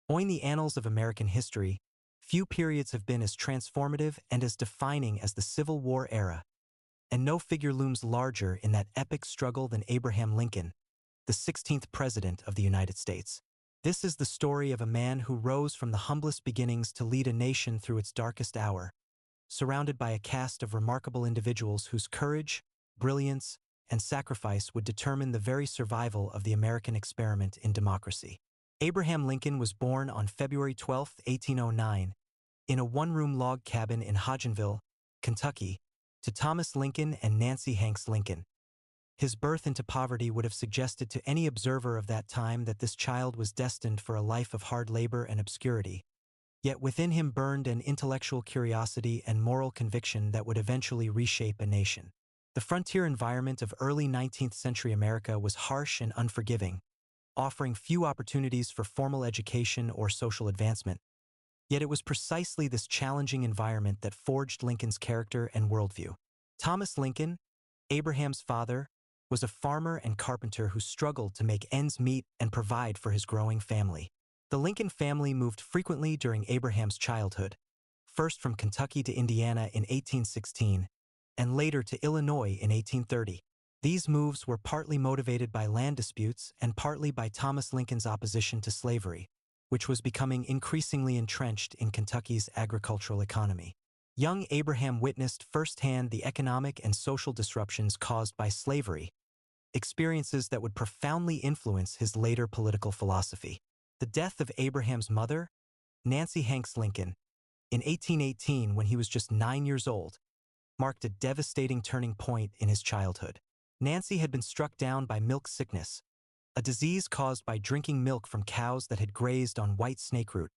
In the annals of American history, few periods have been as transformative and as defining as the Civil War era, and no figure looms larger in that epic struggle than Abraham Lincoln, the 16th President of the United States. This is the story of a man who rose from the humblest beginnings to lead a nation through its darkest hour, surrounded by a cast of remarkable individuals whose courage, brilliance, and sacrifice would determine the very survival of the American experiment in democracy. Abraham Lincoln was born on February 12, 1809, in a one-room log cabin in Hodgenville, Kentucky, to Thomas Lincoln and Nancy Hanks Lincoln. His birth into poverty would have suggested to any observer of that time that this child was destined for a life of hard labor and obscurity. Yet within him burned an intellectual curiosity and moral conviction that would eventually reshape a nation. The frontier environment of early 19th century America was harsh and unforgiving, offering few opportunities for formal education or social advancement. Yet it was precisely this challenging environment that forged Lincoln's character and worldview. Thomas Lincoln, Abraham's father, was a farmer and carpenter who struggled to make ends meet and provide for his growing family. The Lincoln family moved frequently during Abraham's childhood, first from Kentucky to Indiana in 1816, and later to Illinois in 1830. These moves were partly motivated by land disputes and partly by Thomas Lincoln's opposition to slavery, which was becoming increasingly entrenched in Kentucky's agricultural economy. Young Abraham witnessed firsthand the economic and social disruptions caused by slavery, experiences that would profoundly influence his later political philosophy. The death of Abraham's mother, Nancy Hanks Lincoln, in 1818 when he was just 9 years old, marked a devastating turning point in his childhood. Nancy had been struck down by milk sickness, a disease caused by drinking milk from cows that had grazed on white snakeroot,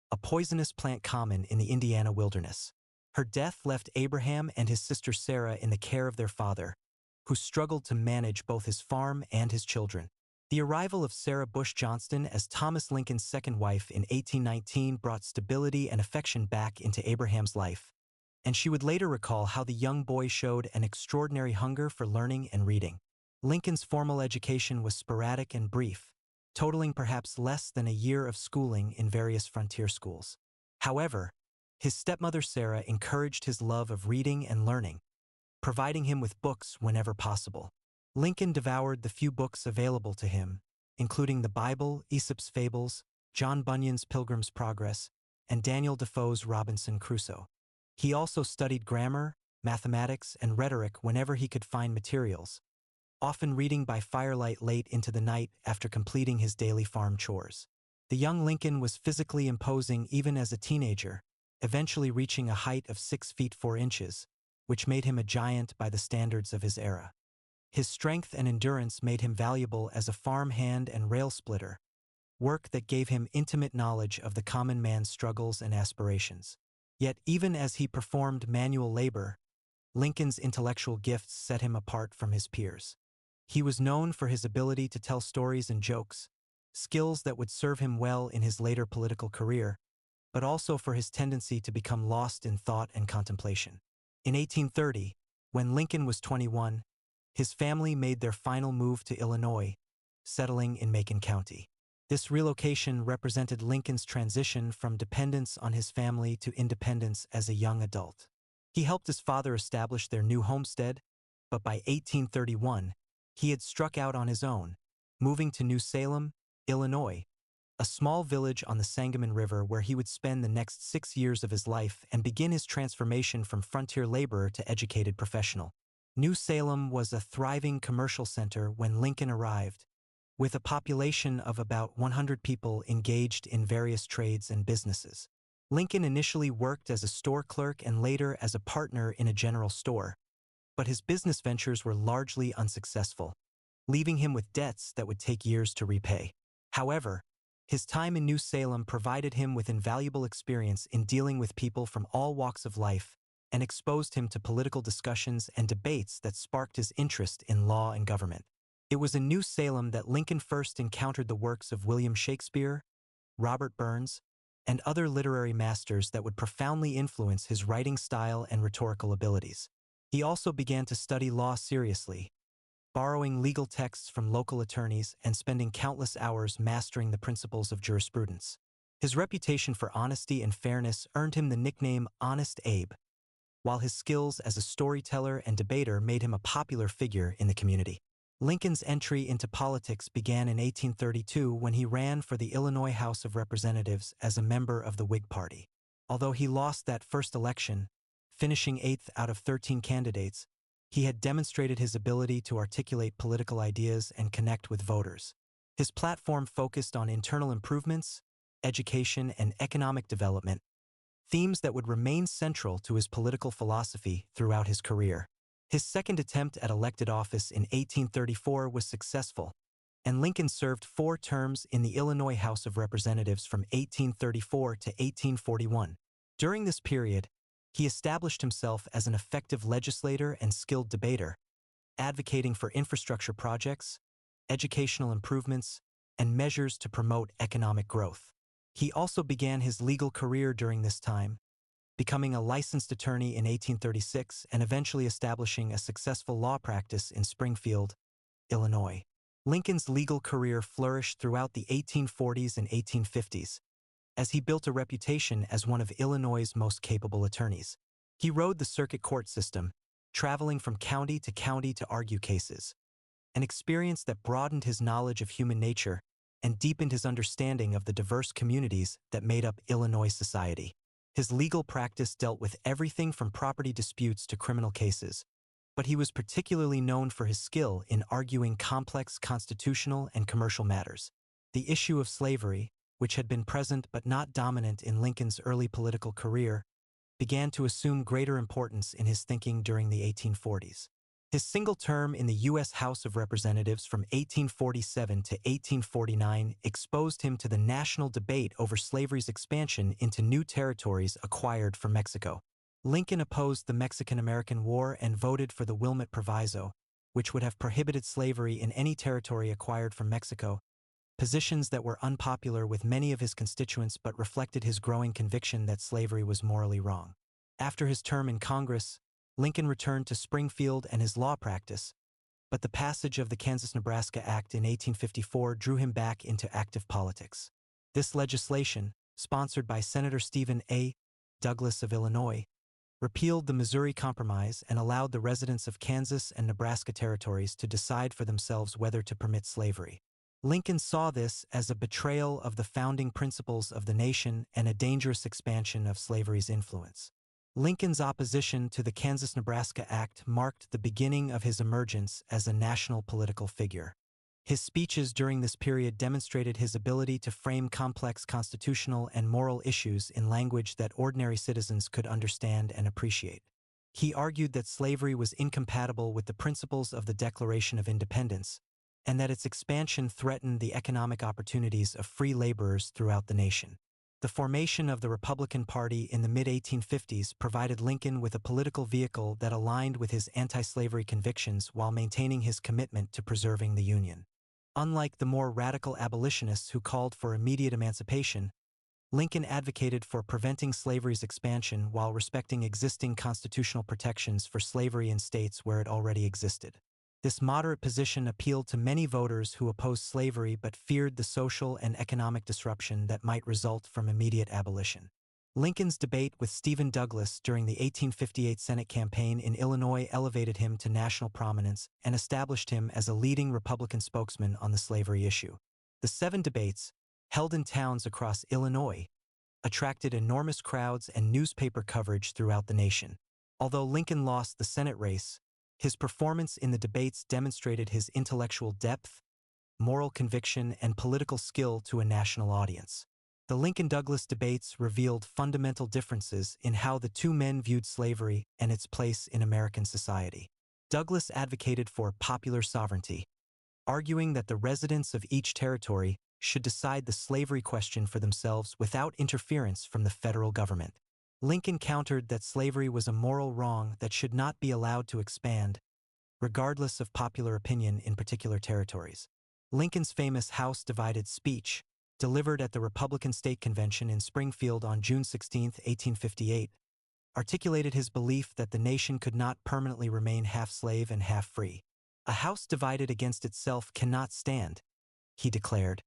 a poisonous plant common in the Indiana wilderness. Her death left Abraham and his sister Sarah in the care of their father, who struggled to manage both his farm and his children. The arrival of Sarah Bush Johnston as Thomas Lincoln's second wife in 1819 brought stability and affection back into Abraham's life, and she would later recall how the young boy showed an extraordinary hunger for learning and reading. Lincoln's formal education was sporadic and brief, totaling perhaps less than a year of schooling in various frontier schools. However, his stepmother Sarah encouraged his love of reading and learning, providing him with books whenever possible. Lincoln devoured the few books available to him, including the Bible, Aesop's Fables, John Bunyan's Pilgrim's Progress, and Daniel Defoe's Robinson Crusoe. He also studied grammar, mathematics, and rhetoric whenever he could find materials, often reading by firelight late into the night after completing his daily farm chores. The young Lincoln was physically imposing even as a teenager, eventually reaching a height of 6 feet 4 inches, which made him a giant by the standards of his era. His strength and endurance made him valuable as a farm hand and rail splitter, work that gave him intimate knowledge of the common man's struggles and aspirations. Yet even as he performed manual labor, Lincoln's intellectual gifts set him apart from his peers. He was known for his ability to tell stories and jokes, skills that would serve him well in his later political career, but also for his tendency to become lost in thought and contemplation. In 1830, when Lincoln was 21, his family made their final move to Illinois, settling in Macon County. This relocation represented Lincoln's transition from dependence on his family to independence as a young adult. He helped his father establish their new homestead, but by 1831, he had struck out on his own, moving to New Salem, Illinois, a small village on the Sangamon River where he would spend the next 6 years of his life and begin his transformation from frontier laborer to educated professional. New Salem was a thriving commercial center when Lincoln arrived, with a population of about 100 people engaged in various trades and businesses. Lincoln initially worked as a store clerk and later as a partner in a general store, but his business ventures were largely unsuccessful, leaving him with debts that would take years to repay. However, his time in New Salem provided him with invaluable experience in dealing with people from all walks of life and exposed him to political discussions and debates that sparked his interest in law and government. It was in New Salem that Lincoln first encountered the works of William Shakespeare, Robert Burns, and other literary masters that would profoundly influence his writing style and rhetorical abilities. He also began to study law seriously, borrowing legal texts from local attorneys and spending countless hours mastering the principles of jurisprudence. His reputation for honesty and fairness earned him the nickname Honest Abe, while his skills as a storyteller and debater made him a popular figure in the community. Lincoln's entry into politics began in 1832 when he ran for the Illinois House of Representatives as a member of the Whig Party. Although he lost that first election, finishing 8th out of 13 candidates, he had demonstrated his ability to articulate political ideas and connect with voters. His platform focused on internal improvements, education, and economic development, themes that would remain central to his political philosophy throughout his career. His second attempt at elected office in 1834 was successful, and Lincoln served 4 terms in the Illinois House of Representatives from 1834 to 1841. During this period, he established himself as an effective legislator and skilled debater, advocating for infrastructure projects, educational improvements, and measures to promote economic growth. He also began his legal career during this time, becoming a licensed attorney in 1836 and eventually establishing a successful law practice in Springfield, Illinois. Lincoln's legal career flourished throughout the 1840s and 1850s, as he built a reputation as one of Illinois' most capable attorneys. He rode the circuit court system, traveling from county to argue cases, an experience that broadened his knowledge of human nature and deepened his understanding of the diverse communities that made up Illinois society. His legal practice dealt with everything from property disputes to criminal cases, but he was particularly known for his skill in arguing complex constitutional and commercial matters. The issue of slavery, which had been present but not dominant in Lincoln's early political career, began to assume greater importance in his thinking during the 1840s. His single term in the U.S. House of Representatives from 1847 to 1849 exposed him to the national debate over slavery's expansion into new territories acquired from Mexico. Lincoln opposed the Mexican-American War and voted for the Wilmot Proviso, which would have prohibited slavery in any territory acquired from Mexico, positions that were unpopular with many of his constituents but reflected his growing conviction that slavery was morally wrong. After his term in Congress, Lincoln returned to Springfield and his law practice, but the passage of the Kansas-Nebraska Act in 1854 drew him back into active politics. This legislation, sponsored by Senator Stephen A. Douglas of Illinois, repealed the Missouri Compromise and allowed the residents of Kansas and Nebraska territories to decide for themselves whether to permit slavery. Lincoln saw this as a betrayal of the founding principles of the nation and a dangerous expansion of slavery's influence. Lincoln's opposition to the Kansas-Nebraska Act marked the beginning of his emergence as a national political figure. His speeches during this period demonstrated his ability to frame complex constitutional and moral issues in language that ordinary citizens could understand and appreciate. He argued that slavery was incompatible with the principles of the Declaration of Independence, and that its expansion threatened the economic opportunities of free laborers throughout the nation. The formation of the Republican Party in the mid-1850s provided Lincoln with a political vehicle that aligned with his anti-slavery convictions while maintaining his commitment to preserving the Union. Unlike the more radical abolitionists who called for immediate emancipation, Lincoln advocated for preventing slavery's expansion while respecting existing constitutional protections for slavery in states where it already existed. This moderate position appealed to many voters who opposed slavery but feared the social and economic disruption that might result from immediate abolition. Lincoln's debate with Stephen Douglas during the 1858 Senate campaign in Illinois elevated him to national prominence and established him as a leading Republican spokesman on the slavery issue. The 7 debates, held in towns across Illinois, attracted enormous crowds and newspaper coverage throughout the nation. Although Lincoln lost the Senate race, his performance in the debates demonstrated his intellectual depth, moral conviction, and political skill to a national audience. The Lincoln-Douglas debates revealed fundamental differences in how the two men viewed slavery and its place in American society. Douglas advocated for popular sovereignty, arguing that the residents of each territory should decide the slavery question for themselves without interference from the federal government. Lincoln countered that slavery was a moral wrong that should not be allowed to expand, regardless of popular opinion in particular territories. Lincoln's famous House Divided speech, delivered at the Republican State Convention in Springfield on June 16, 1858, articulated his belief that the nation could not permanently remain half slave and half free. "A house divided against itself cannot stand," he declared.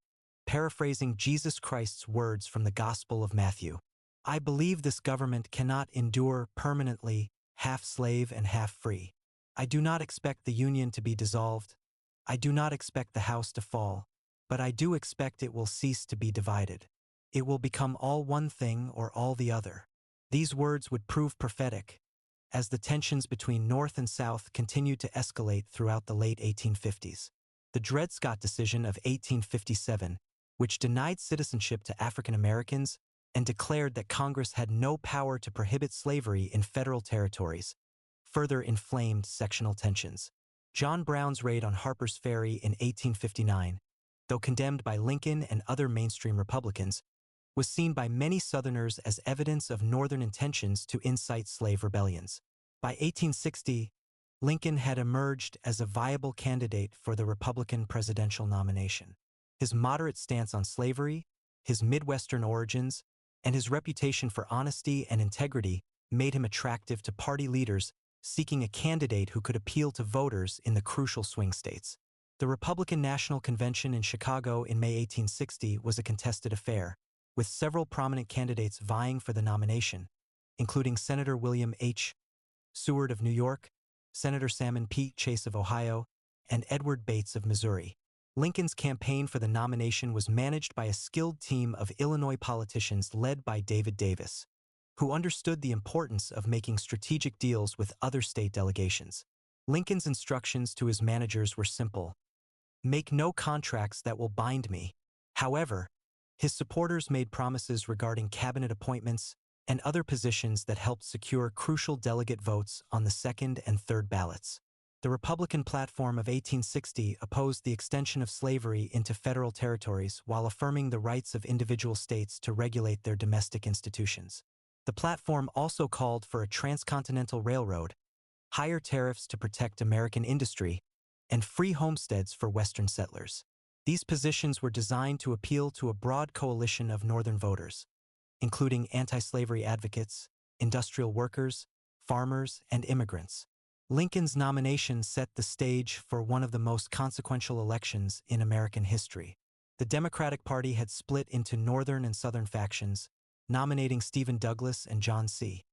paraphrasing Jesus Christ's words from the Gospel of Matthew. "I believe this government cannot endure permanently, half slave and half free. I do not expect the Union to be dissolved. I do not expect the house to fall, but I do expect it will cease to be divided. It will become all one thing or all the other." These words would prove prophetic, as the tensions between North and South continued to escalate throughout the late 1850s. The Dred Scott decision of 1857, which denied citizenship to African Americans and declared that Congress had no power to prohibit slavery in federal territories, further inflamed sectional tensions. John Brown's raid on Harper's Ferry in 1859, though condemned by Lincoln and other mainstream Republicans, was seen by many Southerners as evidence of Northern intentions to incite slave rebellions. By 1860, Lincoln had emerged as a viable candidate for the Republican presidential nomination. His moderate stance on slavery, his Midwestern origins, and his reputation for honesty and integrity made him attractive to party leaders seeking a candidate who could appeal to voters in the crucial swing states. The Republican National Convention in Chicago in May 1860 was a contested affair, with several prominent candidates vying for the nomination, including Senator William H. Seward of New York, Senator Salmon P. Chase of Ohio, and Edward Bates of Missouri. Lincoln's campaign for the nomination was managed by a skilled team of Illinois politicians led by David Davis, who understood the importance of making strategic deals with other state delegations. Lincoln's instructions to his managers were simple: "Make no contracts that will bind me." However, his supporters made promises regarding cabinet appointments and other positions that helped secure crucial delegate votes on the second and third ballots. The Republican platform of 1860 opposed the extension of slavery into federal territories while affirming the rights of individual states to regulate their domestic institutions. The platform also called for a transcontinental railroad, higher tariffs to protect American industry, and free homesteads for Western settlers. These positions were designed to appeal to a broad coalition of Northern voters, including anti-slavery advocates, industrial workers, farmers, and immigrants. Lincoln's nomination set the stage for one of the most consequential elections in American history. The Democratic Party had split into Northern and Southern factions, nominating Stephen Douglas and John C.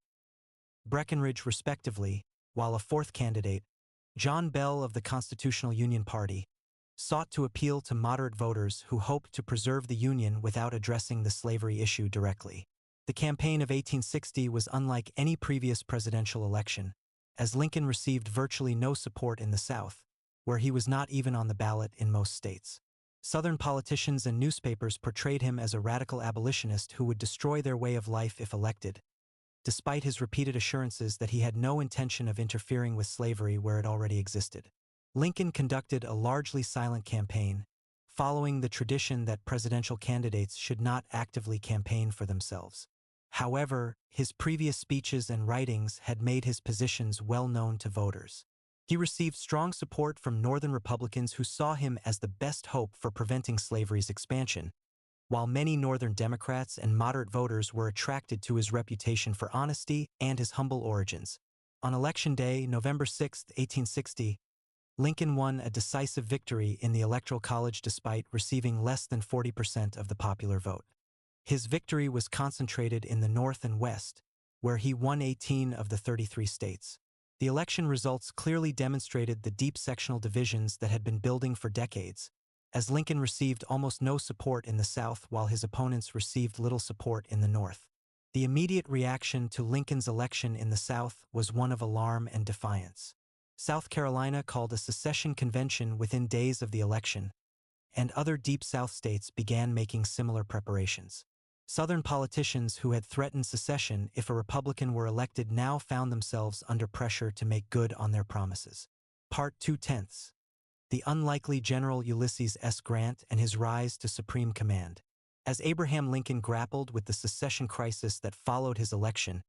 Breckinridge respectively, while a fourth candidate, John Bell of the Constitutional Union Party, sought to appeal to moderate voters who hoped to preserve the Union without addressing the slavery issue directly. The campaign of 1860 was unlike any previous presidential election, as Lincoln received virtually no support in the South, where he was not even on the ballot in most states. Southern politicians and newspapers portrayed him as a radical abolitionist who would destroy their way of life if elected, despite his repeated assurances that he had no intention of interfering with slavery where it already existed. Lincoln conducted a largely silent campaign, following the tradition that presidential candidates should not actively campaign for themselves. However, his previous speeches and writings had made his positions well known to voters. He received strong support from Northern Republicans who saw him as the best hope for preventing slavery's expansion, while many Northern Democrats and moderate voters were attracted to his reputation for honesty and his humble origins. On Election Day, November 6, 1860, Lincoln won a decisive victory in the Electoral College despite receiving less than 40% of the popular vote. His victory was concentrated in the North and West, where he won 18 of the 33 states. The election results clearly demonstrated the deep sectional divisions that had been building for decades, as Lincoln received almost no support in the South while his opponents received little support in the North. The immediate reaction to Lincoln's election in the South was one of alarm and defiance. South Carolina called a secession convention within days of the election, and other Deep South states began making similar preparations. Southern politicians who had threatened secession if a Republican were elected now found themselves under pressure to make good on their promises. Part 2/10. The unlikely General Ulysses S. Grant and his rise to supreme command. As Abraham Lincoln grappled with the secession crisis that followed his election,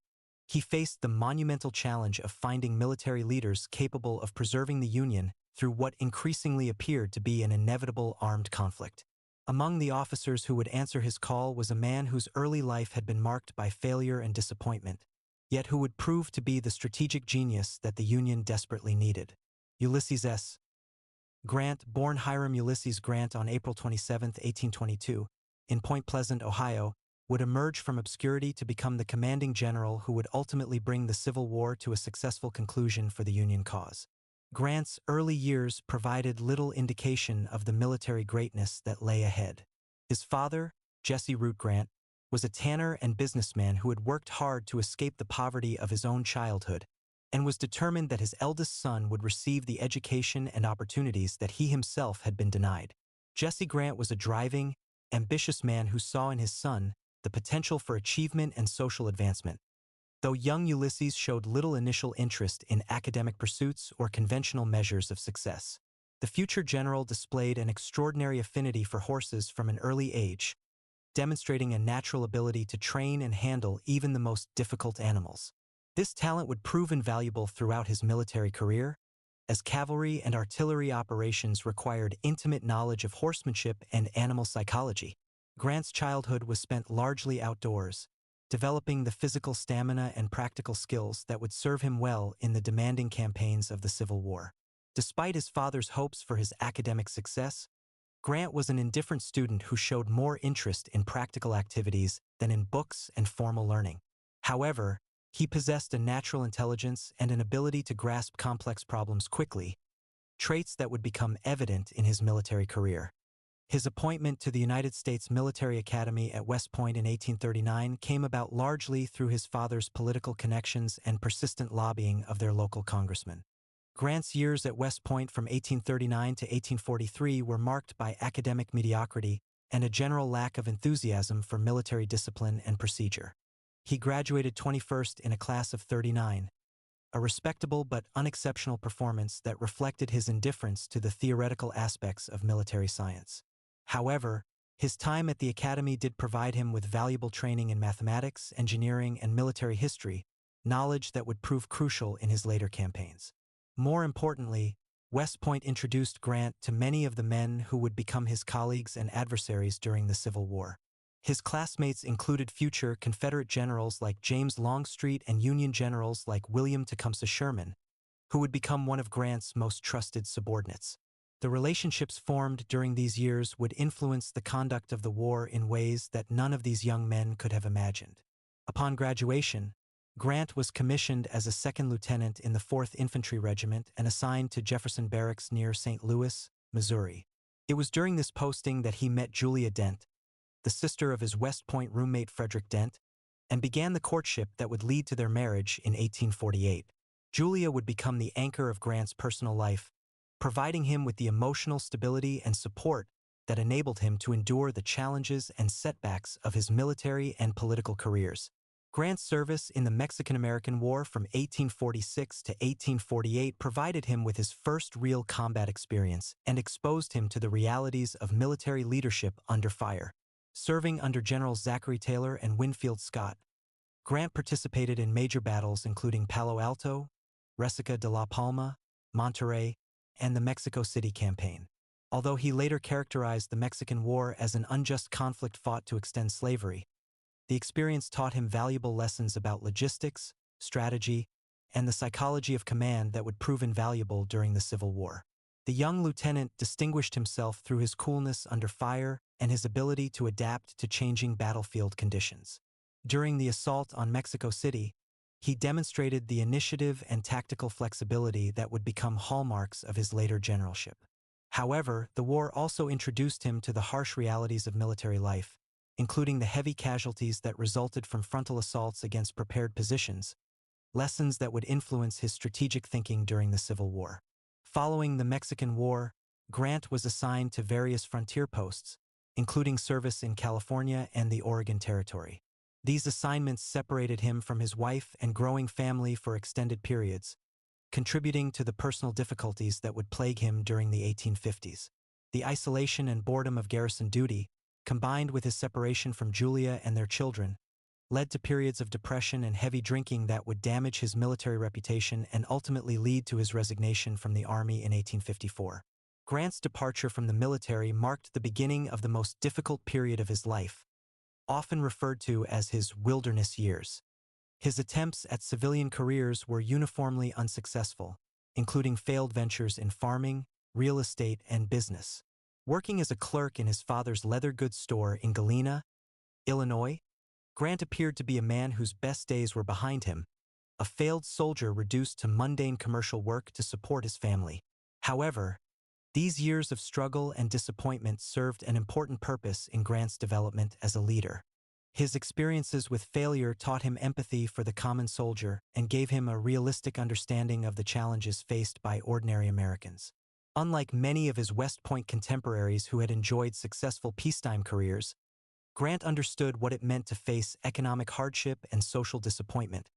he faced the monumental challenge of finding military leaders capable of preserving the Union through what increasingly appeared to be an inevitable armed conflict. Among the officers who would answer his call was a man whose early life had been marked by failure and disappointment, yet who would prove to be the strategic genius that the Union desperately needed. Ulysses S. Grant, born Hiram Ulysses Grant on April 27, 1822, in Point Pleasant, Ohio, would emerge from obscurity to become the commanding general who would ultimately bring the Civil War to a successful conclusion for the Union cause. Grant's early years provided little indication of the military greatness that lay ahead. His father, Jesse Root Grant, was a tanner and businessman who had worked hard to escape the poverty of his own childhood and was determined that his eldest son would receive the education and opportunities that he himself had been denied. Jesse Grant was a driving, ambitious man who saw in his son the potential for achievement and social advancement. Though young Ulysses showed little initial interest in academic pursuits or conventional measures of success, the future general displayed an extraordinary affinity for horses from an early age, demonstrating a natural ability to train and handle even the most difficult animals. This talent would prove invaluable throughout his military career, as cavalry and artillery operations required intimate knowledge of horsemanship and animal psychology. Grant's childhood was spent largely outdoors, developing the physical stamina and practical skills that would serve him well in the demanding campaigns of the Civil War. Despite his father's hopes for his academic success, Grant was an indifferent student who showed more interest in practical activities than in books and formal learning. However, he possessed a natural intelligence and an ability to grasp complex problems quickly, traits that would become evident in his military career. His appointment to the United States Military Academy at West Point in 1839 came about largely through his father's political connections and persistent lobbying of their local congressman. Grant's years at West Point from 1839 to 1843 were marked by academic mediocrity and a general lack of enthusiasm for military discipline and procedure. He graduated 21st in a class of 39, a respectable but unexceptional performance that reflected his indifference to the theoretical aspects of military science. However, his time at the academy did provide him with valuable training in mathematics, engineering, and military history, knowledge that would prove crucial in his later campaigns. More importantly, West Point introduced Grant to many of the men who would become his colleagues and adversaries during the Civil War. His classmates included future Confederate generals like James Longstreet and Union generals like William Tecumseh Sherman, who would become one of Grant's most trusted subordinates. The relationships formed during these years would influence the conduct of the war in ways that none of these young men could have imagined. Upon graduation, Grant was commissioned as a second lieutenant in the 4th Infantry Regiment and assigned to Jefferson Barracks near St. Louis, Missouri. It was during this posting that he met Julia Dent, the sister of his West Point roommate Frederick Dent, and began the courtship that would lead to their marriage in 1848. Julia would become the anchor of Grant's personal life, providing him with the emotional stability and support that enabled him to endure the challenges and setbacks of his military and political careers. Grant's service in the Mexican-American War from 1846 to 1848 provided him with his first real combat experience and exposed him to the realities of military leadership under fire. Serving under Generals Zachary Taylor and Winfield Scott, Grant participated in major battles including Palo Alto, Resaca de la Palma, Monterrey, and the Mexico City Campaign. Although he later characterized the Mexican War as an unjust conflict fought to extend slavery, the experience taught him valuable lessons about logistics, strategy, and the psychology of command that would prove invaluable during the Civil War. The young lieutenant distinguished himself through his coolness under fire and his ability to adapt to changing battlefield conditions. During the assault on Mexico City, he demonstrated the initiative and tactical flexibility that would become hallmarks of his later generalship. However, the war also introduced him to the harsh realities of military life, including the heavy casualties that resulted from frontal assaults against prepared positions, lessons that would influence his strategic thinking during the Civil War. Following the Mexican War, Grant was assigned to various frontier posts, including service in California and the Oregon Territory. These assignments separated him from his wife and growing family for extended periods, contributing to the personal difficulties that would plague him during the 1850s. The isolation and boredom of garrison duty, combined with his separation from Julia and their children, led to periods of depression and heavy drinking that would damage his military reputation and ultimately lead to his resignation from the Army in 1854. Grant's departure from the military marked the beginning of the most difficult period of his life, often referred to as his wilderness years. His attempts at civilian careers were uniformly unsuccessful, including failed ventures in farming, real estate, and business. Working as a clerk in his father's leather goods store in Galena, Illinois, Grant appeared to be a man whose best days were behind him, a failed soldier reduced to mundane commercial work to support his family. However, these years of struggle and disappointment served an important purpose in Grant's development as a leader. His experiences with failure taught him empathy for the common soldier and gave him a realistic understanding of the challenges faced by ordinary Americans. Unlike many of his West Point contemporaries who had enjoyed successful peacetime careers, Grant understood what it meant to face economic hardship and social disappointment,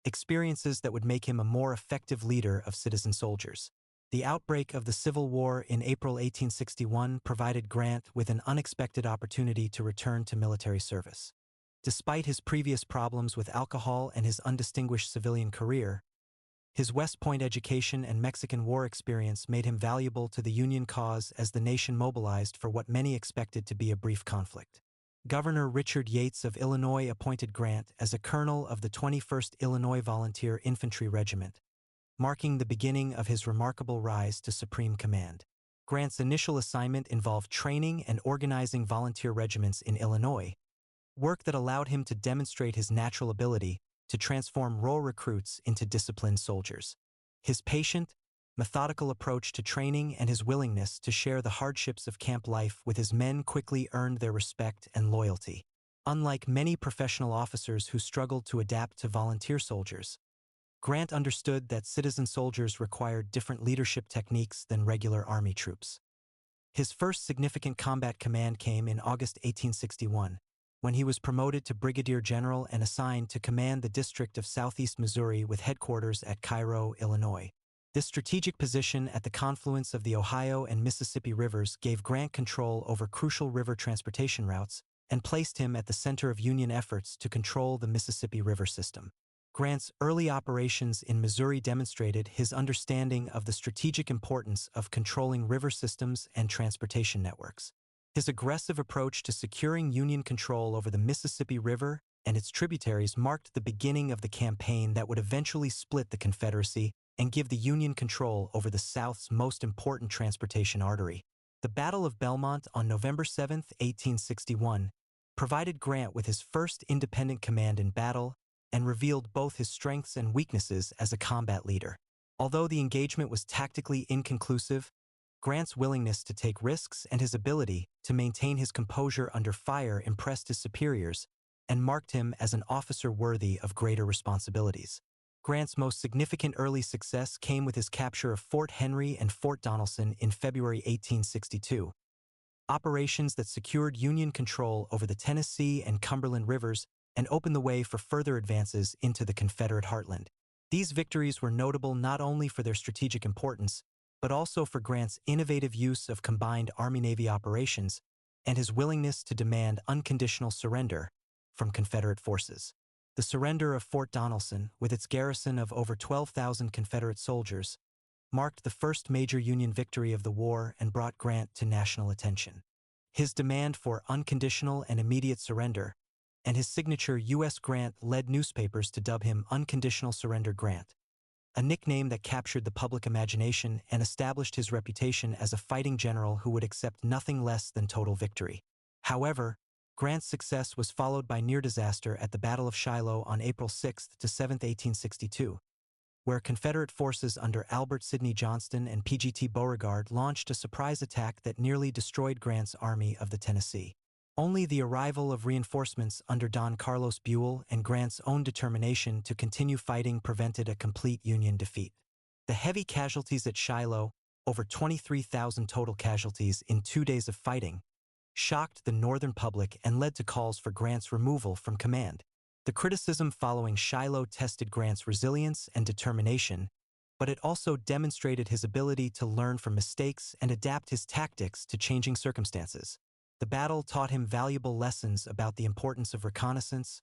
experiences that would make him a more effective leader of citizen soldiers. The outbreak of the Civil War in April 1861 provided Grant with an unexpected opportunity to return to military service. Despite his previous problems with alcohol and his undistinguished civilian career, his West Point education and Mexican War experience made him valuable to the Union cause as the nation mobilized for what many expected to be a brief conflict. Governor Richard Yates of Illinois appointed Grant as a colonel of the 21st Illinois Volunteer Infantry Regiment, marking the beginning of his remarkable rise to supreme command. Grant's initial assignment involved training and organizing volunteer regiments in Illinois, work that allowed him to demonstrate his natural ability to transform raw recruits into disciplined soldiers. His patient, methodical approach to training and his willingness to share the hardships of camp life with his men quickly earned their respect and loyalty. Unlike many professional officers who struggled to adapt to volunteer soldiers, Grant understood that citizen soldiers required different leadership techniques than regular Army troops. His first significant combat command came in August 1861, when he was promoted to brigadier general and assigned to command the District of Southeast Missouri with headquarters at Cairo, Illinois. This strategic position at the confluence of the Ohio and Mississippi rivers gave Grant control over crucial river transportation routes and placed him at the center of Union efforts to control the Mississippi River system. Grant's early operations in Missouri demonstrated his understanding of the strategic importance of controlling river systems and transportation networks. His aggressive approach to securing Union control over the Mississippi River and its tributaries marked the beginning of the campaign that would eventually split the Confederacy and give the Union control over the South's most important transportation artery. The Battle of Belmont on November 7, 1861, provided Grant with his first independent command in battle and revealed both his strengths and weaknesses as a combat leader. Although the engagement was tactically inconclusive, Grant's willingness to take risks and his ability to maintain his composure under fire impressed his superiors and marked him as an officer worthy of greater responsibilities. Grant's most significant early success came with his capture of Fort Henry and Fort Donelson in February 1862, operations that secured Union control over the Tennessee and Cumberland rivers and opened the way for further advances into the Confederate heartland. These victories were notable not only for their strategic importance, but also for Grant's innovative use of combined Army-Navy operations and his willingness to demand unconditional surrender from Confederate forces. The surrender of Fort Donelson, with its garrison of over 12,000 Confederate soldiers, marked the first major Union victory of the war and brought Grant to national attention. His demand for unconditional and immediate surrender and his signature U.S. Grant led newspapers to dub him Unconditional Surrender Grant, a nickname that captured the public imagination and established his reputation as a fighting general who would accept nothing less than total victory. However, Grant's success was followed by near disaster at the Battle of Shiloh on April 6 to 7, 1862, where Confederate forces under Albert Sidney Johnston and P.G.T. Beauregard launched a surprise attack that nearly destroyed Grant's Army of the Tennessee. Only the arrival of reinforcements under Don Carlos Buell and Grant's own determination to continue fighting prevented a complete Union defeat. The heavy casualties at Shiloh, over 23,000 total casualties in 2 days of fighting, shocked the Northern public and led to calls for Grant's removal from command. The criticism following Shiloh tested Grant's resilience and determination, but it also demonstrated his ability to learn from mistakes and adapt his tactics to changing circumstances. The battle taught him valuable lessons about the importance of reconnaissance,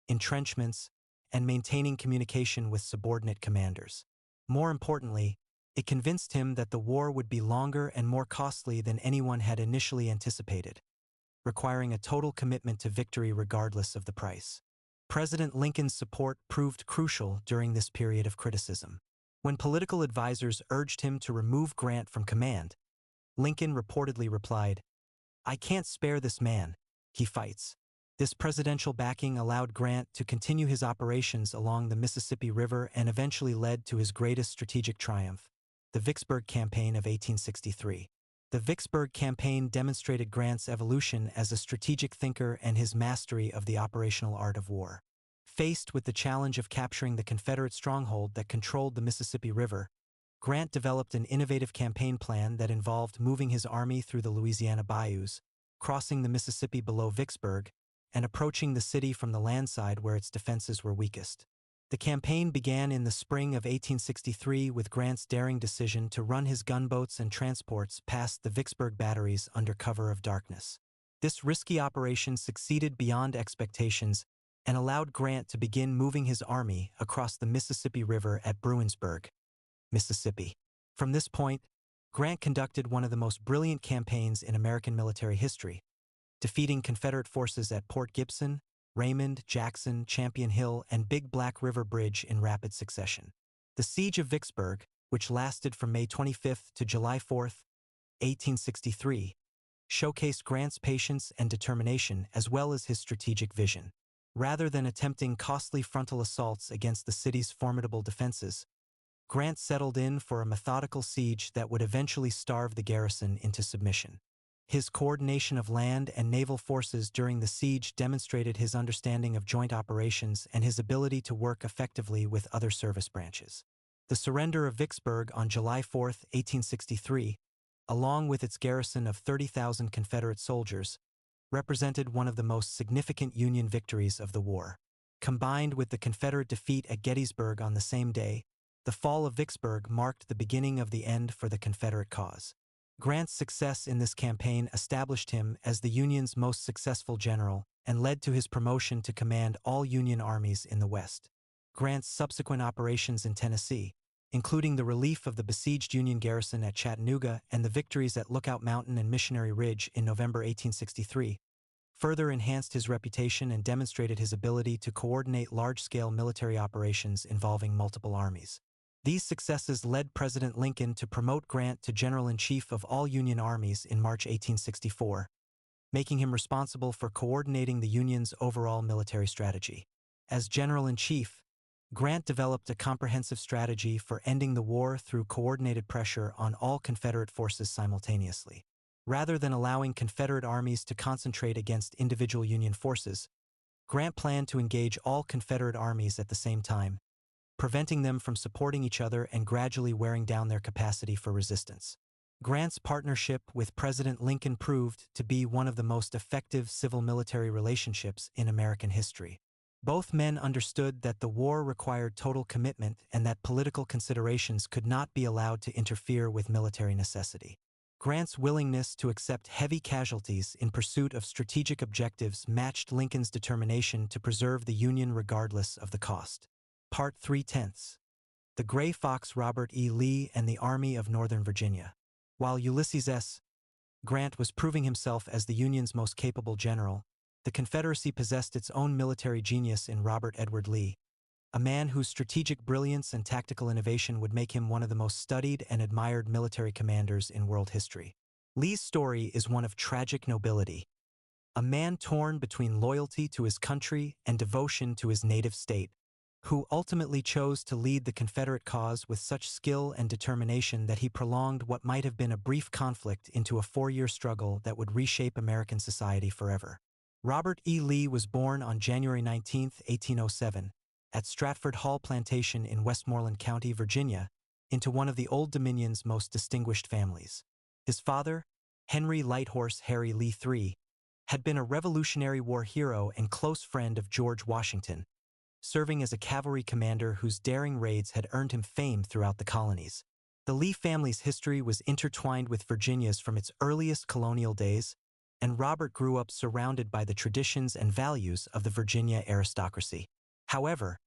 entrenchments, and maintaining communication with subordinate commanders. More importantly, it convinced him that the war would be longer and more costly than anyone had initially anticipated, requiring a total commitment to victory regardless of the price. President Lincoln's support proved crucial during this period of criticism. When political advisors urged him to remove Grant from command, Lincoln reportedly replied, "I can't spare this man. He fights." This presidential backing allowed Grant to continue his operations along the Mississippi River and eventually led to his greatest strategic triumph, the Vicksburg Campaign of 1863. The Vicksburg Campaign demonstrated Grant's evolution as a strategic thinker and his mastery of the operational art of war. Faced with the challenge of capturing the Confederate stronghold that controlled the Mississippi River, Grant developed an innovative campaign plan that involved moving his army through the Louisiana bayous, crossing the Mississippi below Vicksburg, and approaching the city from the landside where its defenses were weakest. The campaign began in the spring of 1863 with Grant's daring decision to run his gunboats and transports past the Vicksburg batteries under cover of darkness. This risky operation succeeded beyond expectations and allowed Grant to begin moving his army across the Mississippi River at Bruinsburg, Mississippi. From this point, Grant conducted one of the most brilliant campaigns in American military history, defeating Confederate forces at Port Gibson, Raymond, Jackson, Champion Hill, and Big Black River Bridge in rapid succession. The Siege of Vicksburg, which lasted from May 25 to July 4, 1863, showcased Grant's patience and determination as well as his strategic vision. Rather than attempting costly frontal assaults against the city's formidable defenses, Grant settled in for a methodical siege that would eventually starve the garrison into submission. His coordination of land and naval forces during the siege demonstrated his understanding of joint operations and his ability to work effectively with other service branches. The surrender of Vicksburg on July 4, 1863, along with its garrison of 30,000 Confederate soldiers, represented one of the most significant Union victories of the war. Combined with the Confederate defeat at Gettysburg on the same day, the fall of Vicksburg marked the beginning of the end for the Confederate cause. Grant's success in this campaign established him as the Union's most successful general and led to his promotion to command all Union armies in the West. Grant's subsequent operations in Tennessee, including the relief of the besieged Union garrison at Chattanooga and the victories at Lookout Mountain and Missionary Ridge in November 1863, further enhanced his reputation and demonstrated his ability to coordinate large-scale military operations involving multiple armies. These successes led President Lincoln to promote Grant to General-in-Chief of all Union armies in March 1864, making him responsible for coordinating the Union's overall military strategy. As General-in-Chief, Grant developed a comprehensive strategy for ending the war through coordinated pressure on all Confederate forces simultaneously. Rather than allowing Confederate armies to concentrate against individual Union forces, Grant planned to engage all Confederate armies at the same time, preventing them from supporting each other and gradually wearing down their capacity for resistance. Grant's partnership with President Lincoln proved to be one of the most effective civil-military relationships in American history. Both men understood that the war required total commitment and that political considerations could not be allowed to interfere with military necessity. Grant's willingness to accept heavy casualties in pursuit of strategic objectives matched Lincoln's determination to preserve the Union regardless of the cost. Part 3/10. The Gray Fox, Robert E. Lee and the Army of Northern Virginia. While Ulysses S. Grant was proving himself as the Union's most capable general, the Confederacy possessed its own military genius in Robert Edward Lee, a man whose strategic brilliance and tactical innovation would make him one of the most studied and admired military commanders in world history. Lee's story is one of tragic nobility. A man torn between loyalty to his country and devotion to his native state, who ultimately chose to lead the Confederate cause with such skill and determination that he prolonged what might have been a brief conflict into a 4-year struggle that would reshape American society forever. Robert E. Lee was born on January 19, 1807, at Stratford Hall Plantation in Westmoreland County, Virginia, into one of the Old Dominion's most distinguished families. His father, Henry Lighthorse Harry Lee III, had been a Revolutionary War hero and close friend of George Washington, serving as a cavalry commander whose daring raids had earned him fame throughout the colonies. The Lee family's history was intertwined with Virginia's from its earliest colonial days, and Robert grew up surrounded by the traditions and values of the Virginia aristocracy. However,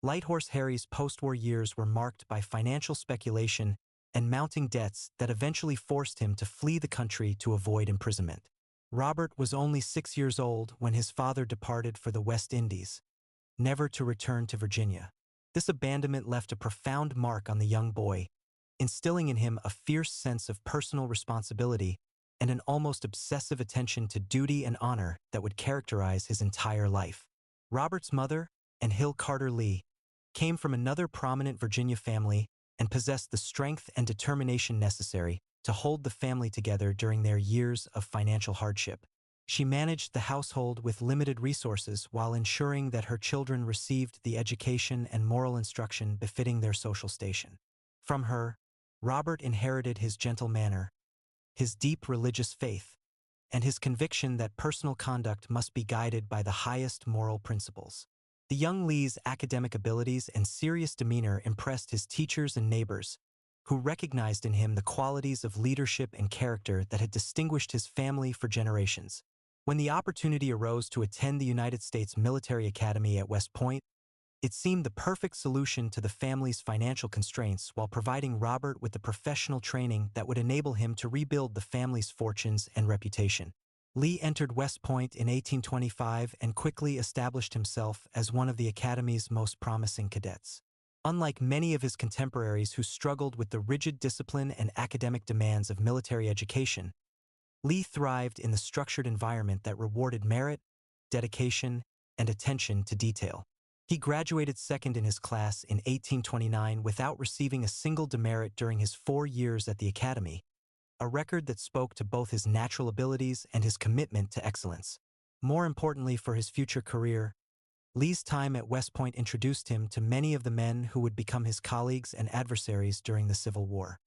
Lighthorse Harry's post-war years were marked by financial speculation and mounting debts that eventually forced him to flee the country to avoid imprisonment. Robert was only 6 years old when his father departed for the West Indies, never to return to Virginia. This abandonment left a profound mark on the young boy, instilling in him a fierce sense of personal responsibility and an almost obsessive attention to duty and honor that would characterize his entire life. Robert's mother, and Hill Carter Lee, came from another prominent Virginia family and possessed the strength and determination necessary to hold the family together during their years of financial hardship. She managed the household with limited resources while ensuring that her children received the education and moral instruction befitting their social station. From her, Robert inherited his gentle manner, his deep religious faith, and his conviction that personal conduct must be guided by the highest moral principles. The young Lee's academic abilities and serious demeanor impressed his teachers and neighbors, who recognized in him the qualities of leadership and character that had distinguished his family for generations. When the opportunity arose to attend the United States Military Academy at West Point, it seemed the perfect solution to the family's financial constraints while providing Robert with the professional training that would enable him to rebuild the family's fortunes and reputation. Lee entered West Point in 1825 and quickly established himself as one of the Academy's most promising cadets. Unlike many of his contemporaries who struggled with the rigid discipline and academic demands of military education, Lee thrived in the structured environment that rewarded merit, dedication, and attention to detail. He graduated second in his class in 1829 without receiving a single demerit during his 4 years at the Academy, a record that spoke to both his natural abilities and his commitment to excellence. More importantly for his future career, Lee's time at West Point introduced him to many of the men who would become his colleagues and adversaries during the Civil War.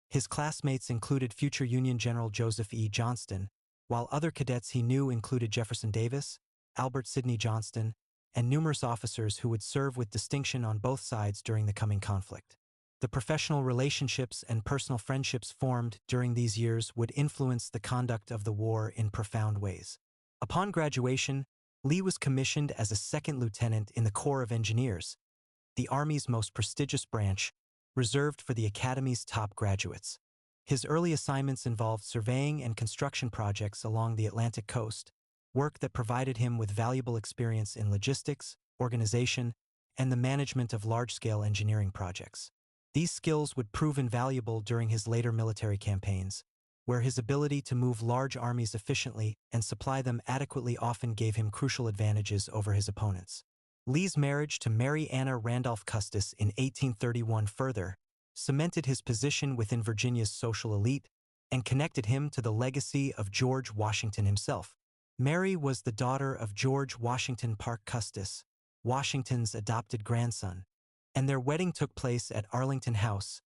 His classmates included future Union General Joseph E. Johnston, while other cadets he knew included Jefferson Davis, Albert Sidney Johnston, and numerous officers who would serve with distinction on both sides during the coming conflict. The professional relationships and personal friendships formed during these years would influence the conduct of the war in profound ways. Upon graduation, Lee was commissioned as a second lieutenant in the Corps of Engineers, the Army's most prestigious branch, reserved for the Academy's top graduates. His early assignments involved surveying and construction projects along the Atlantic coast, work that provided him with valuable experience in logistics, organization, and the management of large-scale engineering projects. These skills would prove invaluable during his later military campaigns, where his ability to move large armies efficiently and supply them adequately often gave him crucial advantages over his opponents. Lee's marriage to Mary Anna Randolph Custis in 1831 further cemented his position within Virginia's social elite and connected him to the legacy of George Washington himself. Mary was the daughter of George Washington Parke Custis, Washington's adopted grandson, and their wedding took place at Arlington House,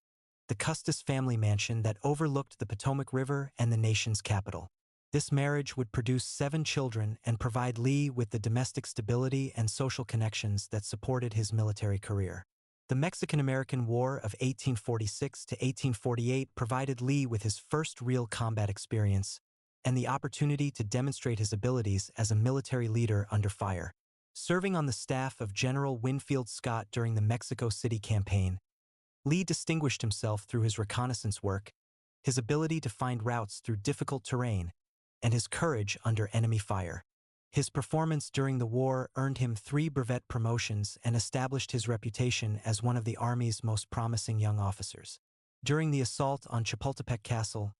the Custis family mansion that overlooked the Potomac River and the nation's capital. This marriage would produce 7 children and provide Lee with the domestic stability and social connections that supported his military career. The Mexican-American War of 1846 to 1848 provided Lee with his first real combat experience and the opportunity to demonstrate his abilities as a military leader under fire. Serving on the staff of General Winfield Scott during the Mexico City campaign, Lee distinguished himself through his reconnaissance work, his ability to find routes through difficult terrain, and his courage under enemy fire. His performance during the war earned him 3 brevet promotions and established his reputation as one of the Army's most promising young officers. During the assault on Chapultepec Castle,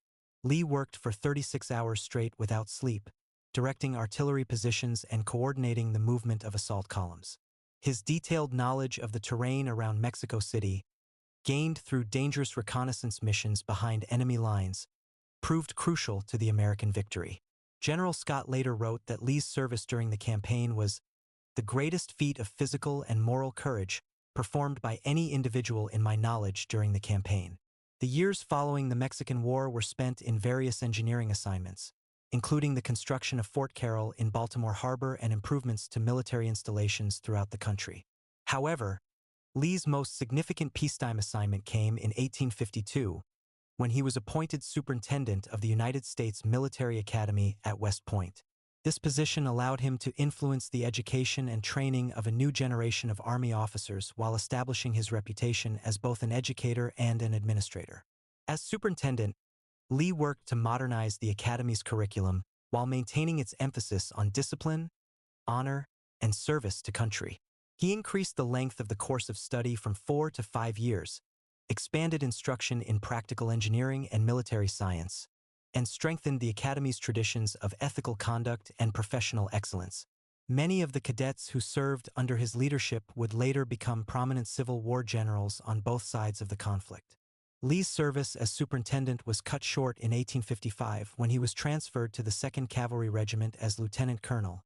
Lee worked for 36 hours straight without sleep, directing artillery positions and coordinating the movement of assault columns. His detailed knowledge of the terrain around Mexico City, gained through dangerous reconnaissance missions behind enemy lines, proved crucial to the American victory. General Scott later wrote that Lee's service during the campaign was the greatest feat of physical and moral courage performed by any individual in my knowledge during the campaign. The years following the Mexican War were spent in various engineering assignments, including the construction of Fort Carroll in Baltimore Harbor and improvements to military installations throughout the country. However, Lee's most significant peacetime assignment came in 1852, when he was appointed superintendent of the United States Military Academy at West Point. This position allowed him to influence the education and training of a new generation of Army officers while establishing his reputation as both an educator and an administrator. As superintendent, Lee worked to modernize the Academy's curriculum while maintaining its emphasis on discipline, honor, and service to country. He increased the length of the course of study from 4 to 5 years, expanded instruction in practical engineering and military science, and strengthened the Academy's traditions of ethical conduct and professional excellence. Many of the cadets who served under his leadership would later become prominent Civil War generals on both sides of the conflict. Lee's service as superintendent was cut short in 1855 when he was transferred to the 2nd Cavalry Regiment as lieutenant colonel,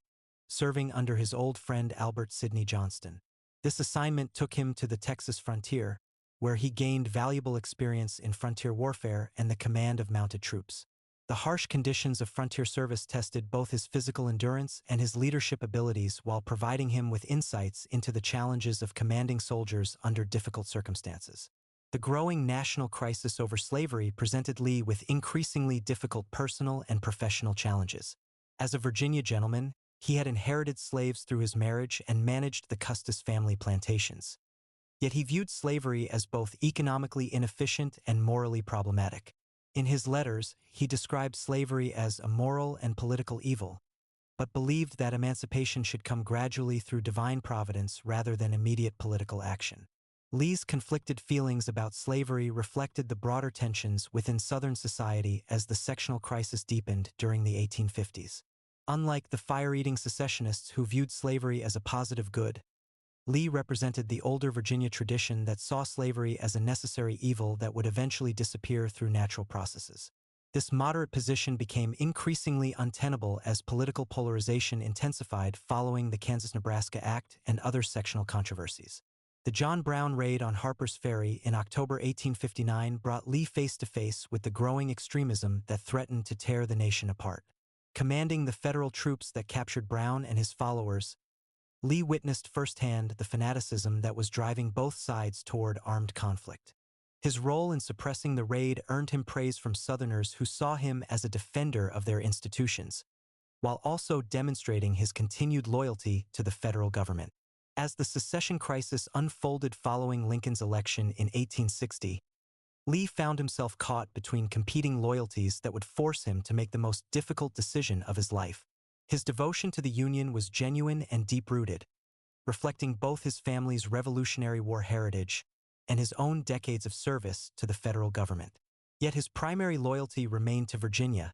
serving under his old friend Albert Sidney Johnston. This assignment took him to the Texas frontier, where he gained valuable experience in frontier warfare and the command of mounted troops. The harsh conditions of frontier service tested both his physical endurance and his leadership abilities while providing him with insights into the challenges of commanding soldiers under difficult circumstances. The growing national crisis over slavery presented Lee with increasingly difficult personal and professional challenges. As a Virginia gentleman, he had inherited slaves through his marriage and managed the Custis family plantations. Yet he viewed slavery as both economically inefficient and morally problematic. In his letters, he described slavery as a moral and political evil, but believed that emancipation should come gradually through divine providence rather than immediate political action. Lee's conflicted feelings about slavery reflected the broader tensions within Southern society as the sectional crisis deepened during the 1850s. Unlike the fire-eating secessionists who viewed slavery as a positive good, Lee represented the older Virginia tradition that saw slavery as a necessary evil that would eventually disappear through natural processes. This moderate position became increasingly untenable as political polarization intensified following the Kansas-Nebraska Act and other sectional controversies. The John Brown raid on Harper's Ferry in October 1859 brought Lee face-to-face with the growing extremism that threatened to tear the nation apart. Commanding the federal troops that captured Brown and his followers, Lee witnessed firsthand the fanaticism that was driving both sides toward armed conflict. His role in suppressing the raid earned him praise from Southerners who saw him as a defender of their institutions, while also demonstrating his continued loyalty to the federal government. As the secession crisis unfolded following Lincoln's election in 1860, Lee found himself caught between competing loyalties that would force him to make the most difficult decision of his life. His devotion to the Union was genuine and deep-rooted, reflecting both his family's Revolutionary War heritage and his own decades of service to the federal government. Yet his primary loyalty remained to Virginia,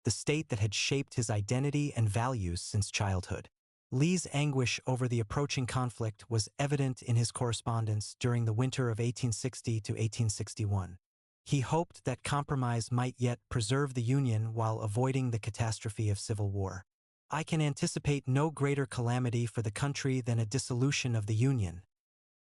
the state that had shaped his identity and values since childhood. Lee's anguish over the approaching conflict was evident in his correspondence during the winter of 1860 to 1861. He hoped that compromise might yet preserve the Union while avoiding the catastrophe of civil war. "I can anticipate no greater calamity for the country than a dissolution of the Union,"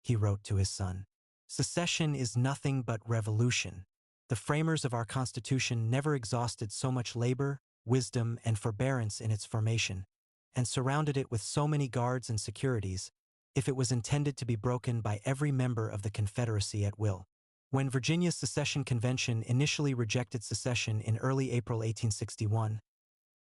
he wrote to his son. "Secession is nothing but revolution. The framers of our Constitution never exhausted so much labor, wisdom, and forbearance in its formation, and surrounded it with so many guards and securities, if it was intended to be broken by every member of the Confederacy at will." When Virginia's secession convention initially rejected secession in early April 1861,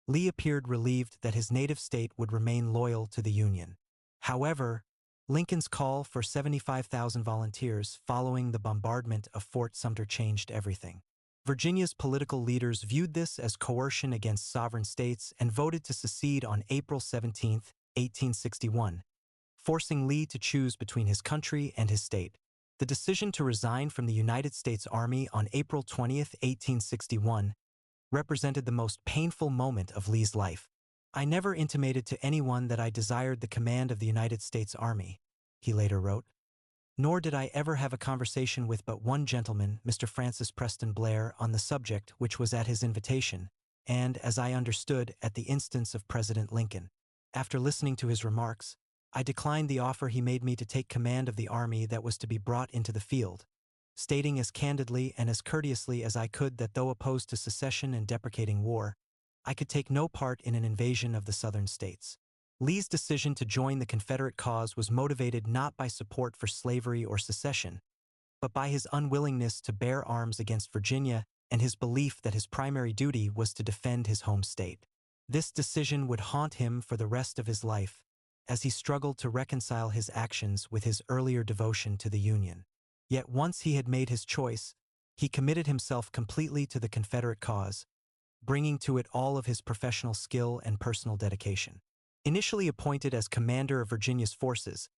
Lee appeared relieved that his native state would remain loyal to the Union. However, Lincoln's call for 75,000 volunteers following the bombardment of Fort Sumter changed everything. Virginia's political leaders viewed this as coercion against sovereign states and voted to secede on April 17, 1861, forcing Lee to choose between his country and his state. The decision to resign from the United States Army on April 20, 1861, represented the most painful moment of Lee's life. "I never intimated to anyone that I desired the command of the United States Army," he later wrote. "Nor did I ever have a conversation with but one gentleman, Mr. Francis Preston Blair, on the subject, which was at his invitation, and, as I understood, at the instance of President Lincoln. After listening to his remarks, I declined the offer he made me to take command of the army that was to be brought into the field, stating as candidly and as courteously as I could that though opposed to secession and deprecating war, I could take no part in an invasion of the Southern states." Lee's decision to join the Confederate cause was motivated not by support for slavery or secession, but by his unwillingness to bear arms against Virginia and his belief that his primary duty was to defend his home state. This decision would haunt him for the rest of his life, as he struggled to reconcile his actions with his earlier devotion to the Union. Yet once he had made his choice, he committed himself completely to the Confederate cause, bringing to it all of his professional skill and personal dedication. Initially appointed as commander of Virginia's forces,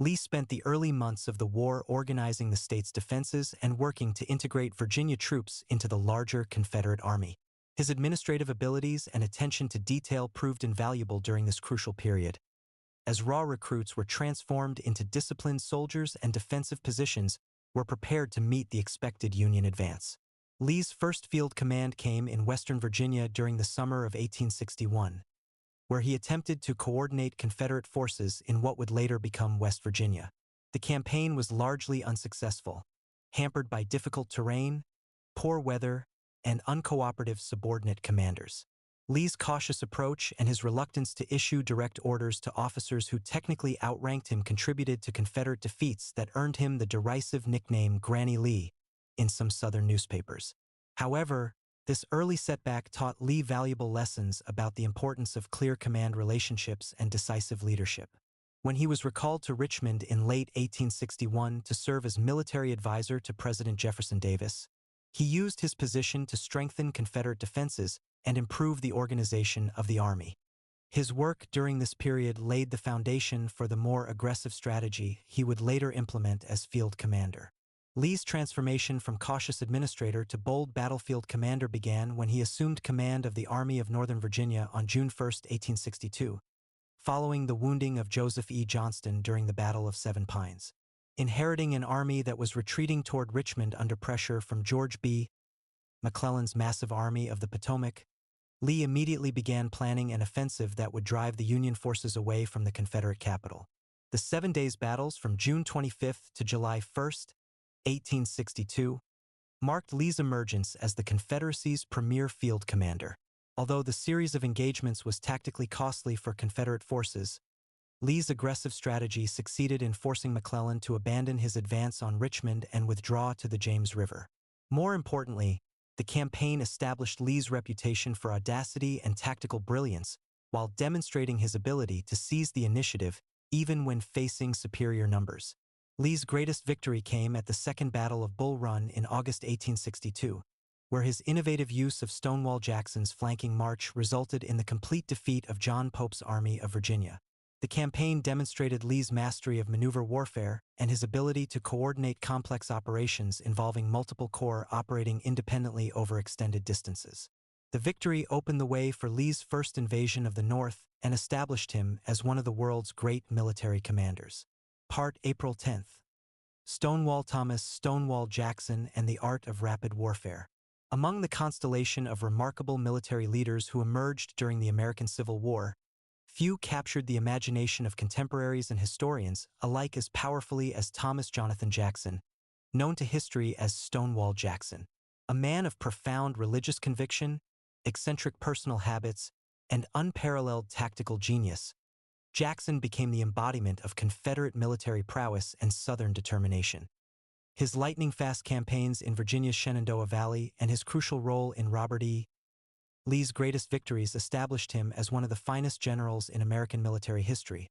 Lee spent the early months of the war organizing the state's defenses and working to integrate Virginia troops into the larger Confederate Army. His administrative abilities and attention to detail proved invaluable during this crucial period, as raw recruits were transformed into disciplined soldiers and defensive positions were prepared to meet the expected Union advance. Lee's first field command came in Western Virginia during the summer of 1861, where he attempted to coordinate Confederate forces in what would later become West Virginia. The campaign was largely unsuccessful, hampered by difficult terrain, poor weather, and uncooperative subordinate commanders. Lee's cautious approach and his reluctance to issue direct orders to officers who technically outranked him contributed to Confederate defeats that earned him the derisive nickname Granny Lee in some Southern newspapers. However, this early setback taught Lee valuable lessons about the importance of clear command relationships and decisive leadership. When he was recalled to Richmond in late 1861 to serve as military advisor to President Jefferson Davis, he used his position to strengthen Confederate defenses and improve the organization of the Army. His work during this period laid the foundation for the more aggressive strategy he would later implement as field commander. Lee's transformation from cautious administrator to bold battlefield commander began when he assumed command of the Army of Northern Virginia on June 1, 1862, following the wounding of Joseph E. Johnston during the Battle of Seven Pines. Inheriting an army that was retreating toward Richmond under pressure from George B. McClellan's massive Army of the Potomac, Lee immediately began planning an offensive that would drive the Union forces away from the Confederate capital. The 7 days battles from June 25 to July 1, 1862, marked Lee's emergence as the Confederacy's premier field commander. Although the series of engagements was tactically costly for Confederate forces, Lee's aggressive strategy succeeded in forcing McClellan to abandon his advance on Richmond and withdraw to the James River. More importantly, the campaign established Lee's reputation for audacity and tactical brilliance while demonstrating his ability to seize the initiative even when facing superior numbers. Lee's greatest victory came at the Second Battle of Bull Run in August 1862, where his innovative use of Stonewall Jackson's flanking march resulted in the complete defeat of John Pope's Army of Virginia. The campaign demonstrated Lee's mastery of maneuver warfare and his ability to coordinate complex operations involving multiple corps operating independently over extended distances. The victory opened the way for Lee's first invasion of the North and established him as one of the world's great military commanders. Part April 10th. Stonewall Thomas, Stonewall Jackson, and the Art of Rapid Warfare. Among the constellation of remarkable military leaders who emerged during the American Civil War, few captured the imagination of contemporaries and historians alike as powerfully as Thomas Jonathan Jackson, known to history as Stonewall Jackson. A man of profound religious conviction, eccentric personal habits, and unparalleled tactical genius, Jackson became the embodiment of Confederate military prowess and Southern determination. His lightning-fast campaigns in Virginia's Shenandoah Valley and his crucial role in Robert E. Lee's greatest victories established him as one of the finest generals in American military history,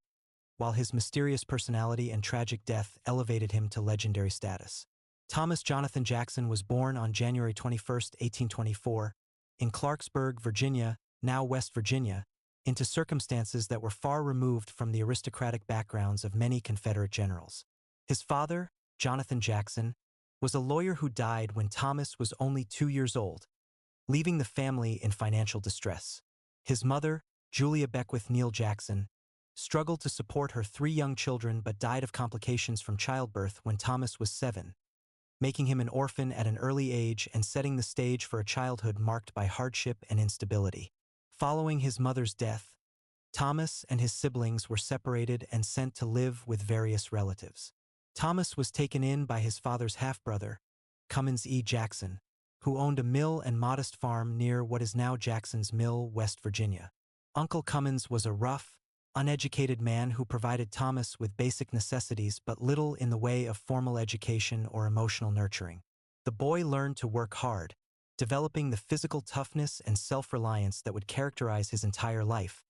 while his mysterious personality and tragic death elevated him to legendary status. Thomas Jonathan Jackson was born on January 21, 1824, in Clarksburg, Virginia, now West Virginia, into circumstances that were far removed from the aristocratic backgrounds of many Confederate generals. His father, Jonathan Jackson, was a lawyer who died when Thomas was only 2 years old, leaving the family in financial distress. His mother, Julia Beckwith Neal Jackson, struggled to support her 3 young children but died of complications from childbirth when Thomas was 7, making him an orphan at an early age and setting the stage for a childhood marked by hardship and instability. Following his mother's death, Thomas and his siblings were separated and sent to live with various relatives. Thomas was taken in by his father's half-brother, Cummins E. Jackson, who owned a mill and modest farm near what is now Jackson's Mill, West Virginia. Uncle Cummins was a rough, uneducated man who provided Thomas with basic necessities but little in the way of formal education or emotional nurturing. The boy learned to work hard, developing the physical toughness and self-reliance that would characterize his entire life,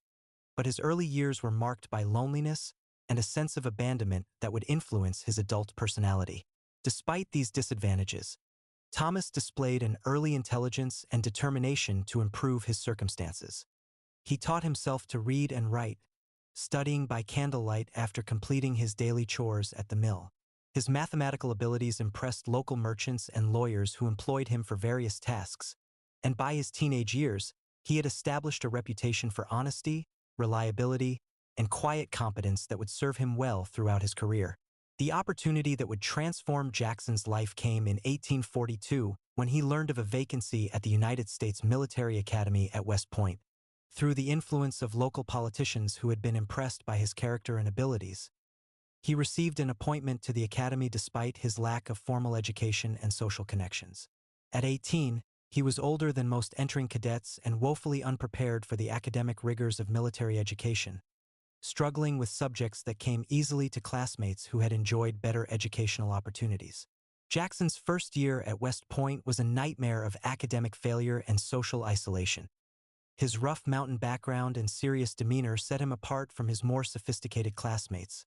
but his early years were marked by loneliness and a sense of abandonment that would influence his adult personality. Despite these disadvantages, Thomas displayed an early intelligence and determination to improve his circumstances. He taught himself to read and write, studying by candlelight after completing his daily chores at the mill. His mathematical abilities impressed local merchants and lawyers who employed him for various tasks, and by his teenage years, he had established a reputation for honesty, reliability, and quiet competence that would serve him well throughout his career. The opportunity that would transform Jackson's life came in 1842 when he learned of a vacancy at the United States Military Academy at West Point. Through the influence of local politicians who had been impressed by his character and abilities, he received an appointment to the academy despite his lack of formal education and social connections. At 18, he was older than most entering cadets and woefully unprepared for the academic rigors of military education, struggling with subjects that came easily to classmates who had enjoyed better educational opportunities. Jackson's first year at West Point was a nightmare of academic failure and social isolation. His rough mountain background and serious demeanor set him apart from his more sophisticated classmates,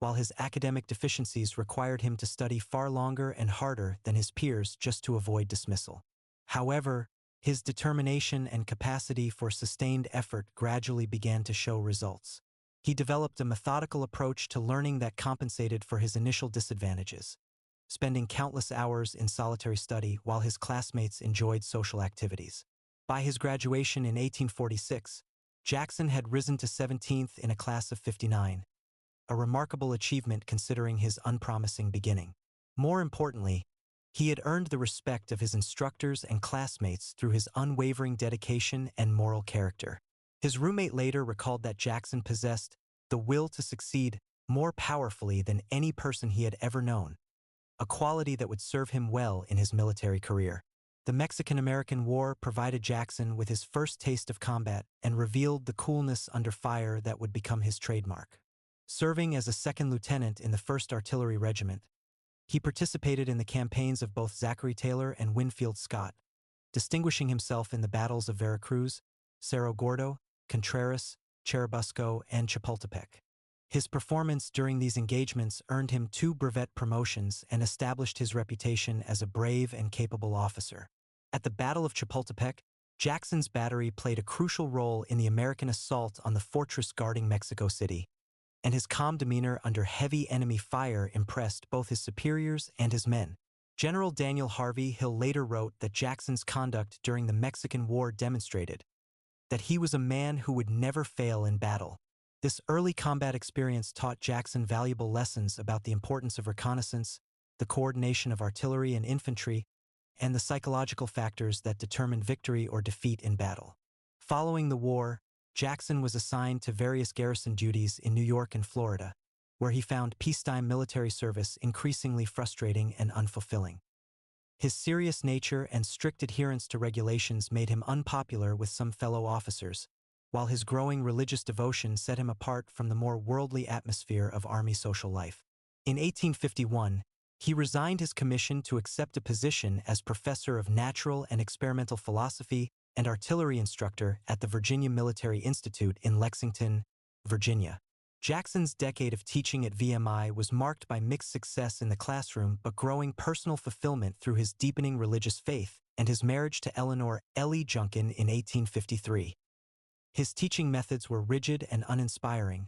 while his academic deficiencies required him to study far longer and harder than his peers just to avoid dismissal. However, his determination and capacity for sustained effort gradually began to show results. He developed a methodical approach to learning that compensated for his initial disadvantages, spending countless hours in solitary study while his classmates enjoyed social activities. By his graduation in 1846, Jackson had risen to 17th in a class of 59. A remarkable achievement considering his unpromising beginning. More importantly, he had earned the respect of his instructors and classmates through his unwavering dedication and moral character. His roommate later recalled that Jackson possessed the will to succeed more powerfully than any person he had ever known, a quality that would serve him well in his military career. The Mexican-American War provided Jackson with his first taste of combat and revealed the coolness under fire that would become his trademark. Serving as a second lieutenant in the 1st Artillery Regiment, he participated in the campaigns of both Zachary Taylor and Winfield Scott, distinguishing himself in the battles of Veracruz, Cerro Gordo, Contreras, Churubusco, and Chapultepec. His performance during these engagements earned him 2 brevet promotions and established his reputation as a brave and capable officer. At the Battle of Chapultepec, Jackson's battery played a crucial role in the American assault on the fortress guarding Mexico City, and his calm demeanor under heavy enemy fire impressed both his superiors and his men. General Daniel Harvey Hill later wrote that Jackson's conduct during the Mexican War demonstrated that he was a man who would never fail in battle. This early combat experience taught Jackson valuable lessons about the importance of reconnaissance, the coordination of artillery and infantry, and the psychological factors that determine victory or defeat in battle. Following the war, Jackson was assigned to various garrison duties in New York and Florida, where he found peacetime military service increasingly frustrating and unfulfilling. His serious nature and strict adherence to regulations made him unpopular with some fellow officers, while his growing religious devotion set him apart from the more worldly atmosphere of Army social life. In 1851, he resigned his commission to accept a position as professor of natural and experimental philosophy and artillery instructor at the Virginia Military Institute in Lexington, Virginia. Jackson's decade of teaching at VMI was marked by mixed success in the classroom but growing personal fulfillment through his deepening religious faith and his marriage to Eleanor Ellie Junkin in 1853. His teaching methods were rigid and uninspiring,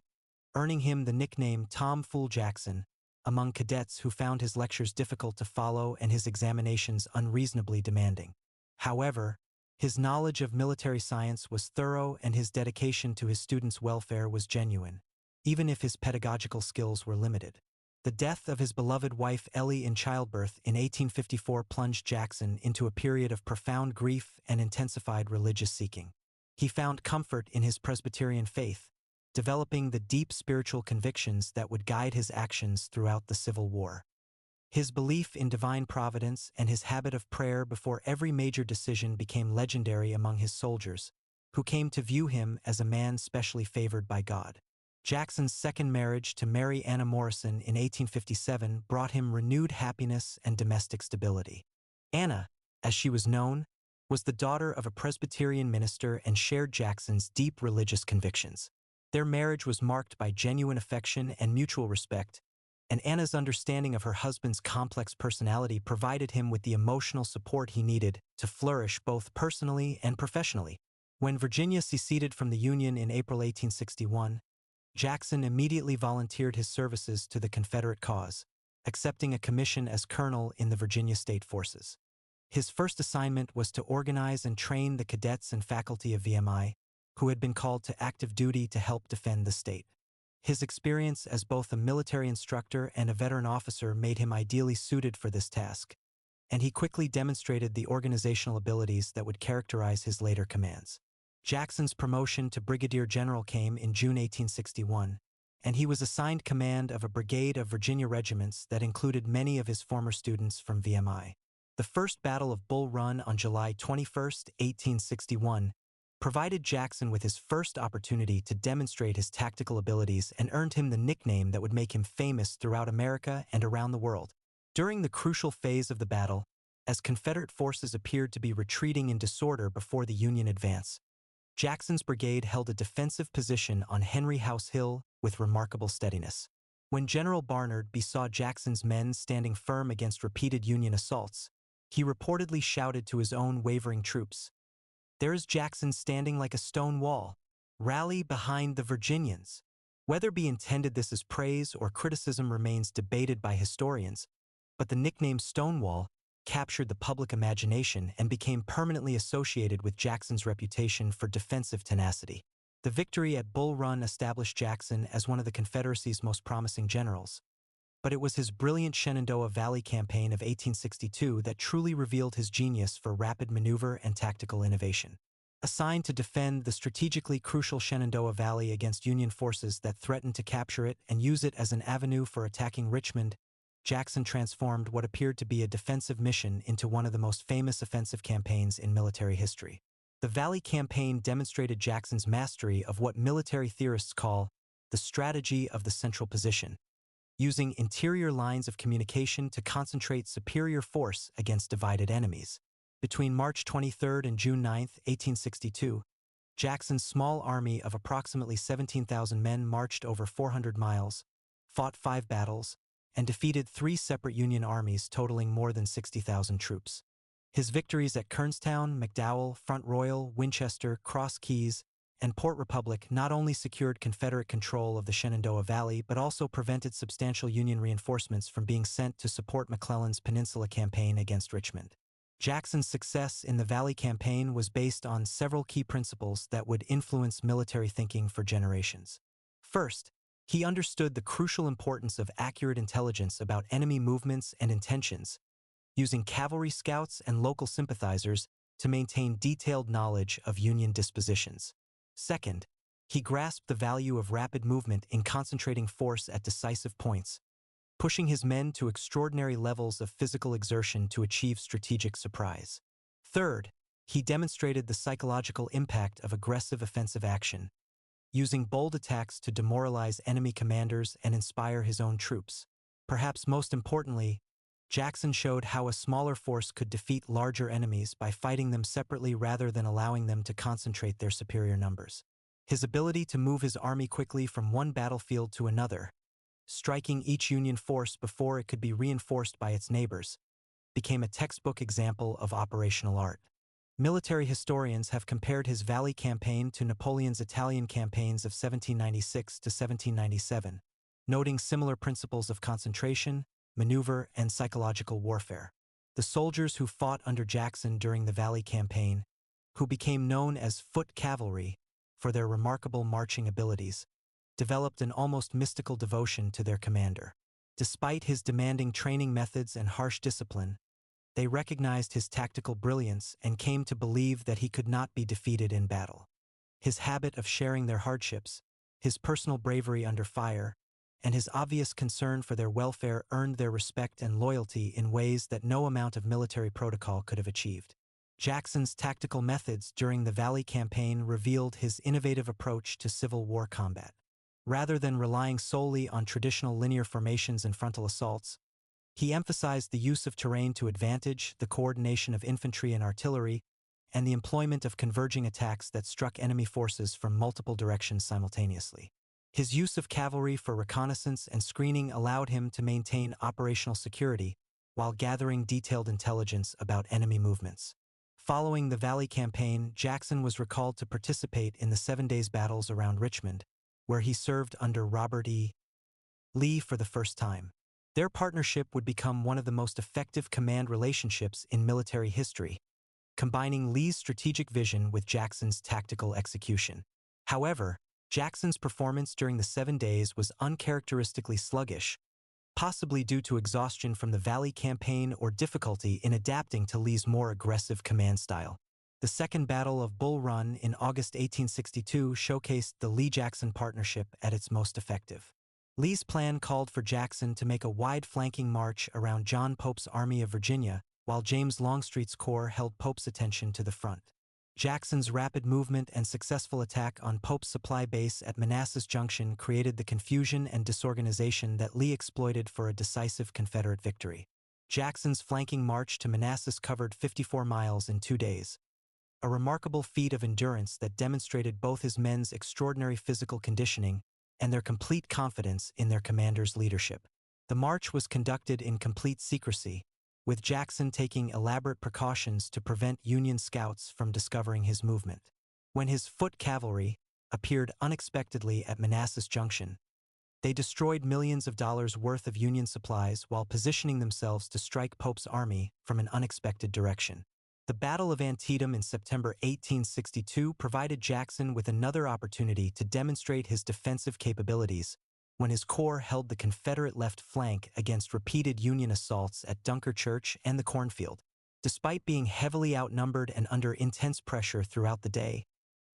earning him the nickname Tom Fool Jackson among cadets who found his lectures difficult to follow and his examinations unreasonably demanding. However, his knowledge of military science was thorough and his dedication to his students' welfare was genuine, even if his pedagogical skills were limited. The death of his beloved wife Ellie in childbirth in 1854 plunged Jackson into a period of profound grief and intensified religious seeking. He found comfort in his Presbyterian faith, developing the deep spiritual convictions that would guide his actions throughout the Civil War. His belief in divine providence and his habit of prayer before every major decision became legendary among his soldiers, who came to view him as a man specially favored by God. Jackson's second marriage to Mary Anna Morrison in 1857 brought him renewed happiness and domestic stability. Anna, as she was known, was the daughter of a Presbyterian minister and shared Jackson's deep religious convictions. Their marriage was marked by genuine affection and mutual respect, and Anna's understanding of her husband's complex personality provided him with the emotional support he needed to flourish both personally and professionally. When Virginia seceded from the Union in April 1861, Jackson immediately volunteered his services to the Confederate cause, accepting a commission as colonel in the Virginia State Forces. His first assignment was to organize and train the cadets and faculty of VMI, who had been called to active duty to help defend the state. His experience as both a military instructor and a veteran officer made him ideally suited for this task, and he quickly demonstrated the organizational abilities that would characterize his later commands. Jackson's promotion to brigadier general came in June 1861, and he was assigned command of a brigade of Virginia regiments that included many of his former students from VMI. The First Battle of Bull Run on July 21, 1861, provided Jackson with his first opportunity to demonstrate his tactical abilities and earned him the nickname that would make him famous throughout America and around the world. During the crucial phase of the battle, as Confederate forces appeared to be retreating in disorder before the Union advance, Jackson's brigade held a defensive position on Henry House Hill with remarkable steadiness. When General Barnard saw Jackson's men standing firm against repeated Union assaults, he reportedly shouted to his own wavering troops, "There is Jackson standing like a stone wall. Rally behind the Virginians." Weatherby intended this as praise or criticism remains debated by historians, but the nickname Stonewall captured the public imagination and became permanently associated with Jackson's reputation for defensive tenacity. The victory at Bull Run established Jackson as one of the Confederacy's most promising generals, but it was his brilliant Shenandoah Valley campaign of 1862 that truly revealed his genius for rapid maneuver and tactical innovation. Assigned to defend the strategically crucial Shenandoah Valley against Union forces that threatened to capture it and use it as an avenue for attacking Richmond, Jackson transformed what appeared to be a defensive mission into one of the most famous offensive campaigns in military history. The Valley Campaign demonstrated Jackson's mastery of what military theorists call the strategy of the central position, using interior lines of communication to concentrate superior force against divided enemies. Between March 23 and June 9, 1862, Jackson's small army of approximately 17,000 men marched over 400 miles, fought 5 battles, and defeated 3 separate Union armies totaling more than 60,000 troops. His victories at Kernstown, McDowell, Front Royal, Winchester, Cross Keys, and Port Republic not only secured Confederate control of the Shenandoah Valley but also prevented substantial Union reinforcements from being sent to support McClellan's Peninsula Campaign against Richmond. Jackson's success in the Valley Campaign was based on several key principles that would influence military thinking for generations. First, he understood the crucial importance of accurate intelligence about enemy movements and intentions, using cavalry scouts and local sympathizers to maintain detailed knowledge of Union dispositions. Second, he grasped the value of rapid movement in concentrating force at decisive points, pushing his men to extraordinary levels of physical exertion to achieve strategic surprise. Third, he demonstrated the psychological impact of aggressive offensive action, using bold attacks to demoralize enemy commanders and inspire his own troops. Perhaps most importantly, Jackson showed how a smaller force could defeat larger enemies by fighting them separately rather than allowing them to concentrate their superior numbers. His ability to move his army quickly from one battlefield to another, striking each Union force before it could be reinforced by its neighbors, became a textbook example of operational art. Military historians have compared his Valley Campaign to Napoleon's Italian campaigns of 1796 to 1797, noting similar principles of concentration, maneuver, and psychological warfare. The soldiers who fought under Jackson during the Valley Campaign, who became known as foot cavalry for their remarkable marching abilities, developed an almost mystical devotion to their commander. Despite his demanding training methods and harsh discipline, they recognized his tactical brilliance and came to believe that he could not be defeated in battle. His habit of sharing their hardships, his personal bravery under fire, and his obvious concern for their welfare earned their respect and loyalty in ways that no amount of military protocol could have achieved. Jackson's tactical methods during the Valley Campaign revealed his innovative approach to Civil War combat. Rather than relying solely on traditional linear formations and frontal assaults, he emphasized the use of terrain to advantage, the coordination of infantry and artillery, and the employment of converging attacks that struck enemy forces from multiple directions simultaneously. His use of cavalry for reconnaissance and screening allowed him to maintain operational security while gathering detailed intelligence about enemy movements. Following the Valley Campaign, Jackson was recalled to participate in the 7 Days battles around Richmond, where he served under Robert E. Lee for the first time. Their partnership would become one of the most effective command relationships in military history, combining Lee's strategic vision with Jackson's tactical execution. However, Jackson's performance during the 7 days was uncharacteristically sluggish, possibly due to exhaustion from the Valley Campaign or difficulty in adapting to Lee's more aggressive command style. The Second Battle of Bull Run in August 1862 showcased the Lee-Jackson partnership at its most effective. Lee's plan called for Jackson to make a wide flanking march around John Pope's Army of Virginia, while James Longstreet's corps held Pope's attention to the front. Jackson's rapid movement and successful attack on Pope's supply base at Manassas Junction created the confusion and disorganization that Lee exploited for a decisive Confederate victory. Jackson's flanking march to Manassas covered 54 miles in 2 days, a remarkable feat of endurance that demonstrated both his men's extraordinary physical conditioning and their complete confidence in their commander's leadership. The march was conducted in complete secrecy, with Jackson taking elaborate precautions to prevent Union scouts from discovering his movement. When his foot cavalry appeared unexpectedly at Manassas Junction, they destroyed millions of dollars worth of Union supplies while positioning themselves to strike Pope's army from an unexpected direction. The Battle of Antietam in September 1862 provided Jackson with another opportunity to demonstrate his defensive capabilities when his corps held the Confederate left flank against repeated Union assaults at Dunker Church and the cornfield. Despite being heavily outnumbered and under intense pressure throughout the day,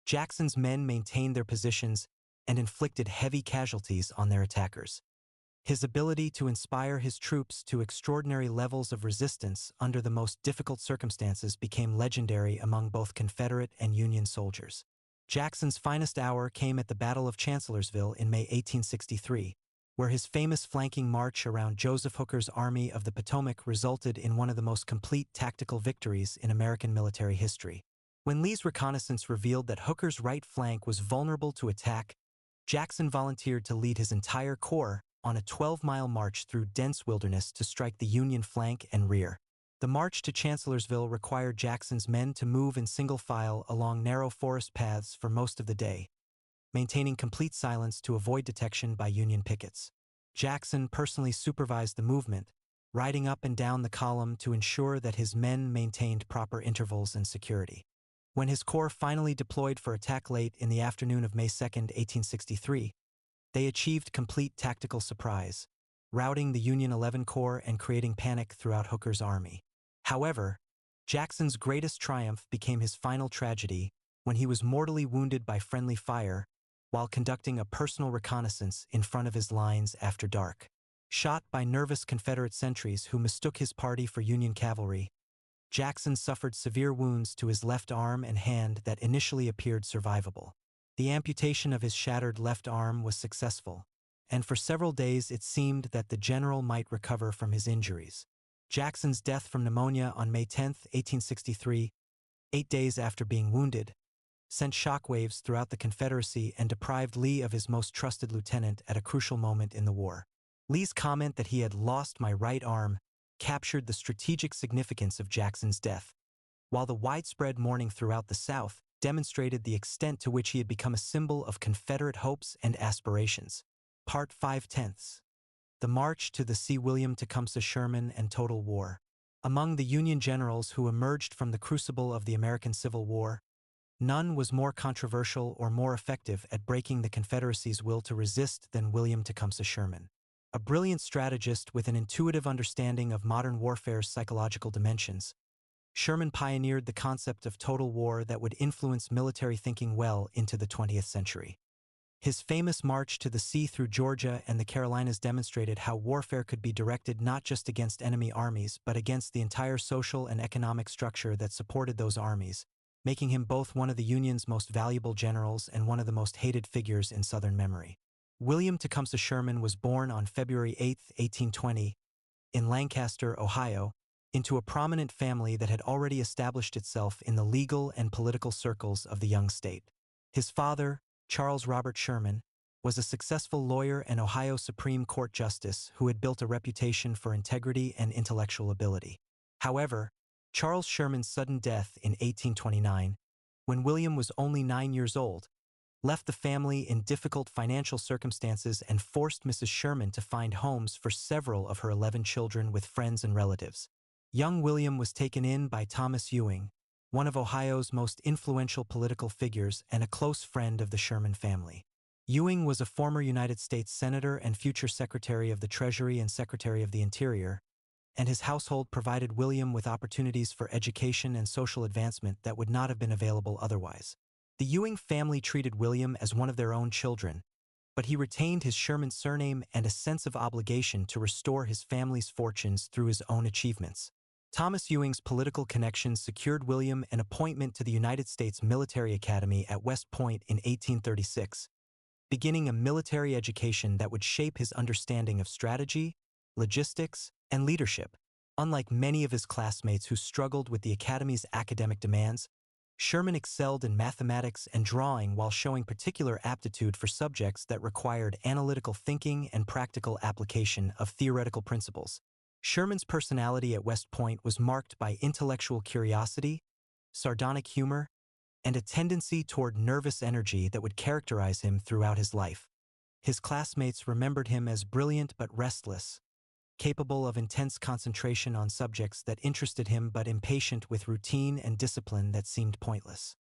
Jackson's men maintained their positions and inflicted heavy casualties on their attackers. His ability to inspire his troops to extraordinary levels of resistance under the most difficult circumstances became legendary among both Confederate and Union soldiers. Jackson's finest hour came at the Battle of Chancellorsville in May 1863, where his famous flanking march around Joseph Hooker's Army of the Potomac resulted in one of the most complete tactical victories in American military history. When Lee's reconnaissance revealed that Hooker's right flank was vulnerable to attack, Jackson volunteered to lead his entire corps on a 12-mile march through dense wilderness to strike the Union flank and rear. The march to Chancellorsville required Jackson's men to move in single file along narrow forest paths for most of the day, maintaining complete silence to avoid detection by Union pickets. Jackson personally supervised the movement, riding up and down the column to ensure that his men maintained proper intervals and security. When his corps finally deployed for attack late in the afternoon of May 2, 1863, they achieved complete tactical surprise, routing the Union 11 Corps and creating panic throughout Hooker's army. However, Jackson's greatest triumph became his final tragedy when he was mortally wounded by friendly fire while conducting a personal reconnaissance in front of his lines after dark. Shot by nervous Confederate sentries who mistook his party for Union cavalry, Jackson suffered severe wounds to his left arm and hand that initially appeared survivable. The amputation of his shattered left arm was successful, and for several days it seemed that the general might recover from his injuries. Jackson's death from pneumonia on May 10, 1863, 8 days after being wounded, sent shockwaves throughout the Confederacy and deprived Lee of his most trusted lieutenant at a crucial moment in the war. Lee's comment that he had lost my right arm captured the strategic significance of Jackson's death, while the widespread mourning throughout the South demonstrated the extent to which he had become a symbol of Confederate hopes and aspirations. Part 5/10. The March to the Sea. William Tecumseh Sherman and Total War. Among the Union generals who emerged from the crucible of the American Civil War, none was more controversial or more effective at breaking the Confederacy's will to resist than William Tecumseh Sherman. A brilliant strategist with an intuitive understanding of modern warfare's psychological dimensions, Sherman pioneered the concept of total war that would influence military thinking well into the 20th century. His famous march to the sea through Georgia and the Carolinas demonstrated how warfare could be directed not just against enemy armies but against the entire social and economic structure that supported those armies, making him both one of the Union's most valuable generals and one of the most hated figures in Southern memory. William Tecumseh Sherman was born on February 8, 1820, in Lancaster, Ohio, into a prominent family that had already established itself in the legal and political circles of the young state. His father, Charles Robert Sherman, was a successful lawyer and Ohio Supreme Court justice who had built a reputation for integrity and intellectual ability. However, Charles Sherman's sudden death in 1829, when William was only 9 years old, left the family in difficult financial circumstances and forced Mrs. Sherman to find homes for several of her 11 children with friends and relatives. Young William was taken in by Thomas Ewing, one of Ohio's most influential political figures and a close friend of the Sherman family. Ewing was a former United States Senator and future Secretary of the Treasury and Secretary of the Interior, and his household provided William with opportunities for education and social advancement that would not have been available otherwise. The Ewing family treated William as one of their own children, but he retained his Sherman surname and a sense of obligation to restore his family's fortunes through his own achievements. Thomas Ewing's political connections secured William an appointment to the United States Military Academy at West Point in 1836, beginning a military education that would shape his understanding of strategy, logistics, and leadership. Unlike many of his classmates who struggled with the Academy's academic demands, Sherman excelled in mathematics and drawing while showing particular aptitude for subjects that required analytical thinking and practical application of theoretical principles. Sherman's personality at West Point was marked by intellectual curiosity, sardonic humor, and a tendency toward nervous energy that would characterize him throughout his life. His classmates remembered him as brilliant but restless, capable of intense concentration on subjects that interested him but impatient with routine and discipline that seemed pointless.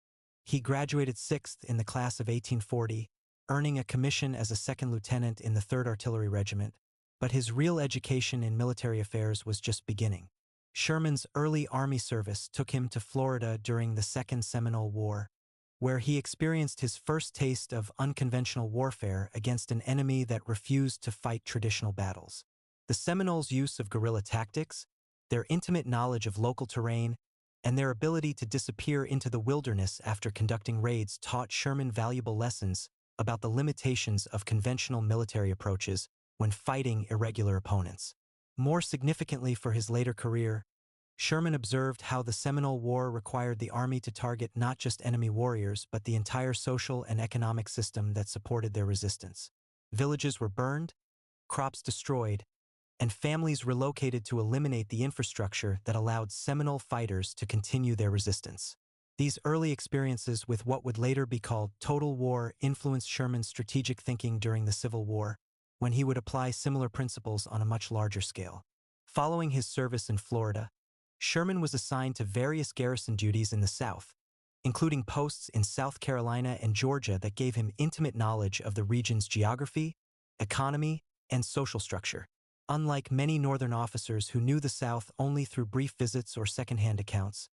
He graduated sixth in the class of 1840, earning a commission as a second lieutenant in the 3rd Artillery Regiment, but his real education in military affairs was just beginning. Sherman's early Army service took him to Florida during the Second Seminole War, where he experienced his first taste of unconventional warfare against an enemy that refused to fight traditional battles. The Seminoles' use of guerrilla tactics, their intimate knowledge of local terrain, and their ability to disappear into the wilderness after conducting raids taught Sherman valuable lessons about the limitations of conventional military approaches when fighting irregular opponents. More significantly for his later career, Sherman observed how the Seminole War required the Army to target not just enemy warriors but the entire social and economic system that supported their resistance. Villages were burned, crops destroyed, and families relocated to eliminate the infrastructure that allowed Seminole fighters to continue their resistance. These early experiences with what would later be called total war influenced Sherman's strategic thinking during the Civil War, when he would apply similar principles on a much larger scale. Following his service in Florida, Sherman was assigned to various garrison duties in the South, including posts in South Carolina and Georgia that gave him intimate knowledge of the region's geography, economy, and social structure. Unlike many Northern officers who knew the South only through brief visits or secondhand accounts,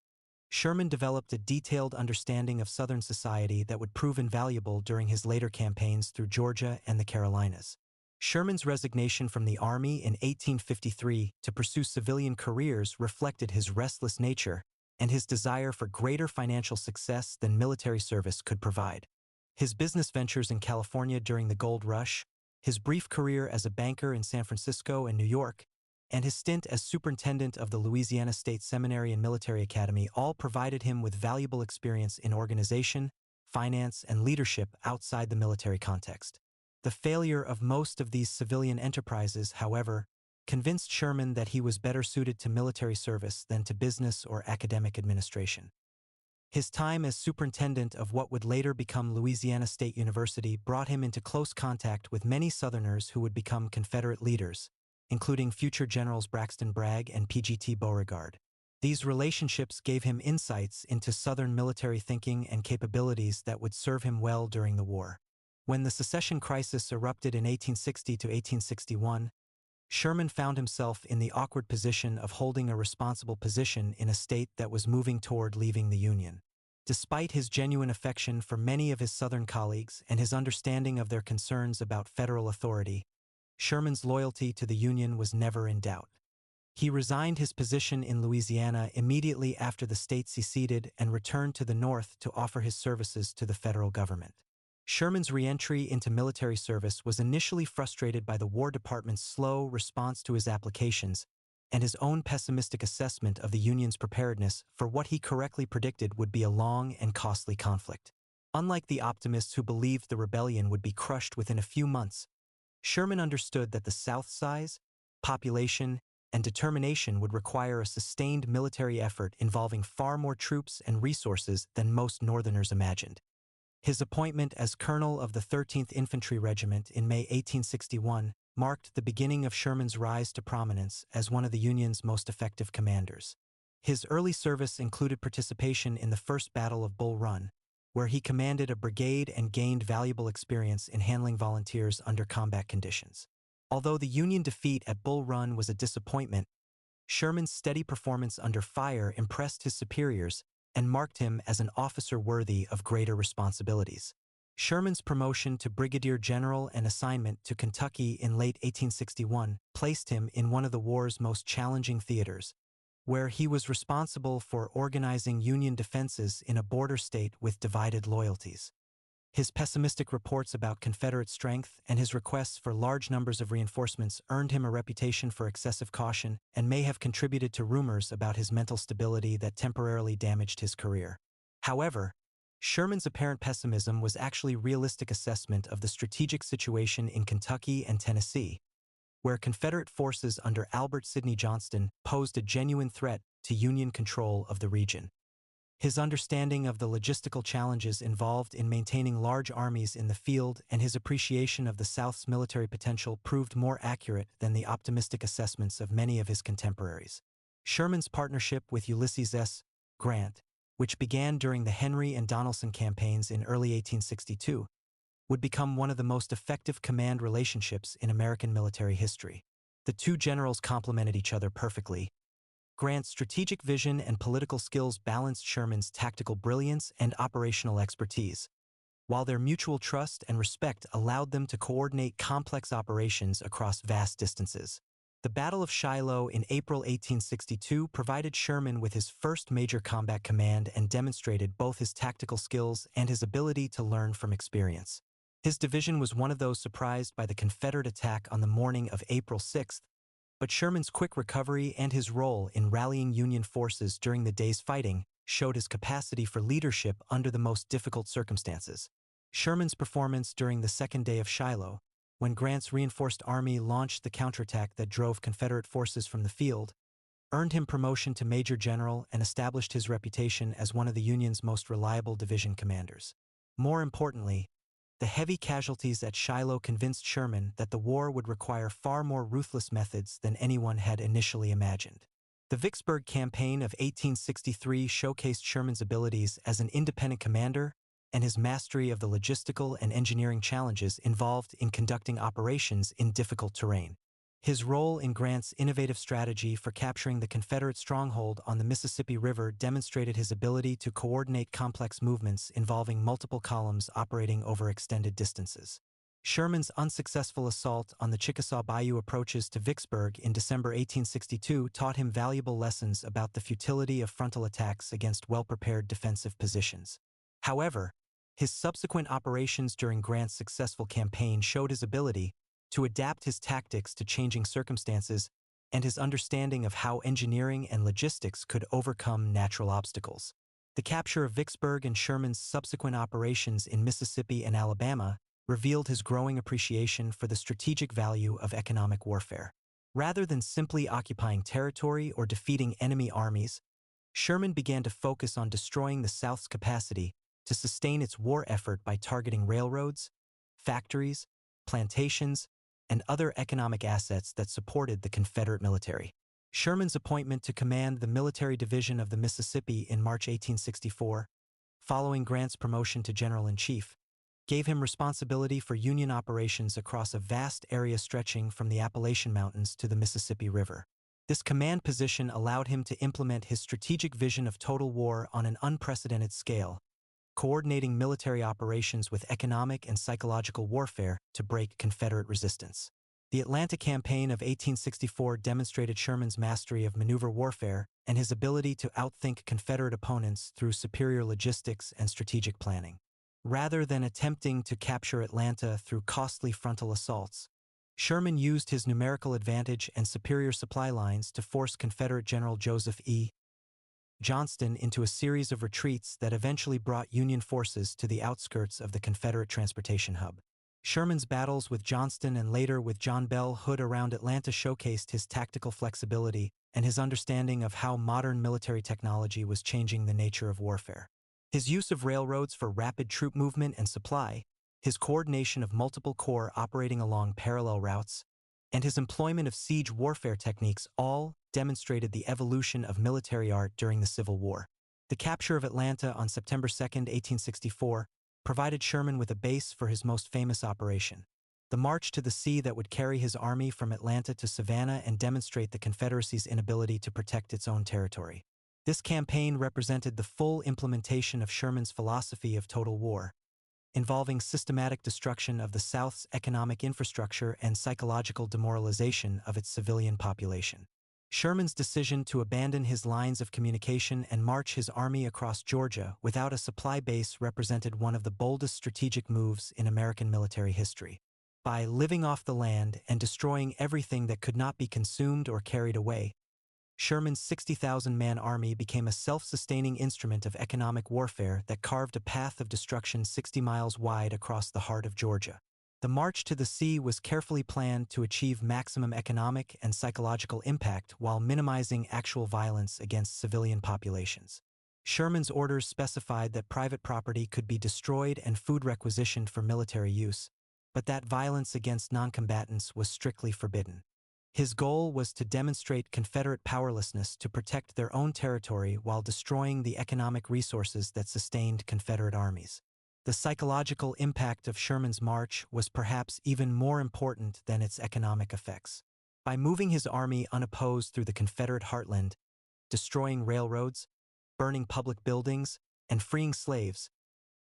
Sherman developed a detailed understanding of Southern society that would prove invaluable during his later campaigns through Georgia and the Carolinas. Sherman's resignation from the Army in 1853 to pursue civilian careers reflected his restless nature and his desire for greater financial success than military service could provide. His business ventures in California during the Gold Rush, his brief career as a banker in San Francisco and New York, and his stint as superintendent of the Louisiana State Seminary and Military Academy all provided him with valuable experience in organization, finance, and leadership outside the military context. The failure of most of these civilian enterprises, however, convinced Sherman that he was better suited to military service than to business or academic administration. His time as superintendent of what would later become Louisiana State University brought him into close contact with many Southerners who would become Confederate leaders, including future Generals Braxton Bragg and P.G.T. Beauregard. These relationships gave him insights into Southern military thinking and capabilities that would serve him well during the war. When the secession crisis erupted in 1860 to 1861, Sherman found himself in the awkward position of holding a responsible position in a state that was moving toward leaving the Union. Despite his genuine affection for many of his Southern colleagues and his understanding of their concerns about federal authority, Sherman's loyalty to the Union was never in doubt. He resigned his position in Louisiana immediately after the state seceded and returned to the North to offer his services to the federal government. Sherman's re-entry into military service was initially frustrated by the War Department's slow response to his applications and his own pessimistic assessment of the Union's preparedness for what he correctly predicted would be a long and costly conflict. Unlike the optimists who believed the rebellion would be crushed within a few months, Sherman understood that the South's size, population, and determination would require a sustained military effort involving far more troops and resources than most Northerners imagined. His appointment as colonel of the 13th Infantry Regiment in May 1861 marked the beginning of Sherman's rise to prominence as one of the Union's most effective commanders. His early service included participation in the First Battle of Bull Run, where he commanded a brigade and gained valuable experience in handling volunteers under combat conditions. Although the Union defeat at Bull Run was a disappointment, Sherman's steady performance under fire impressed his superiors and marked him as an officer worthy of greater responsibilities. Sherman's promotion to brigadier general and assignment to Kentucky in late 1861 placed him in one of the war's most challenging theaters, where he was responsible for organizing Union defenses in a border state with divided loyalties. His pessimistic reports about Confederate strength and his requests for large numbers of reinforcements earned him a reputation for excessive caution and may have contributed to rumors about his mental stability that temporarily damaged his career. However, Sherman's apparent pessimism was actually realistic assessment of the strategic situation in Kentucky and Tennessee, where Confederate forces under Albert Sidney Johnston posed a genuine threat to Union control of the region. His understanding of the logistical challenges involved in maintaining large armies in the field and his appreciation of the South's military potential proved more accurate than the optimistic assessments of many of his contemporaries. Sherman's partnership with Ulysses S. Grant, which began during the Henry and Donelson campaigns in early 1862, would become one of the most effective command relationships in American military history. The two generals complemented each other perfectly. Grant's strategic vision and political skills balanced Sherman's tactical brilliance and operational expertise, while their mutual trust and respect allowed them to coordinate complex operations across vast distances. The Battle of Shiloh in April 1862 provided Sherman with his first major combat command and demonstrated both his tactical skills and his ability to learn from experience. His division was one of those surprised by the Confederate attack on the morning of April 6th, but Sherman's quick recovery and his role in rallying Union forces during the day's fighting showed his capacity for leadership under the most difficult circumstances. Sherman's performance during the second day of Shiloh, when Grant's reinforced army launched the counterattack that drove Confederate forces from the field, earned him promotion to Major General and established his reputation as one of the Union's most reliable division commanders. More importantly, the heavy casualties at Shiloh convinced Sherman that the war would require far more ruthless methods than anyone had initially imagined. The Vicksburg Campaign of 1863 showcased Sherman's abilities as an independent commander and his mastery of the logistical and engineering challenges involved in conducting operations in difficult terrain. His role in Grant's innovative strategy for capturing the Confederate stronghold on the Mississippi River demonstrated his ability to coordinate complex movements involving multiple columns operating over extended distances. Sherman's unsuccessful assault on the Chickasaw Bayou approaches to Vicksburg in December 1862 taught him valuable lessons about the futility of frontal attacks against well-prepared defensive positions. However, his subsequent operations during Grant's successful campaign showed his ability to adapt his tactics to changing circumstances and his understanding of how engineering and logistics could overcome natural obstacles. The capture of Vicksburg and Sherman's subsequent operations in Mississippi and Alabama revealed his growing appreciation for the strategic value of economic warfare. Rather than simply occupying territory or defeating enemy armies, Sherman began to focus on destroying the South's capacity to sustain its war effort by targeting railroads, factories, plantations, and other economic assets that supported the Confederate military. Sherman's appointment to command the Military Division of the Mississippi in March 1864, following Grant's promotion to General-in-Chief, gave him responsibility for Union operations across a vast area stretching from the Appalachian Mountains to the Mississippi River. This command position allowed him to implement his strategic vision of total war on an unprecedented scale, coordinating military operations with economic and psychological warfare to break Confederate resistance. The Atlanta Campaign of 1864 demonstrated Sherman's mastery of maneuver warfare and his ability to outthink Confederate opponents through superior logistics and strategic planning. Rather than attempting to capture Atlanta through costly frontal assaults, Sherman used his numerical advantage and superior supply lines to force Confederate General Joseph E. Johnston into a series of retreats that eventually brought Union forces to the outskirts of the Confederate transportation hub. Sherman's battles with Johnston and later with John Bell Hood around Atlanta showcased his tactical flexibility and his understanding of how modern military technology was changing the nature of warfare. His use of railroads for rapid troop movement and supply, his coordination of multiple corps operating along parallel routes, and his employment of siege warfare techniques all demonstrated the evolution of military art during the Civil War. The capture of Atlanta on September 2, 1864, provided Sherman with a base for his most famous operation, the march to the sea that would carry his army from Atlanta to Savannah and demonstrate the Confederacy's inability to protect its own territory. This campaign represented the full implementation of Sherman's philosophy of total war, involving systematic destruction of the South's economic infrastructure and psychological demoralization of its civilian population. Sherman's decision to abandon his lines of communication and march his army across Georgia without a supply base represented one of the boldest strategic moves in American military history. By living off the land and destroying everything that could not be consumed or carried away, Sherman's 60,000-man army became a self-sustaining instrument of economic warfare that carved a path of destruction 60 miles wide across the heart of Georgia. The march to the sea was carefully planned to achieve maximum economic and psychological impact while minimizing actual violence against civilian populations. Sherman's orders specified that private property could be destroyed and food requisitioned for military use, but that violence against non-combatants was strictly forbidden. His goal was to demonstrate Confederate powerlessness to protect their own territory while destroying the economic resources that sustained Confederate armies. The psychological impact of Sherman's march was perhaps even more important than its economic effects. By moving his army unopposed through the Confederate heartland, destroying railroads, burning public buildings, and freeing slaves,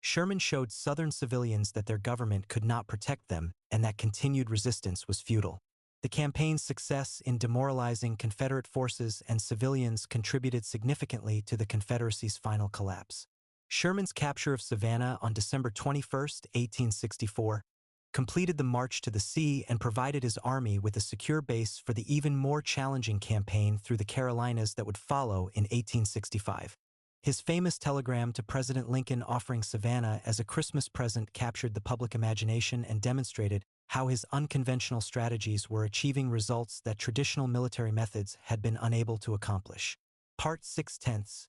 Sherman showed Southern civilians that their government could not protect them and that continued resistance was futile. The campaign's success in demoralizing Confederate forces and civilians contributed significantly to the Confederacy's final collapse. Sherman's capture of Savannah on December 21, 1864, completed the march to the sea and provided his army with a secure base for the even more challenging campaign through the Carolinas that would follow in 1865. His famous telegram to President Lincoln offering Savannah as a Christmas present captured the public imagination and demonstrated how his unconventional strategies were achieving results that traditional military methods had been unable to accomplish. Part 6/10.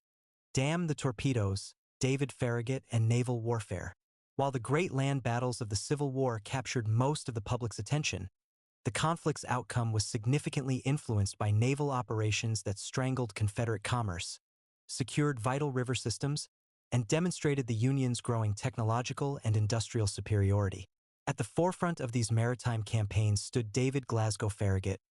Damn the Torpedoes, David Farragut and Naval Warfare. While the great land battles of the Civil War captured most of the public's attention, the conflict's outcome was significantly influenced by naval operations that strangled Confederate commerce, secured vital river systems, and demonstrated the Union's growing technological and industrial superiority. At the forefront of these maritime campaigns stood David Glasgow Farragut,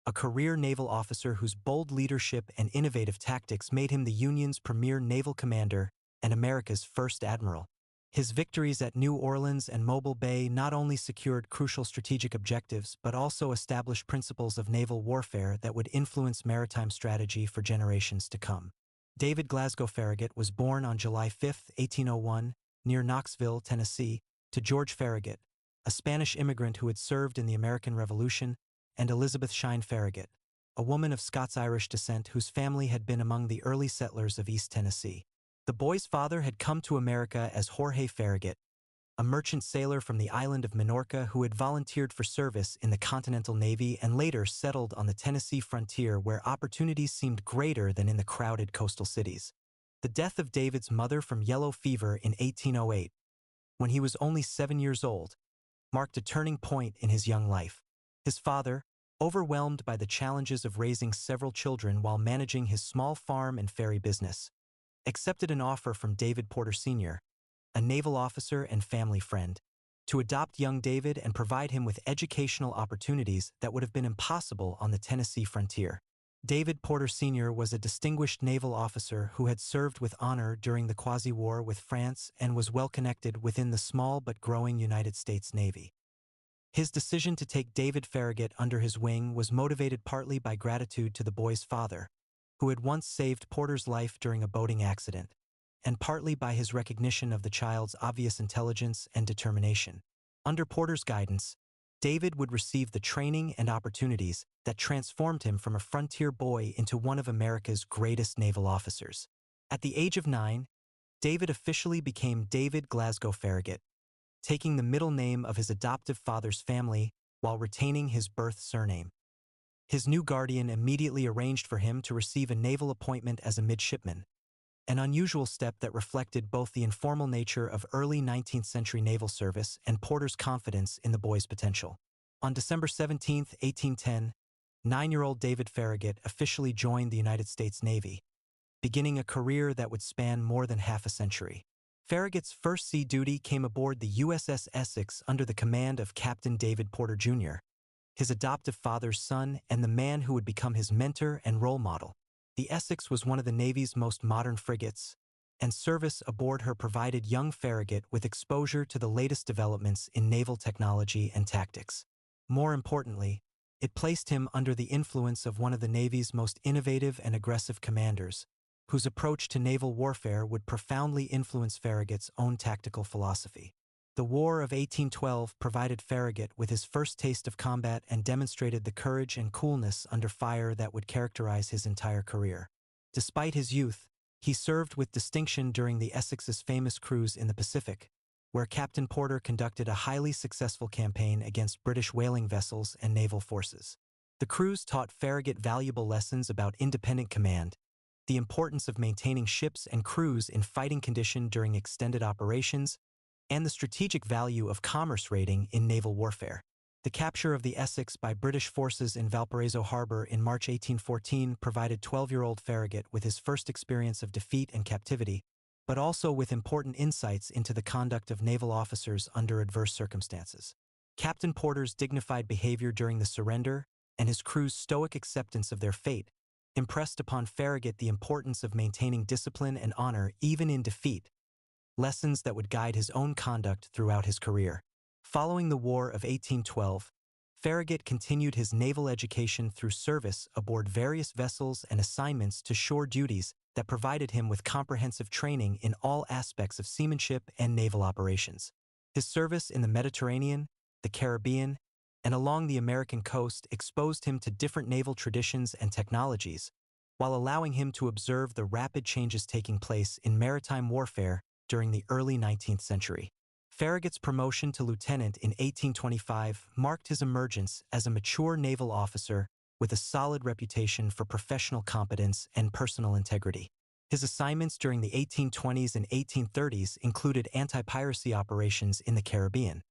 a career naval officer whose bold leadership and innovative tactics made him the Union's premier naval commander and America's first admiral. His victories at New Orleans and Mobile Bay not only secured crucial strategic objectives but also established principles of naval warfare that would influence maritime strategy for generations to come. David Glasgow Farragut was born on July 5, 1801, near Knoxville, Tennessee, to George Farragut, a Spanish immigrant who had served in the American Revolution, and Elizabeth Shine Farragut, a woman of Scots-Irish descent whose family had been among the early settlers of East Tennessee. The boy's father had come to America as Jorge Farragut, a merchant sailor from the island of Minorca who had volunteered for service in the Continental Navy and later settled on the Tennessee frontier where opportunities seemed greater than in the crowded coastal cities. The death of David's mother from yellow fever in 1808, when he was only 7 years old, marked a turning point in his young life. His father, overwhelmed by the challenges of raising several children while managing his small farm and ferry business, accepted an offer from David Porter Sr., a naval officer and family friend, to adopt young David and provide him with educational opportunities that would have been impossible on the Tennessee frontier. David Porter Sr. was a distinguished naval officer who had served with honor during the Quasi-War with France and was well connected within the small but growing United States Navy. His decision to take David Farragut under his wing was motivated partly by gratitude to the boy's father, who had once saved Porter's life during a boating accident, and partly by his recognition of the child's obvious intelligence and determination. Under Porter's guidance, David would receive the training and opportunities that transformed him from a frontier boy into one of America's greatest naval officers. At the age of 9, David officially became David Glasgow Farragut, taking the middle name of his adoptive father's family while retaining his birth surname. His new guardian immediately arranged for him to receive a naval appointment as a midshipman, an unusual step that reflected both the informal nature of early 19th century naval service and Porter's confidence in the boy's potential. On December 17, 1810, 9-year-old David Farragut officially joined the United States Navy, beginning a career that would span more than half a century. Farragut's first sea duty came aboard the USS Essex under the command of Captain David Porter, Jr., his adoptive father's son and the man who would become his mentor and role model. The Essex was one of the Navy's most modern frigates, and service aboard her provided young Farragut with exposure to the latest developments in naval technology and tactics. More importantly, it placed him under the influence of one of the Navy's most innovative and aggressive commanders, whose approach to naval warfare would profoundly influence Farragut's own tactical philosophy. The War of 1812 provided Farragut with his first taste of combat and demonstrated the courage and coolness under fire that would characterize his entire career. Despite his youth, he served with distinction during the Essex's famous cruise in the Pacific, where Captain Porter conducted a highly successful campaign against British whaling vessels and naval forces. The cruise taught Farragut valuable lessons about independent command, the importance of maintaining ships and crews in fighting condition during extended operations, and the strategic value of commerce raiding in naval warfare. The capture of the Essex by British forces in Valparaiso Harbor in March 1814 provided 12-year-old Farragut with his first experience of defeat and captivity, but also with important insights into the conduct of naval officers under adverse circumstances. Captain Porter's dignified behavior during the surrender and his crew's stoic acceptance of their fate impressed upon Farragut the importance of maintaining discipline and honor even in defeat, lessons that would guide his own conduct throughout his career. Following the War of 1812, Farragut continued his naval education through service aboard various vessels and assignments to shore duties that provided him with comprehensive training in all aspects of seamanship and naval operations. His service in the Mediterranean, the Caribbean, and along the American coast exposed him to different naval traditions and technologies, while allowing him to observe the rapid changes taking place in maritime warfare during the early 19th century. Farragut's promotion to lieutenant in 1825 marked his emergence as a mature naval officer with a solid reputation for professional competence and personal integrity. His assignments during the 1820s and 1830s included anti-piracy operations in the Caribbean,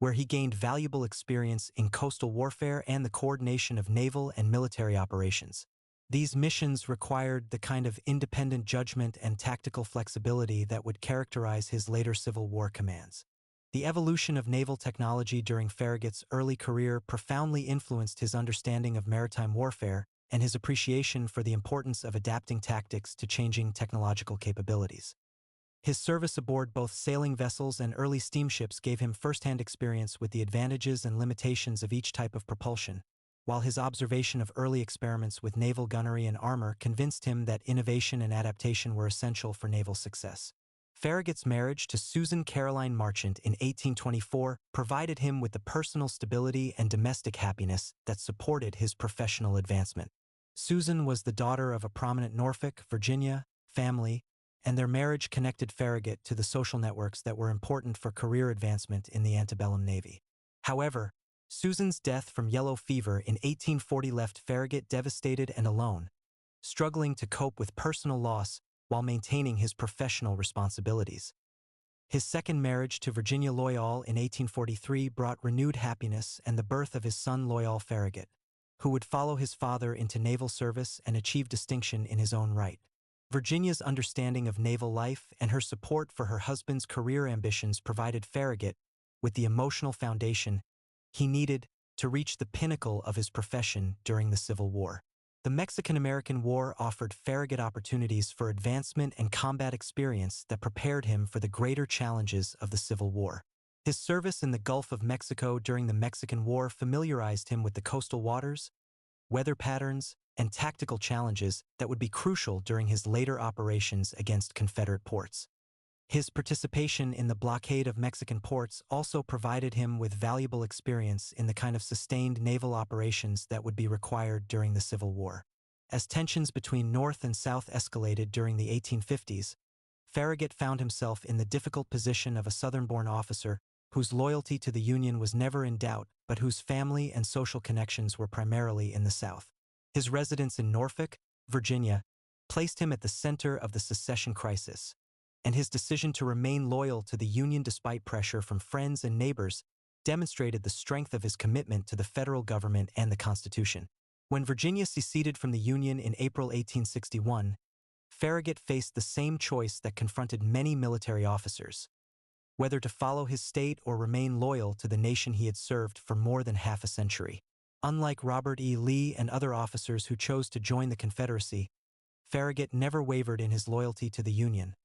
where he gained valuable experience in coastal warfare and the coordination of naval and military operations. These missions required the kind of independent judgment and tactical flexibility that would characterize his later Civil War commands. The evolution of naval technology during Farragut's early career profoundly influenced his understanding of maritime warfare and his appreciation for the importance of adapting tactics to changing technological capabilities. His service aboard both sailing vessels and early steamships gave him first-hand experience with the advantages and limitations of each type of propulsion, while his observation of early experiments with naval gunnery and armor convinced him that innovation and adaptation were essential for naval success. Farragut's marriage to Susan Caroline Marchant in 1824 provided him with the personal stability and domestic happiness that supported his professional advancement. Susan was the daughter of a prominent Norfolk, Virginia, family, and their marriage connected Farragut to the social networks that were important for career advancement in the antebellum Navy. However, Susan's death from yellow fever in 1840 left Farragut devastated and alone, struggling to cope with personal loss while maintaining his professional responsibilities. His second marriage to Virginia Loyal in 1843 brought renewed happiness and the birth of his son Loyal Farragut, who would follow his father into naval service and achieve distinction in his own right. Virginia's understanding of naval life and her support for her husband's career ambitions provided Farragut with the emotional foundation he needed to reach the pinnacle of his profession during the Civil War. The Mexican-American War offered Farragut opportunities for advancement and combat experience that prepared him for the greater challenges of the Civil War. His service in the Gulf of Mexico during the Mexican War familiarized him with the coastal waters, weather patterns, and tactical challenges that would be crucial during his later operations against Confederate ports. His participation in the blockade of Mexican ports also provided him with valuable experience in the kind of sustained naval operations that would be required during the Civil War. As tensions between North and South escalated during the 1850s, Farragut found himself in the difficult position of a Southern-born officer whose loyalty to the Union was never in doubt, but whose family and social connections were primarily in the South. His residence in Norfolk, Virginia, placed him at the center of the secession crisis, and his decision to remain loyal to the Union despite pressure from friends and neighbors demonstrated the strength of his commitment to the federal government and the Constitution. When Virginia seceded from the Union in April 1861, Farragut faced the same choice that confronted many military officers: whether to follow his state or remain loyal to the nation he had served for more than half a century. Unlike Robert E. Lee and other officers who chose to join the Confederacy, Farragut never wavered in his loyalty to the Union,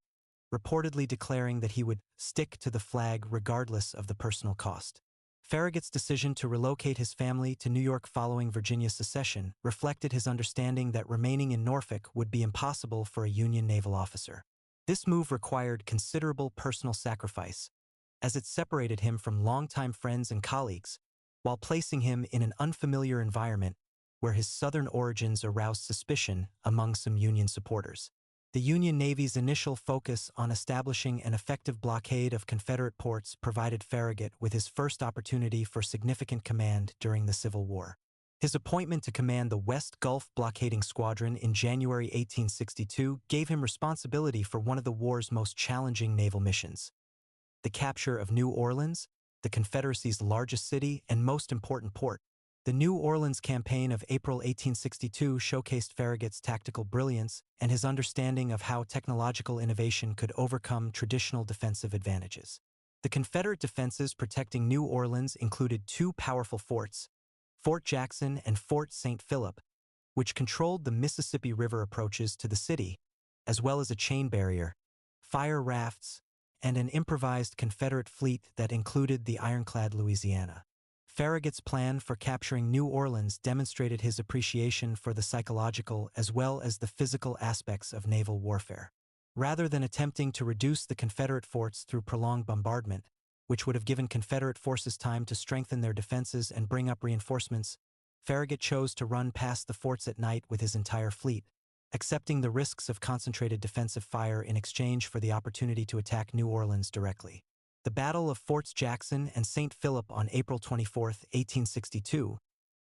reportedly declaring that he would stick to the flag regardless of the personal cost. Farragut's decision to relocate his family to New York following Virginia's secession reflected his understanding that remaining in Norfolk would be impossible for a Union naval officer. This move required considerable personal sacrifice, as it separated him from longtime friends and colleagues, while placing him in an unfamiliar environment where his Southern origins aroused suspicion among some Union supporters. The Union Navy's initial focus on establishing an effective blockade of Confederate ports provided Farragut with his first opportunity for significant command during the Civil War. His appointment to command the West Gulf Blockading Squadron in January 1862 gave him responsibility for one of the war's most challenging naval missions: the capture of New Orleans, the Confederacy's largest city and most important port. The New Orleans campaign of April 1862 showcased Farragut's tactical brilliance and his understanding of how technological innovation could overcome traditional defensive advantages. The Confederate defenses protecting New Orleans included two powerful forts, Fort Jackson and Fort St. Philip, which controlled the Mississippi River approaches to the city, as well as a chain barrier, fire rafts, and an improvised Confederate fleet that included the ironclad Louisiana. Farragut's plan for capturing New Orleans demonstrated his appreciation for the psychological as well as the physical aspects of naval warfare. Rather than attempting to reduce the Confederate forts through prolonged bombardment, which would have given Confederate forces time to strengthen their defenses and bring up reinforcements, Farragut chose to run past the forts at night with his entire fleet, accepting the risks of concentrated defensive fire in exchange for the opportunity to attack New Orleans directly. The Battle of Forts Jackson and St. Philip on April 24, 1862,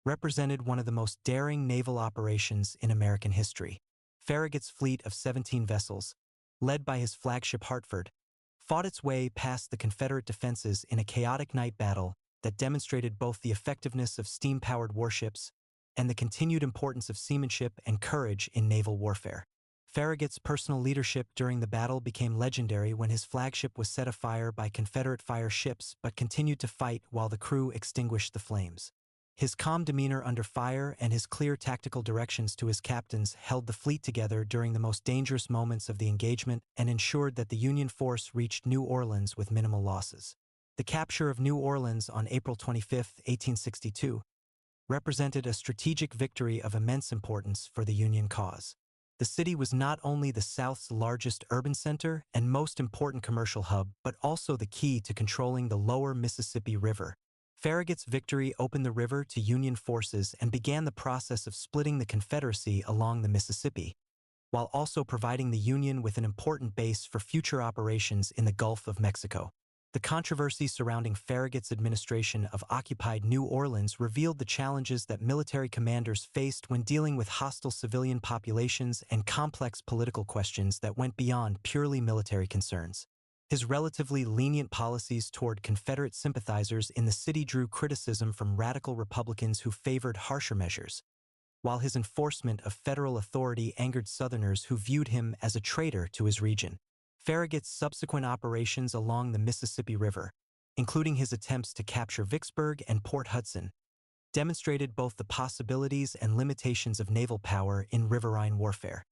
represented one of the most daring naval operations in American history. Farragut's fleet of 17 vessels, led by his flagship Hartford, fought its way past the Confederate defenses in a chaotic night battle that demonstrated both the effectiveness of steam-powered warships and the continued importance of seamanship and courage in naval warfare. Farragut's personal leadership during the battle became legendary when his flagship was set afire by Confederate fire ships but continued to fight while the crew extinguished the flames. His calm demeanor under fire and his clear tactical directions to his captains held the fleet together during the most dangerous moments of the engagement and ensured that the Union force reached New Orleans with minimal losses. The capture of New Orleans on April 25, 1862, represented a strategic victory of immense importance for the Union cause. The city was not only the South's largest urban center and most important commercial hub, but also the key to controlling the lower Mississippi River. Farragut's victory opened the river to Union forces and began the process of splitting the Confederacy along the Mississippi, while also providing the Union with an important base for future operations in the Gulf of Mexico. The controversy surrounding Farragut's administration of occupied New Orleans revealed the challenges that military commanders faced when dealing with hostile civilian populations and complex political questions that went beyond purely military concerns. His relatively lenient policies toward Confederate sympathizers in the city drew criticism from radical Republicans who favored harsher measures, while his enforcement of federal authority angered Southerners who viewed him as a traitor to his region. Farragut's subsequent operations along the Mississippi River, including his attempts to capture Vicksburg and Port Hudson, demonstrated both the possibilities and limitations of naval power in riverine warfare.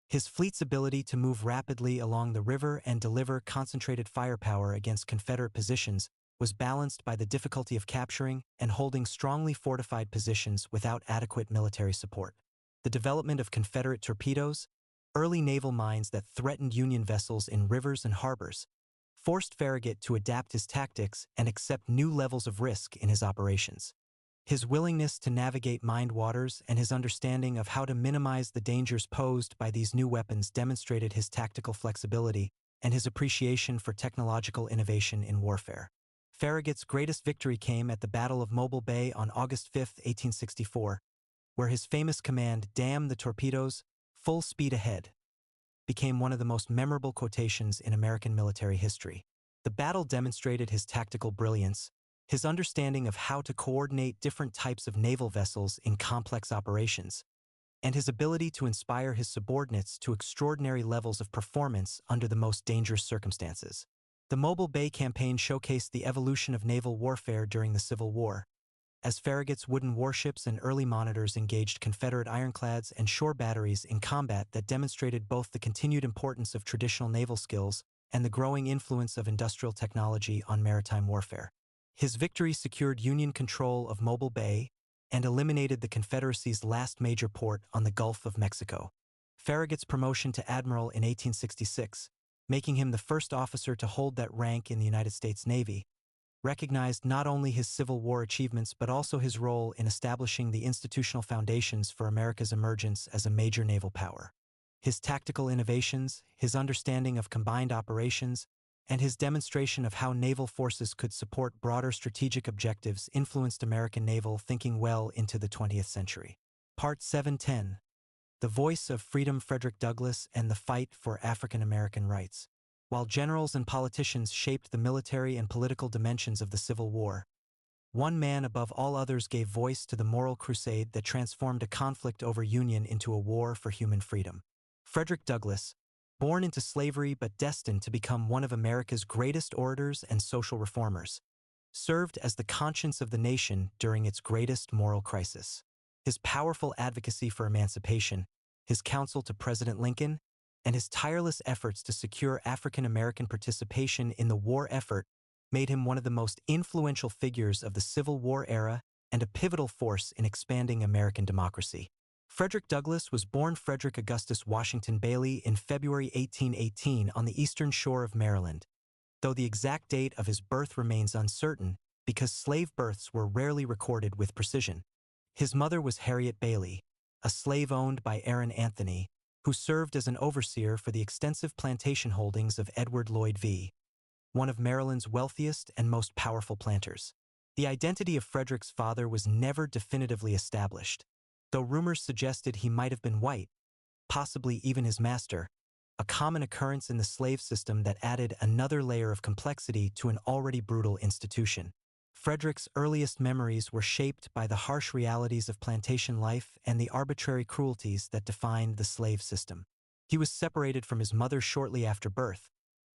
His fleet's ability to move rapidly along the river and deliver concentrated firepower against Confederate positions was balanced by the difficulty of capturing and holding strongly fortified positions without adequate military support. The development of Confederate torpedoes, early naval mines that threatened Union vessels in rivers and harbors, forced Farragut to adapt his tactics and accept new levels of risk in his operations. His willingness to navigate mined waters and his understanding of how to minimize the dangers posed by these new weapons demonstrated his tactical flexibility and his appreciation for technological innovation in warfare. Farragut's greatest victory came at the Battle of Mobile Bay on August 5, 1864, where his famous command, "Damn the torpedoes," "full speed ahead," became one of the most memorable quotations in American military history. The battle demonstrated his tactical brilliance, his understanding of how to coordinate different types of naval vessels in complex operations, and his ability to inspire his subordinates to extraordinary levels of performance under the most dangerous circumstances. The Mobile Bay campaign showcased the evolution of naval warfare during the Civil War, as Farragut's wooden warships and early monitors engaged Confederate ironclads and shore batteries in combat that demonstrated both the continued importance of traditional naval skills and the growing influence of industrial technology on maritime warfare. His victory secured Union control of Mobile Bay and eliminated the Confederacy's last major port on the Gulf of Mexico. Farragut's promotion to admiral in 1866, making him the first officer to hold that rank in the United States Navy, recognized not only his Civil War achievements but also his role in establishing the institutional foundations for America's emergence as a major naval power. His tactical innovations, his understanding of combined operations, and his demonstration of how naval forces could support broader strategic objectives influenced American naval thinking well into the 20th century. Part 710. The Voice of Freedom: Frederick Douglass and the Fight for African American Rights. While generals and politicians shaped the military and political dimensions of the Civil War, one man above all others gave voice to the moral crusade that transformed a conflict over Union into a war for human freedom. Frederick Douglass, born into slavery but destined to become one of America's greatest orators and social reformers, served as the conscience of the nation during its greatest moral crisis. His powerful advocacy for emancipation, his counsel to President Lincoln, and his tireless efforts to secure African American participation in the war effort made him one of the most influential figures of the Civil War era and a pivotal force in expanding American democracy. Frederick Douglass was born Frederick Augustus Washington Bailey in February 1818 on the eastern shore of Maryland, though the exact date of his birth remains uncertain because slave births were rarely recorded with precision. His mother was Harriet Bailey, a slave owned by Aaron Anthony, who served as an overseer for the extensive plantation holdings of Edward Lloyd V., one of Maryland's wealthiest and most powerful planters. The identity of Frederick's father was never definitively established, though rumors suggested he might have been white, possibly even his master, a common occurrence in the slave system that added another layer of complexity to an already brutal institution. Frederick's earliest memories were shaped by the harsh realities of plantation life and the arbitrary cruelties that defined the slave system. He was separated from his mother shortly after birth,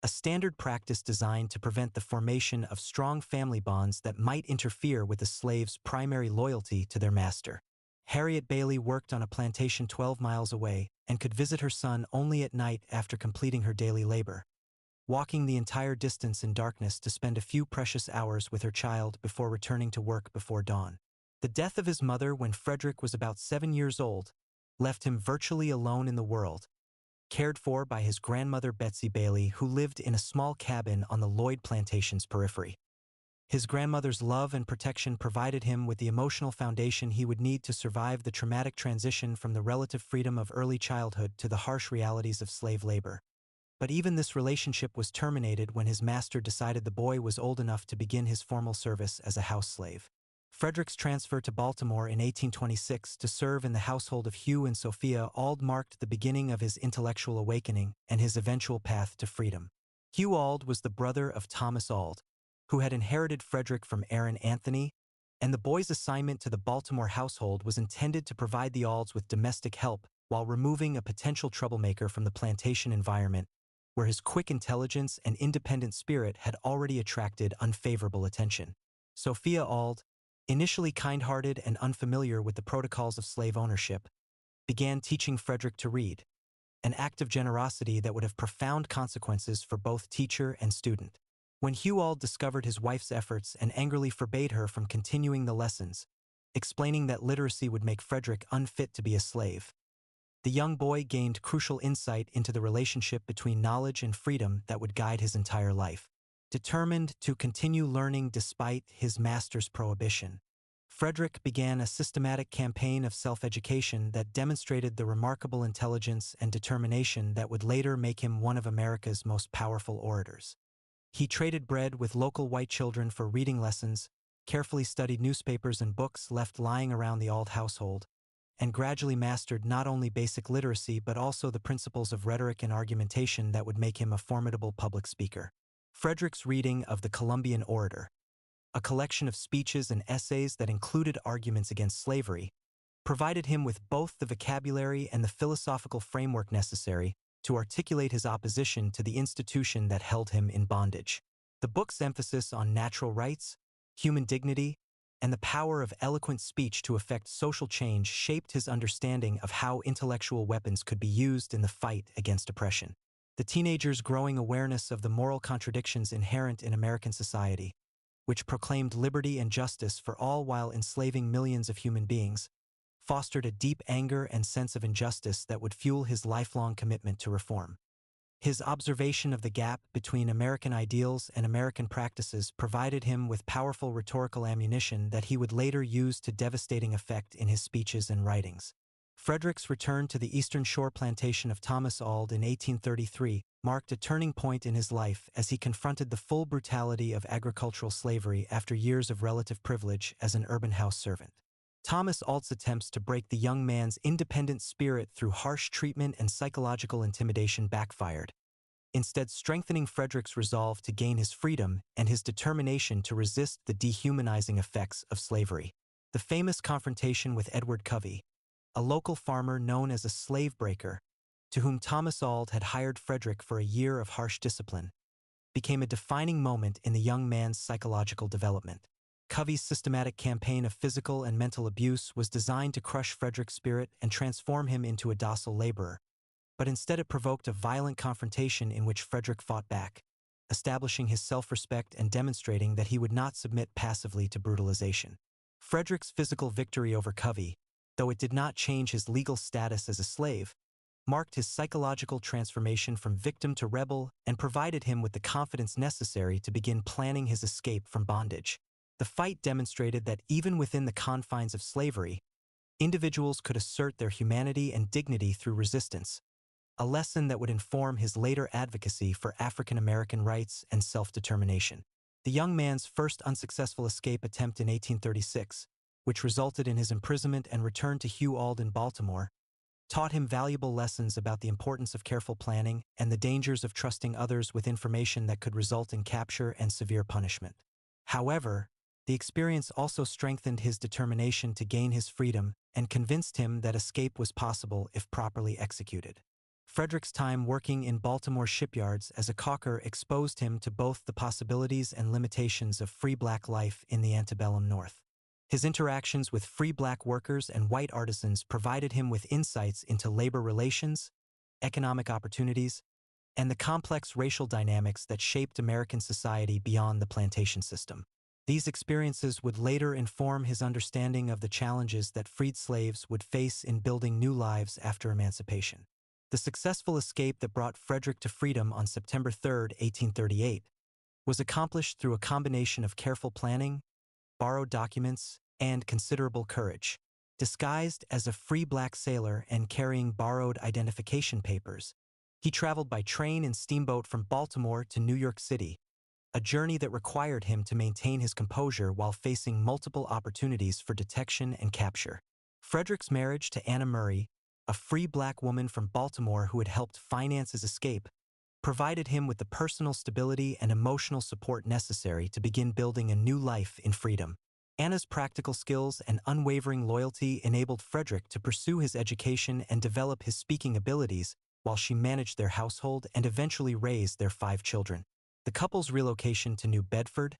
a standard practice designed to prevent the formation of strong family bonds that might interfere with the slave's primary loyalty to their master. Harriet Bailey worked on a plantation 12 miles away and could visit her son only at night after completing her daily labor, walking the entire distance in darkness to spend a few precious hours with her child before returning to work before dawn. The death of his mother when Frederick was about 7 years old left him virtually alone in the world, cared for by his grandmother Betsy Bailey, who lived in a small cabin on the Lloyd Plantation's periphery. His grandmother's love and protection provided him with the emotional foundation he would need to survive the traumatic transition from the relative freedom of early childhood to the harsh realities of slave labor. But even this relationship was terminated when his master decided the boy was old enough to begin his formal service as a house slave. Frederick's transfer to Baltimore in 1826 to serve in the household of Hugh and Sophia Auld marked the beginning of his intellectual awakening and his eventual path to freedom. Hugh Auld was the brother of Thomas Auld, who had inherited Frederick from Aaron Anthony, and the boy's assignment to the Baltimore household was intended to provide the Aulds with domestic help while removing a potential troublemaker from the plantation environment, where his quick intelligence and independent spirit had already attracted unfavorable attention. Sophia Auld, initially kind-hearted and unfamiliar with the protocols of slave ownership, began teaching Frederick to read, an act of generosity that would have profound consequences for both teacher and student. When Hugh Auld discovered his wife's efforts and angrily forbade her from continuing the lessons, explaining that literacy would make Frederick unfit to be a slave, the young boy gained crucial insight into the relationship between knowledge and freedom that would guide his entire life. Determined to continue learning despite his master's prohibition, Frederick began a systematic campaign of self-education that demonstrated the remarkable intelligence and determination that would later make him one of America's most powerful orators. He traded bread with local white children for reading lessons, carefully studied newspapers and books left lying around the Auld household, and gradually mastered not only basic literacy but also the principles of rhetoric and argumentation that would make him a formidable public speaker. Frederick's reading of The Columbian Orator, a collection of speeches and essays that included arguments against slavery, provided him with both the vocabulary and the philosophical framework necessary to articulate his opposition to the institution that held him in bondage. The book's emphasis on natural rights, human dignity, and the power of eloquent speech to effect social change shaped his understanding of how intellectual weapons could be used in the fight against oppression. The teenager's growing awareness of the moral contradictions inherent in American society, which proclaimed liberty and justice for all while enslaving millions of human beings, fostered a deep anger and sense of injustice that would fuel his lifelong commitment to reform. His observation of the gap between American ideals and American practices provided him with powerful rhetorical ammunition that he would later use to devastating effect in his speeches and writings. Frederick's return to the Eastern Shore plantation of Thomas Auld in 1833 marked a turning point in his life as he confronted the full brutality of agricultural slavery after years of relative privilege as an urban house servant. Thomas Auld's attempts to break the young man's independent spirit through harsh treatment and psychological intimidation backfired, instead strengthening Frederick's resolve to gain his freedom and his determination to resist the dehumanizing effects of slavery. The famous confrontation with Edward Covey, a local farmer known as a slave breaker, to whom Thomas Auld had hired Frederick for a year of harsh discipline, became a defining moment in the young man's psychological development. Covey's systematic campaign of physical and mental abuse was designed to crush Frederick's spirit and transform him into a docile laborer, but instead it provoked a violent confrontation in which Frederick fought back, establishing his self-respect and demonstrating that he would not submit passively to brutalization. Frederick's physical victory over Covey, though it did not change his legal status as a slave, marked his psychological transformation from victim to rebel and provided him with the confidence necessary to begin planning his escape from bondage. The fight demonstrated that even within the confines of slavery, individuals could assert their humanity and dignity through resistance, a lesson that would inform his later advocacy for African American rights and self-determination. The young man's first unsuccessful escape attempt in 1836, which resulted in his imprisonment and return to Hugh Auld in Baltimore, taught him valuable lessons about the importance of careful planning and the dangers of trusting others with information that could result in capture and severe punishment. However, the experience also strengthened his determination to gain his freedom and convinced him that escape was possible if properly executed. Frederick's time working in Baltimore shipyards as a caulker exposed him to both the possibilities and limitations of free black life in the antebellum North. His interactions with free black workers and white artisans provided him with insights into labor relations, economic opportunities, and the complex racial dynamics that shaped American society beyond the plantation system. These experiences would later inform his understanding of the challenges that freed slaves would face in building new lives after emancipation. The successful escape that brought Frederick to freedom on September 3, 1838, was accomplished through a combination of careful planning, borrowed documents, and considerable courage. Disguised as a free black sailor and carrying borrowed identification papers, he traveled by train and steamboat from Baltimore to New York City, a journey that required him to maintain his composure while facing multiple opportunities for detection and capture. Frederick's marriage to Anna Murray, a free black woman from Baltimore who had helped finance his escape, provided him with the personal stability and emotional support necessary to begin building a new life in freedom. Anna's practical skills and unwavering loyalty enabled Frederick to pursue his education and develop his speaking abilities while she managed their household and eventually raised their 5 children. The couple's relocation to New Bedford,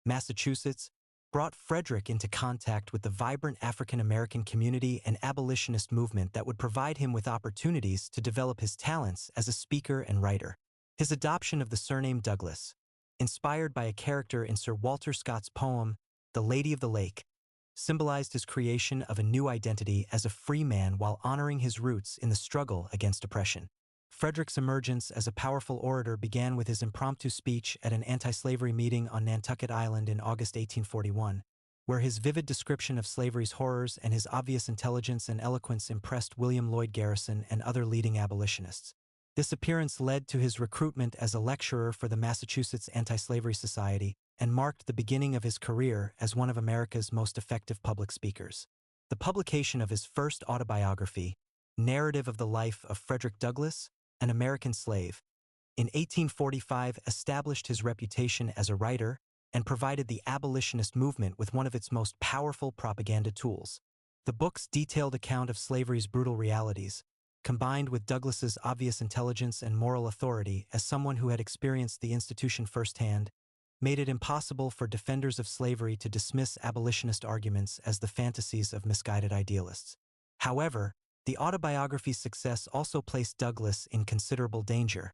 Massachusetts, brought Frederick into contact with the vibrant African American community and abolitionist movement that would provide him with opportunities to develop his talents as a speaker and writer. His adoption of the surname Douglas, inspired by a character in Sir Walter Scott's poem, The Lady of the Lake, symbolized his creation of a new identity as a free man while honoring his roots in the struggle against oppression. Frederick's emergence as a powerful orator began with his impromptu speech at an anti-slavery meeting on Nantucket Island in August 1841, where his vivid description of slavery's horrors and his obvious intelligence and eloquence impressed William Lloyd Garrison and other leading abolitionists. This appearance led to his recruitment as a lecturer for the Massachusetts Anti-Slavery Society and marked the beginning of his career as one of America's most effective public speakers. The The publication of his first autobiography, Narrative of the Life of Frederick Douglass, an American Slave, in 1845 established his reputation as a writer and provided the abolitionist movement with one of its most powerful propaganda tools. The book's detailed account of slavery's brutal realities, combined with Douglass's obvious intelligence and moral authority as someone who had experienced the institution firsthand, made it impossible for defenders of slavery to dismiss abolitionist arguments as the fantasies of misguided idealists. However, the autobiography's success also placed Douglass in considerable danger,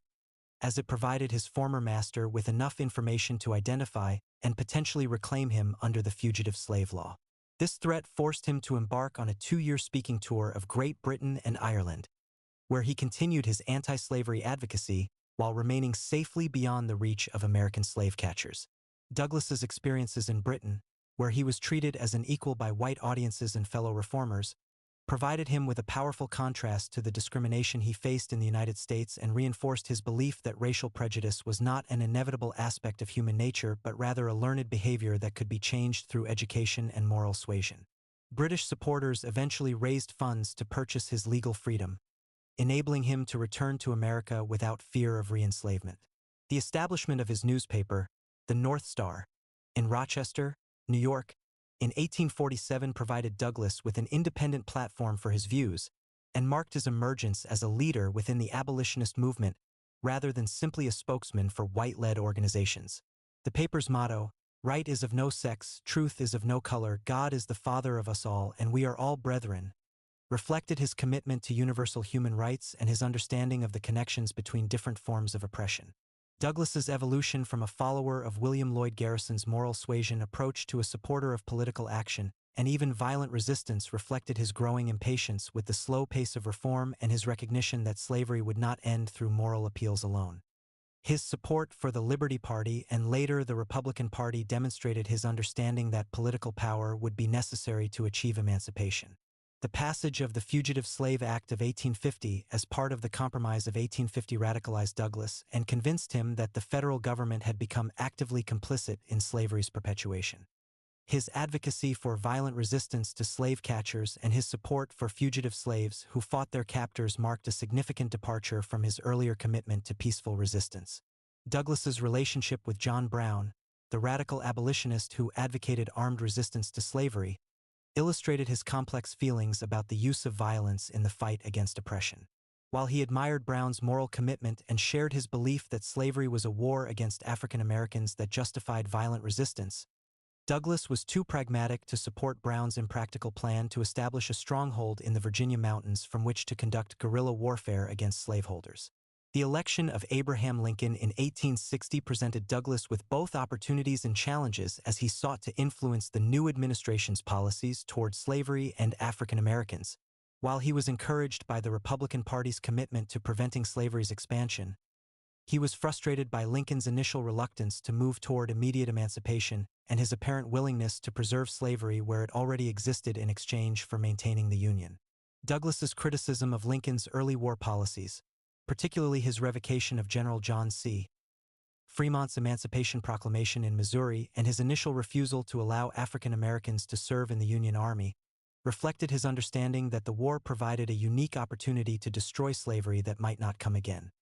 as it provided his former master with enough information to identify and potentially reclaim him under the fugitive slave law. This threat forced him to embark on a 2-year speaking tour of Great Britain and Ireland, where he continued his anti-slavery advocacy while remaining safely beyond the reach of American slave catchers. Douglass's experiences in Britain, where he was treated as an equal by white audiences and fellow reformers, provided him with a powerful contrast to the discrimination he faced in the United States and reinforced his belief that racial prejudice was not an inevitable aspect of human nature but rather a learned behavior that could be changed through education and moral suasion. British supporters eventually raised funds to purchase his legal freedom, enabling him to return to America without fear of re-enslavement. The establishment of his newspaper, the North Star, in Rochester, New York, in 1847 provided Douglass with an independent platform for his views and marked his emergence as a leader within the abolitionist movement rather than simply a spokesman for white-led organizations. The paper's motto, "Right is of no sex, truth is of no color, God is the Father of us all, and we are all brethren," reflected his commitment to universal human rights and his understanding of the connections between different forms of oppression. Douglass's evolution from a follower of William Lloyd Garrison's moral suasion approach to a supporter of political action and even violent resistance reflected his growing impatience with the slow pace of reform and his recognition that slavery would not end through moral appeals alone. His support for the Liberty Party and later the Republican Party demonstrated his understanding that political power would be necessary to achieve emancipation. The passage of the Fugitive Slave Act of 1850 as part of the Compromise of 1850 radicalized Douglass and convinced him that the federal government had become actively complicit in slavery's perpetuation. His advocacy for violent resistance to slave catchers and his support for fugitive slaves who fought their captors marked a significant departure from his earlier commitment to peaceful resistance. Douglass's relationship with John Brown, the radical abolitionist who advocated armed resistance to slavery, illustrated his complex feelings about the use of violence in the fight against oppression. While he admired Brown's moral commitment and shared his belief that slavery was a war against African Americans that justified violent resistance, Douglass was too pragmatic to support Brown's impractical plan to establish a stronghold in the Virginia mountains from which to conduct guerrilla warfare against slaveholders. The election of Abraham Lincoln in 1860 presented Douglass with both opportunities and challenges as he sought to influence the new administration's policies toward slavery and African Americans. While he was encouraged by the Republican Party's commitment to preventing slavery's expansion, he was frustrated by Lincoln's initial reluctance to move toward immediate emancipation and his apparent willingness to preserve slavery where it already existed in exchange for maintaining the Union. Douglass's criticism of Lincoln's early war policies, particularly his revocation of General John C. Fremont's Emancipation Proclamation in Missouri and his initial refusal to allow African Americans to serve in the Union Army, reflected his understanding that the war provided a unique opportunity to destroy slavery that might not come again.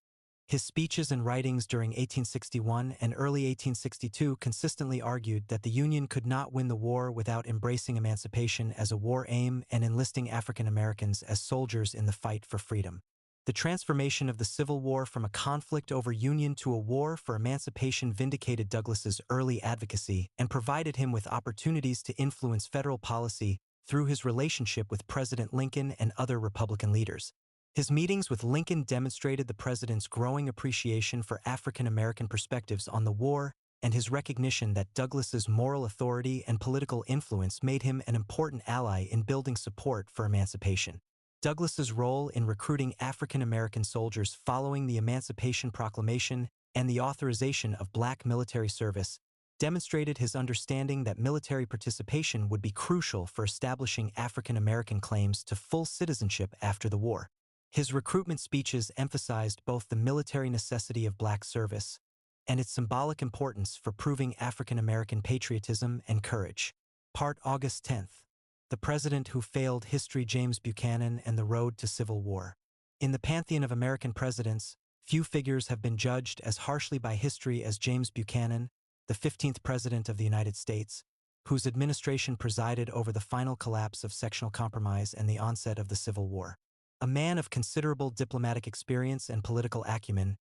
His speeches and writings during 1861 and early 1862 consistently argued that the Union could not win the war without embracing emancipation as a war aim and enlisting African Americans as soldiers in the fight for freedom. The transformation of the Civil War from a conflict over Union to a war for emancipation vindicated Douglass's early advocacy and provided him with opportunities to influence federal policy through his relationship with President Lincoln and other Republican leaders. His meetings with Lincoln demonstrated the president's growing appreciation for African American perspectives on the war and his recognition that Douglass's moral authority and political influence made him an important ally in building support for emancipation. Douglass's role in recruiting African American soldiers following the Emancipation Proclamation and the authorization of black military service demonstrated his understanding that military participation would be crucial for establishing African American claims to full citizenship after the war. His recruitment speeches emphasized both the military necessity of black service and its symbolic importance for proving African American patriotism and courage. Part August 10th. The President Who Failed: History, James Buchanan and the Road to Civil War. In the pantheon of American presidents, few figures have been judged as harshly by history as James Buchanan, the 15th President of the United States, whose administration presided over the final collapse of sectional compromise and the onset of the Civil War. A man of considerable diplomatic experience and political acumen,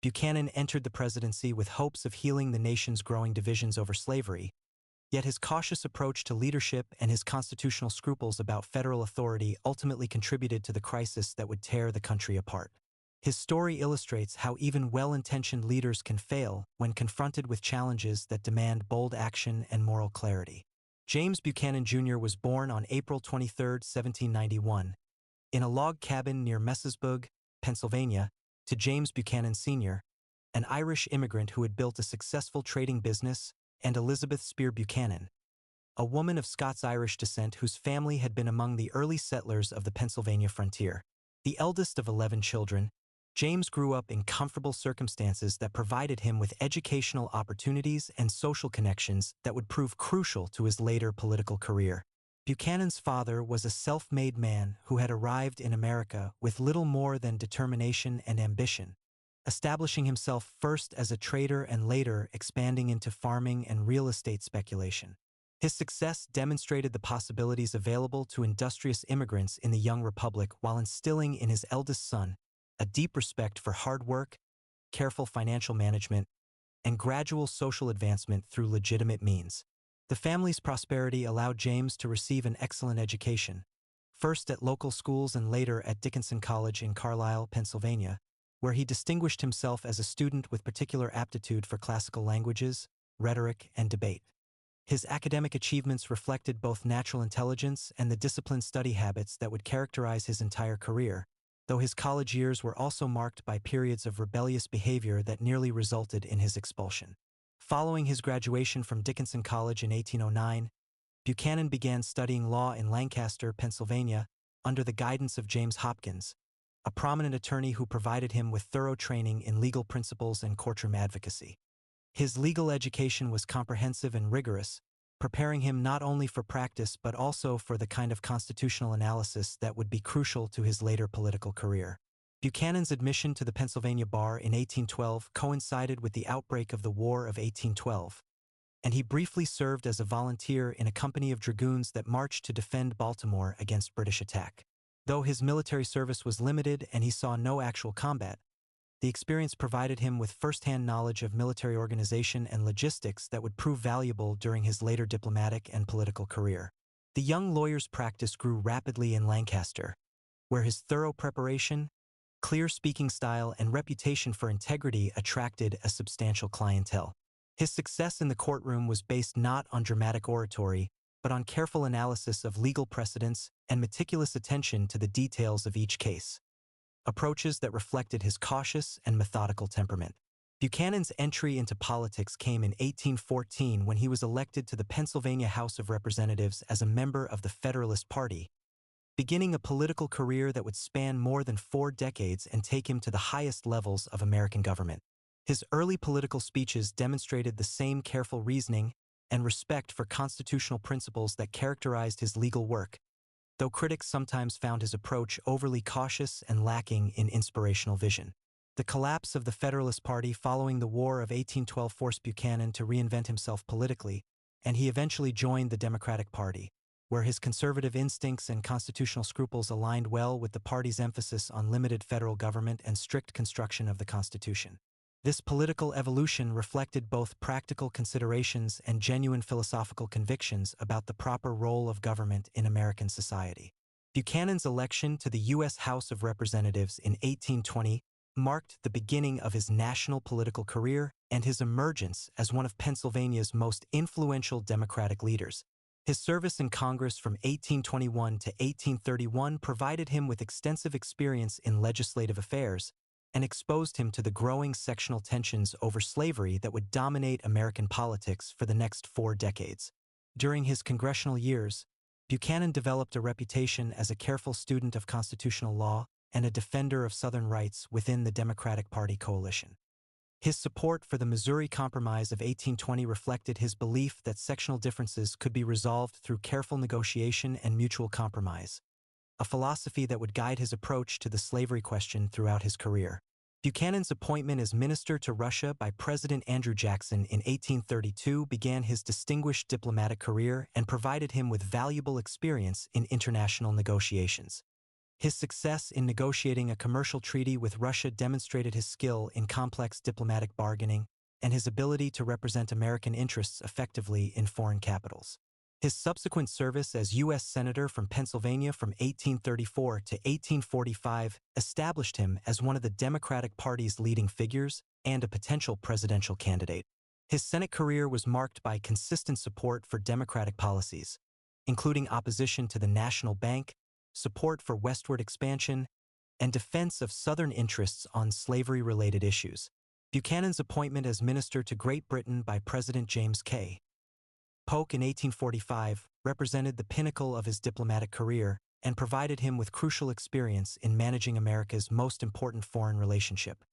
Buchanan entered the presidency with hopes of healing the nation's growing divisions over slavery, yet his cautious approach to leadership and his constitutional scruples about federal authority ultimately contributed to the crisis that would tear the country apart. His story illustrates how even well-intentioned leaders can fail when confronted with challenges that demand bold action and moral clarity. James Buchanan Jr. was born on April 23, 1791, in a log cabin near Messageburg, Pennsylvania, to James Buchanan Sr., an Irish immigrant who had built a successful trading business, and Elizabeth Spear Buchanan, a woman of Scots-Irish descent whose family had been among the early settlers of the Pennsylvania frontier. The eldest of 11 children, James grew up in comfortable circumstances that provided him with educational opportunities and social connections that would prove crucial to his later political career. Buchanan's father was a self-made man who had arrived in America with little more than determination and ambition, establishing himself first as a trader and later expanding into farming and real estate speculation. His success demonstrated the possibilities available to industrious immigrants in the young republic while instilling in his eldest son a deep respect for hard work, careful financial management, and gradual social advancement through legitimate means. The family's prosperity allowed James to receive an excellent education, first at local schools and later at Dickinson College in Carlisle, Pennsylvania, where he distinguished himself as a student with particular aptitude for classical languages, rhetoric, and debate. His academic achievements reflected both natural intelligence and the disciplined study habits that would characterize his entire career, though his college years were also marked by periods of rebellious behavior that nearly resulted in his expulsion. Following his graduation from Dickinson College in 1809, Buchanan began studying law in Lancaster, Pennsylvania, under the guidance of James Hopkins, a prominent attorney who provided him with thorough training in legal principles and courtroom advocacy. His legal education was comprehensive and rigorous, preparing him not only for practice but also for the kind of constitutional analysis that would be crucial to his later political career. Buchanan's admission to the Pennsylvania bar in 1812 coincided with the outbreak of the War of 1812, and he briefly served as a volunteer in a company of dragoons that marched to defend Baltimore against British attack. Though his military service was limited and he saw no actual combat, the experience provided him with first-hand knowledge of military organization and logistics that would prove valuable during his later diplomatic and political career. The young lawyer's practice grew rapidly in Lancaster, where his thorough preparation, clear speaking style, and reputation for integrity attracted a substantial clientele. His success in the courtroom was based not on dramatic oratory, but on careful analysis of legal precedents and meticulous attention to the details of each case, approaches that reflected his cautious and methodical temperament. Buchanan's entry into politics came in 1814 when he was elected to the Pennsylvania House of Representatives as a member of the Federalist Party, beginning a political career that would span more than 4 decades and take him to the highest levels of American government. His early political speeches demonstrated the same careful reasoning and respect for constitutional principles that characterized his legal work, though critics sometimes found his approach overly cautious and lacking in inspirational vision. The collapse of the Federalist Party following the War of 1812 forced Buchanan to reinvent himself politically, and he eventually joined the Democratic Party, where his conservative instincts and constitutional scruples aligned well with the party's emphasis on limited federal government and strict construction of the Constitution. This political evolution reflected both practical considerations and genuine philosophical convictions about the proper role of government in American society. Buchanan's election to the U.S. House of Representatives in 1820 marked the beginning of his national political career and his emergence as one of Pennsylvania's most influential Democratic leaders. His service in Congress from 1821 to 1831 provided him with extensive experience in legislative affairs and exposed him to the growing sectional tensions over slavery that would dominate American politics for the next 4 decades. During his congressional years, Buchanan developed a reputation as a careful student of constitutional law and a defender of Southern rights within the Democratic Party coalition. His support for the Missouri Compromise of 1820 reflected his belief that sectional differences could be resolved through careful negotiation and mutual compromise, a philosophy that would guide his approach to the slavery question throughout his career. Buchanan's appointment as minister to Russia by President Andrew Jackson in 1832 began his distinguished diplomatic career and provided him with valuable experience in international negotiations. His success in negotiating a commercial treaty with Russia demonstrated his skill in complex diplomatic bargaining and his ability to represent American interests effectively in foreign capitals. His subsequent service as U.S. Senator from Pennsylvania from 1834 to 1845 established him as one of the Democratic Party's leading figures and a potential presidential candidate. His Senate career was marked by consistent support for Democratic policies, including opposition to the National Bank, support for westward expansion, and defense of Southern interests on slavery-related issues. Buchanan's appointment as minister to Great Britain by President James K. Polk in 1845 represented the pinnacle of his diplomatic career and provided him with crucial experience in managing America's most important foreign relationship.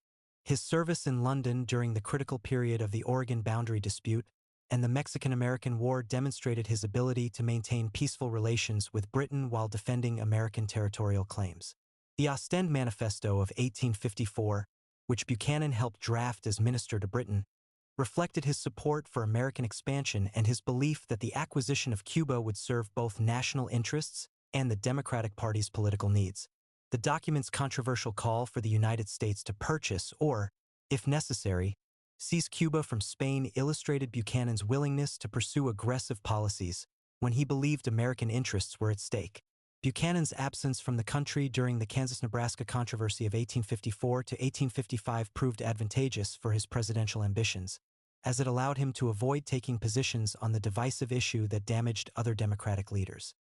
His service in London during the critical period of the Oregon boundary dispute and the Mexican-American War demonstrated his ability to maintain peaceful relations with Britain while defending American territorial claims. The Ostend Manifesto of 1854, which Buchanan helped draft as minister to Britain, reflected his support for American expansion and his belief that the acquisition of Cuba would serve both national interests and the Democratic Party's political needs. The document's controversial call for the United States to purchase or, if necessary, seize Cuba from Spain illustrated Buchanan's willingness to pursue aggressive policies when he believed American interests were at stake. Buchanan's absence from the country during the Kansas-Nebraska controversy of 1854 to 1855 proved advantageous for his presidential ambitions, as it allowed him to avoid taking positions on the divisive issue that damaged other Democratic leaders.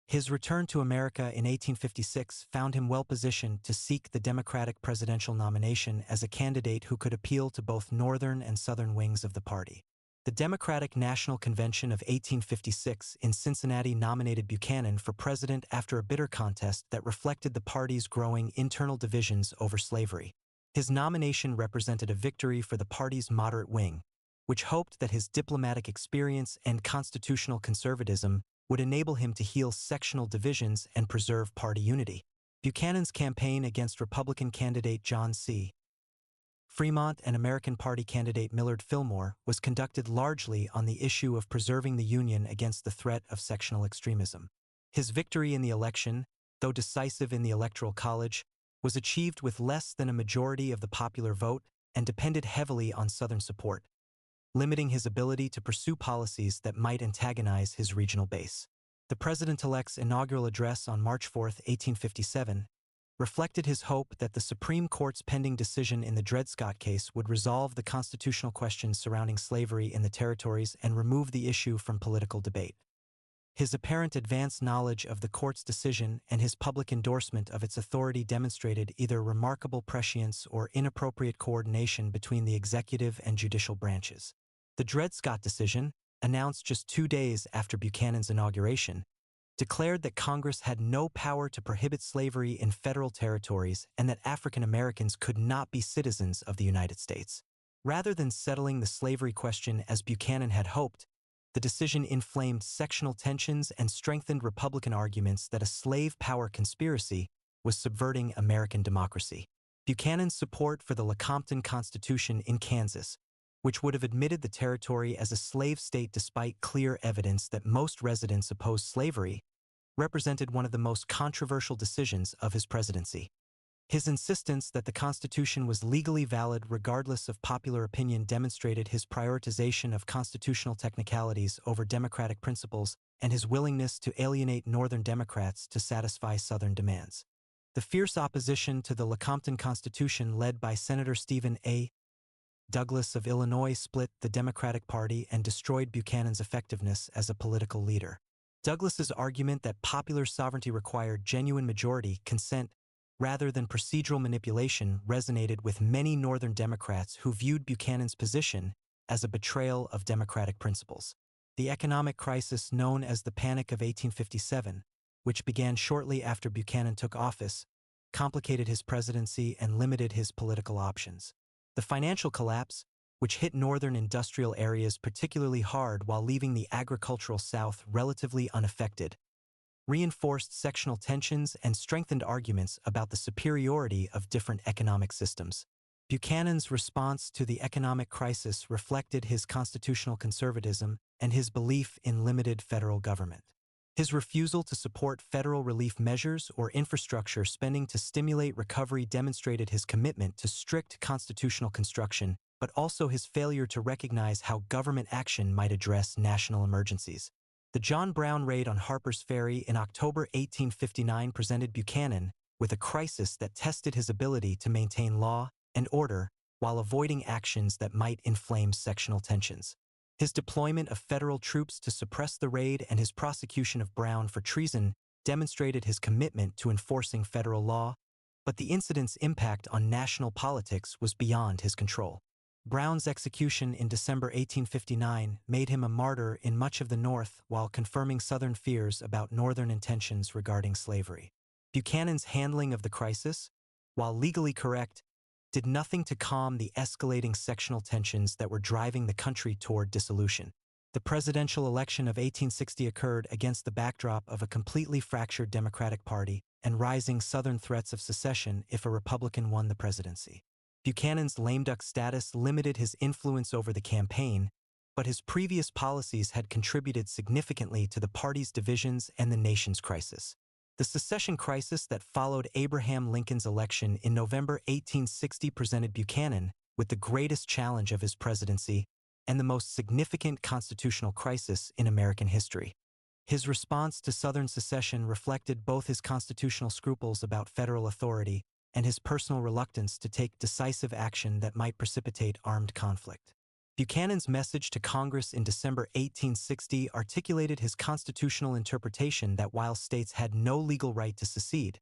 His return to America in 1856 found him well-positioned to seek the Democratic presidential nomination as a candidate who could appeal to both northern and southern wings of the party. The Democratic National Convention of 1856 in Cincinnati nominated Buchanan for president after a bitter contest that reflected the party's growing internal divisions over slavery. His nomination represented a victory for the party's moderate wing, which hoped that his diplomatic experience and constitutional conservatism would enable him to heal sectional divisions and preserve party unity. Buchanan's campaign against Republican candidate John C. Fremont and American Party candidate Millard Fillmore was conducted largely on the issue of preserving the Union against the threat of sectional extremism. His victory in the election, though decisive in the Electoral College, was achieved with less than a majority of the popular vote and depended heavily on Southern support, limiting his ability to pursue policies that might antagonize his regional base. The president-elect's inaugural address on March 4, 1857, reflected his hope that the Supreme Court's pending decision in the Dred Scott case would resolve the constitutional questions surrounding slavery in the territories and remove the issue from political debate. His apparent advanced knowledge of the court's decision and his public endorsement of its authority demonstrated either remarkable prescience or inappropriate coordination between the executive and judicial branches. The Dred Scott decision, announced just 2 days after Buchanan's inauguration, declared that Congress had no power to prohibit slavery in federal territories and that African Americans could not be citizens of the United States. Rather than settling the slavery question as Buchanan had hoped, the decision inflamed sectional tensions and strengthened Republican arguments that a slave power conspiracy was subverting American democracy. Buchanan's support for the Lecompton Constitution in Kansas, which would have admitted the territory as a slave state despite clear evidence that most residents opposed slavery, represented one of the most controversial decisions of his presidency. His insistence that the Constitution was legally valid regardless of popular opinion demonstrated his prioritization of constitutional technicalities over democratic principles and his willingness to alienate Northern Democrats to satisfy Southern demands. The fierce opposition to the Lecompton Constitution led by Senator Stephen A. Douglas of Illinois split the Democratic Party and destroyed Buchanan's effectiveness as a political leader. Douglas's argument that popular sovereignty required genuine majority consent rather than procedural manipulation resonated with many Northern Democrats who viewed Buchanan's position as a betrayal of democratic principles. The economic crisis known as the Panic of 1857, which began shortly after Buchanan took office, complicated his presidency and limited his political options. The financial collapse, which hit northern industrial areas particularly hard while leaving the agricultural South relatively unaffected, reinforced sectional tensions and strengthened arguments about the superiority of different economic systems. Buchanan's response to the economic crisis reflected his constitutional conservatism and his belief in limited federal government. His refusal to support federal relief measures or infrastructure spending to stimulate recovery demonstrated his commitment to strict constitutional construction, but also his failure to recognize how government action might address national emergencies. The John Brown raid on Harper's Ferry in October 1859 presented Buchanan with a crisis that tested his ability to maintain law and order while avoiding actions that might inflame sectional tensions. His deployment of federal troops to suppress the raid and his prosecution of Brown for treason demonstrated his commitment to enforcing federal law, but the incident's impact on national politics was beyond his control. Brown's execution in December 1859 made him a martyr in much of the North while confirming Southern fears about Northern intentions regarding slavery. Buchanan's handling of the crisis, while legally correct, did nothing to calm the escalating sectional tensions that were driving the country toward dissolution. The presidential election of 1860 occurred against the backdrop of a completely fractured Democratic Party and rising Southern threats of secession if a Republican won the presidency. Buchanan's lame duck status limited his influence over the campaign, but his previous policies had contributed significantly to the party's divisions and the nation's crisis. The secession crisis that followed Abraham Lincoln's election in November 1860 presented Buchanan with the greatest challenge of his presidency and the most significant constitutional crisis in American history. His response to Southern secession reflected both his constitutional scruples about federal authority and his personal reluctance to take decisive action that might precipitate armed conflict. Buchanan's message to Congress in December 1860 articulated his constitutional interpretation that while states had no legal right to secede,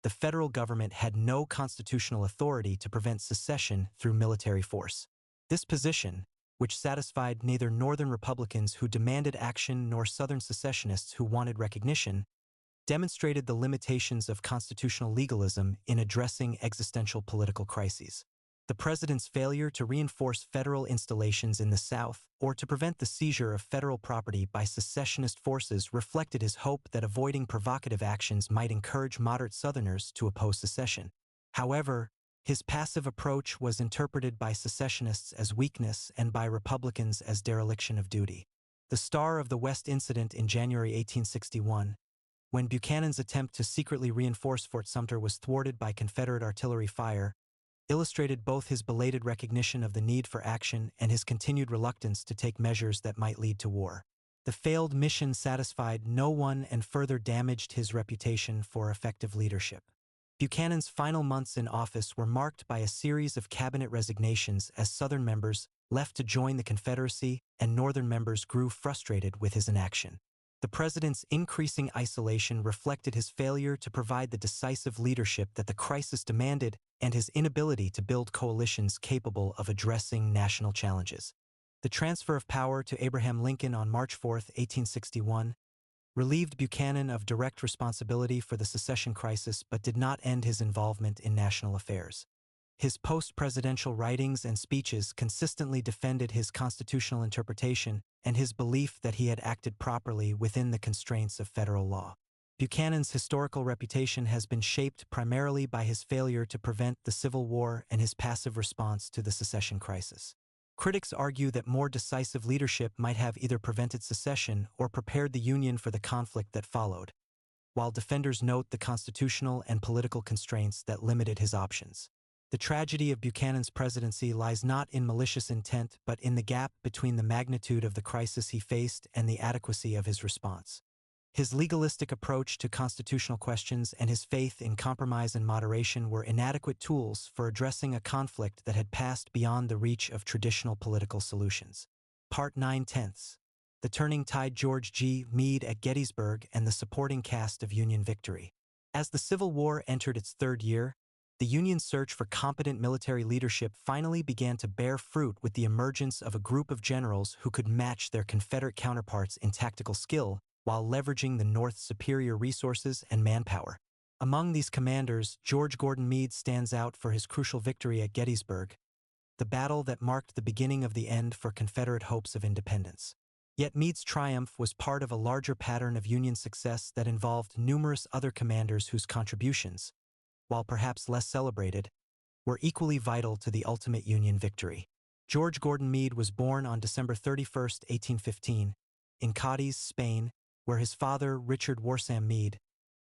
the federal government had no constitutional authority to prevent secession through military force. This position, which satisfied neither Northern Republicans who demanded action nor Southern secessionists who wanted recognition, demonstrated the limitations of constitutional legalism in addressing existential political crises. The president's failure to reinforce federal installations in the South or to prevent the seizure of federal property by secessionist forces reflected his hope that avoiding provocative actions might encourage moderate Southerners to oppose secession. However, his passive approach was interpreted by secessionists as weakness and by Republicans as dereliction of duty. The star of the West incident in January 1861, when Buchanan's attempt to secretly reinforce Fort Sumter was thwarted by Confederate artillery fire, illustrated both his belated recognition of the need for action and his continued reluctance to take measures that might lead to war. The failed mission satisfied no one and further damaged his reputation for effective leadership. Buchanan's final months in office were marked by a series of cabinet resignations as Southern members left to join the Confederacy and Northern members grew frustrated with his inaction. The president's increasing isolation reflected his failure to provide the decisive leadership that the crisis demanded and his inability to build coalitions capable of addressing national challenges. The transfer of power to Abraham Lincoln on March 4, 1861, relieved Buchanan of direct responsibility for the secession crisis but did not end his involvement in national affairs. His post-presidential writings and speeches consistently defended his constitutional interpretation and his belief that he had acted properly within the constraints of federal law. Buchanan's historical reputation has been shaped primarily by his failure to prevent the Civil War and his passive response to the secession crisis. Critics argue that more decisive leadership might have either prevented secession or prepared the Union for the conflict that followed, while defenders note the constitutional and political constraints that limited his options. The tragedy of Buchanan's presidency lies not in malicious intent but in the gap between the magnitude of the crisis he faced and the adequacy of his response. His legalistic approach to constitutional questions and his faith in compromise and moderation were inadequate tools for addressing a conflict that had passed beyond the reach of traditional political solutions. Part 9/10. The Turning Tide. George G. Meade at Gettysburg and the supporting cast of Union victory. As the Civil War entered its third year, the Union's search for competent military leadership finally began to bear fruit with the emergence of a group of generals who could match their Confederate counterparts in tactical skill while leveraging the North's superior resources and manpower. Among these commanders, George Gordon Meade stands out for his crucial victory at Gettysburg, the battle that marked the beginning of the end for Confederate hopes of independence. Yet Meade's triumph was part of a larger pattern of Union success that involved numerous other commanders whose contributions, while perhaps less celebrated, were equally vital to the ultimate Union victory. George Gordon Meade was born on December 31, 1815, in Cadiz, Spain, where his father, Richard Warsam Meade,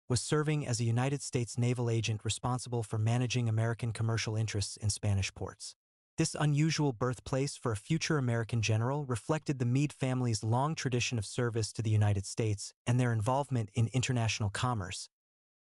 was serving as a United States naval agent responsible for managing American commercial interests in Spanish ports. This unusual birthplace for a future American general reflected the Meade family's long tradition of service to the United States and their involvement in international commerce,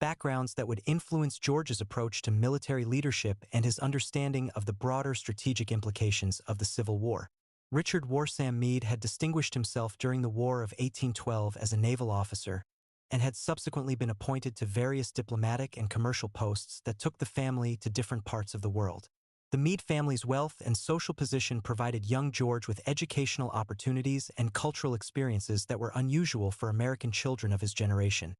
backgrounds that would influence George's approach to military leadership and his understanding of the broader strategic implications of the Civil War. Richard Warsam Meade had distinguished himself during the War of 1812 as a naval officer and had subsequently been appointed to various diplomatic and commercial posts that took the family to different parts of the world. The Meade family's wealth and social position provided young George with educational opportunities and cultural experiences that were unusual for American children of his generation,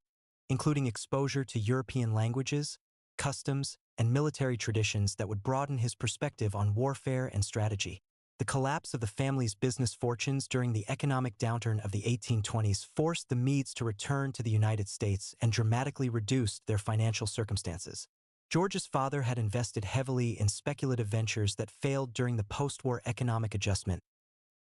including exposure to European languages, customs, and military traditions that would broaden his perspective on warfare and strategy. The collapse of the family's business fortunes during the economic downturn of the 1820s forced the Meades to return to the United States and dramatically reduced their financial circumstances. George's father had invested heavily in speculative ventures that failed during the post-war economic adjustment,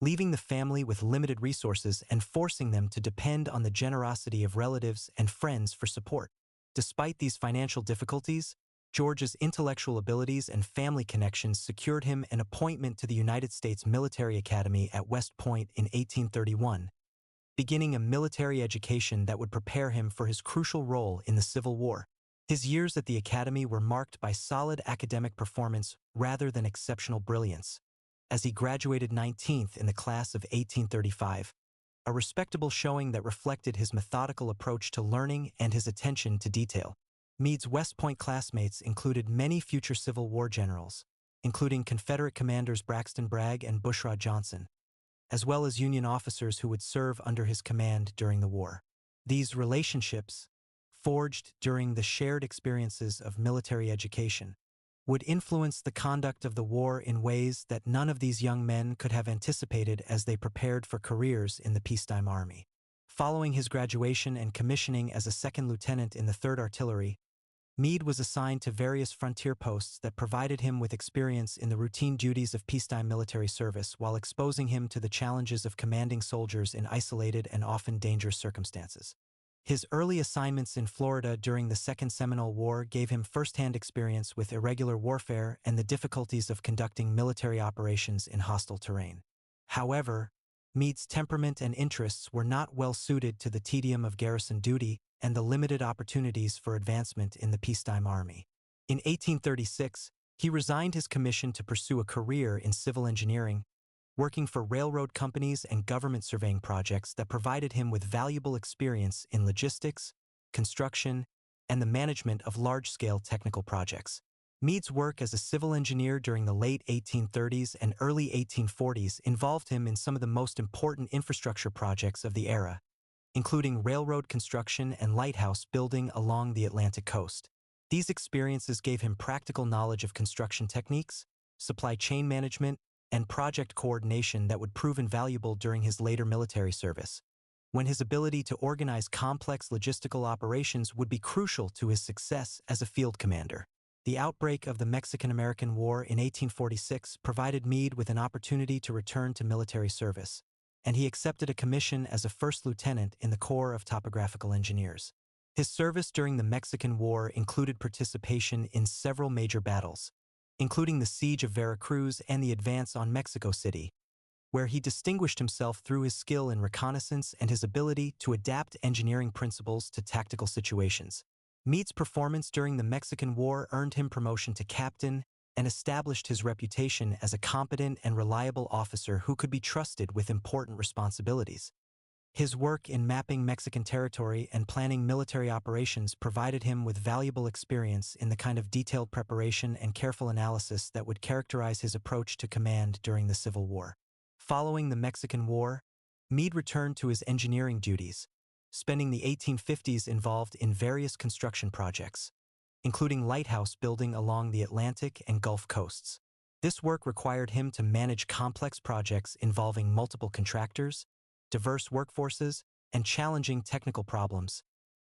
leaving the family with limited resources and forcing them to depend on the generosity of relatives and friends for support. Despite these financial difficulties, George's intellectual abilities and family connections secured him an appointment to the United States Military Academy at West Point in 1831, beginning a military education that would prepare him for his crucial role in the Civil War. His years at the academy were marked by solid academic performance rather than exceptional brilliance, as he graduated 19th in the class of 1835, a respectable showing that reflected his methodical approach to learning and his attention to detail. Meade's West Point classmates included many future Civil War generals, including Confederate commanders Braxton Bragg and Bushrod Johnson, as well as Union officers who would serve under his command during the war. These relationships, forged during the shared experiences of military education, would influence the conduct of the war in ways that none of these young men could have anticipated as they prepared for careers in the peacetime army. Following his graduation and commissioning as a second lieutenant in the 3rd Artillery, Meade was assigned to various frontier posts that provided him with experience in the routine duties of peacetime military service while exposing him to the challenges of commanding soldiers in isolated and often dangerous circumstances. His early assignments in Florida during the Second Seminole War gave him first-hand experience with irregular warfare and the difficulties of conducting military operations in hostile terrain. However, Meade's temperament and interests were not well suited to the tedium of garrison duty and the limited opportunities for advancement in the peacetime army. In 1836, he resigned his commission to pursue a career in civil engineering, working for railroad companies and government surveying projects that provided him with valuable experience in logistics, construction, and the management of large-scale technical projects. Meade's work as a civil engineer during the late 1830s and early 1840s involved him in some of the most important infrastructure projects of the era, including railroad construction and lighthouse building along the Atlantic coast. These experiences gave him practical knowledge of construction techniques, supply chain management, and project coordination that would prove invaluable during his later military service, when his ability to organize complex logistical operations would be crucial to his success as a field commander. The outbreak of the Mexican-American War in 1846 provided Meade with an opportunity to return to military service, and he accepted a commission as a first lieutenant in the Corps of Topographical Engineers. His service during the Mexican War included participation in several major battles, including the Siege of Veracruz and the advance on Mexico City, where he distinguished himself through his skill in reconnaissance and his ability to adapt engineering principles to tactical situations. Meade's performance during the Mexican War earned him promotion to captain and established his reputation as a competent and reliable officer who could be trusted with important responsibilities. His work in mapping Mexican territory and planning military operations provided him with valuable experience in the kind of detailed preparation and careful analysis that would characterize his approach to command during the Civil War. Following the Mexican War, Meade returned to his engineering duties, spending the 1850s involved in various construction projects, including lighthouse building along the Atlantic and Gulf coasts. This work required him to manage complex projects involving multiple contractors, diverse workforces, and challenging technical problems,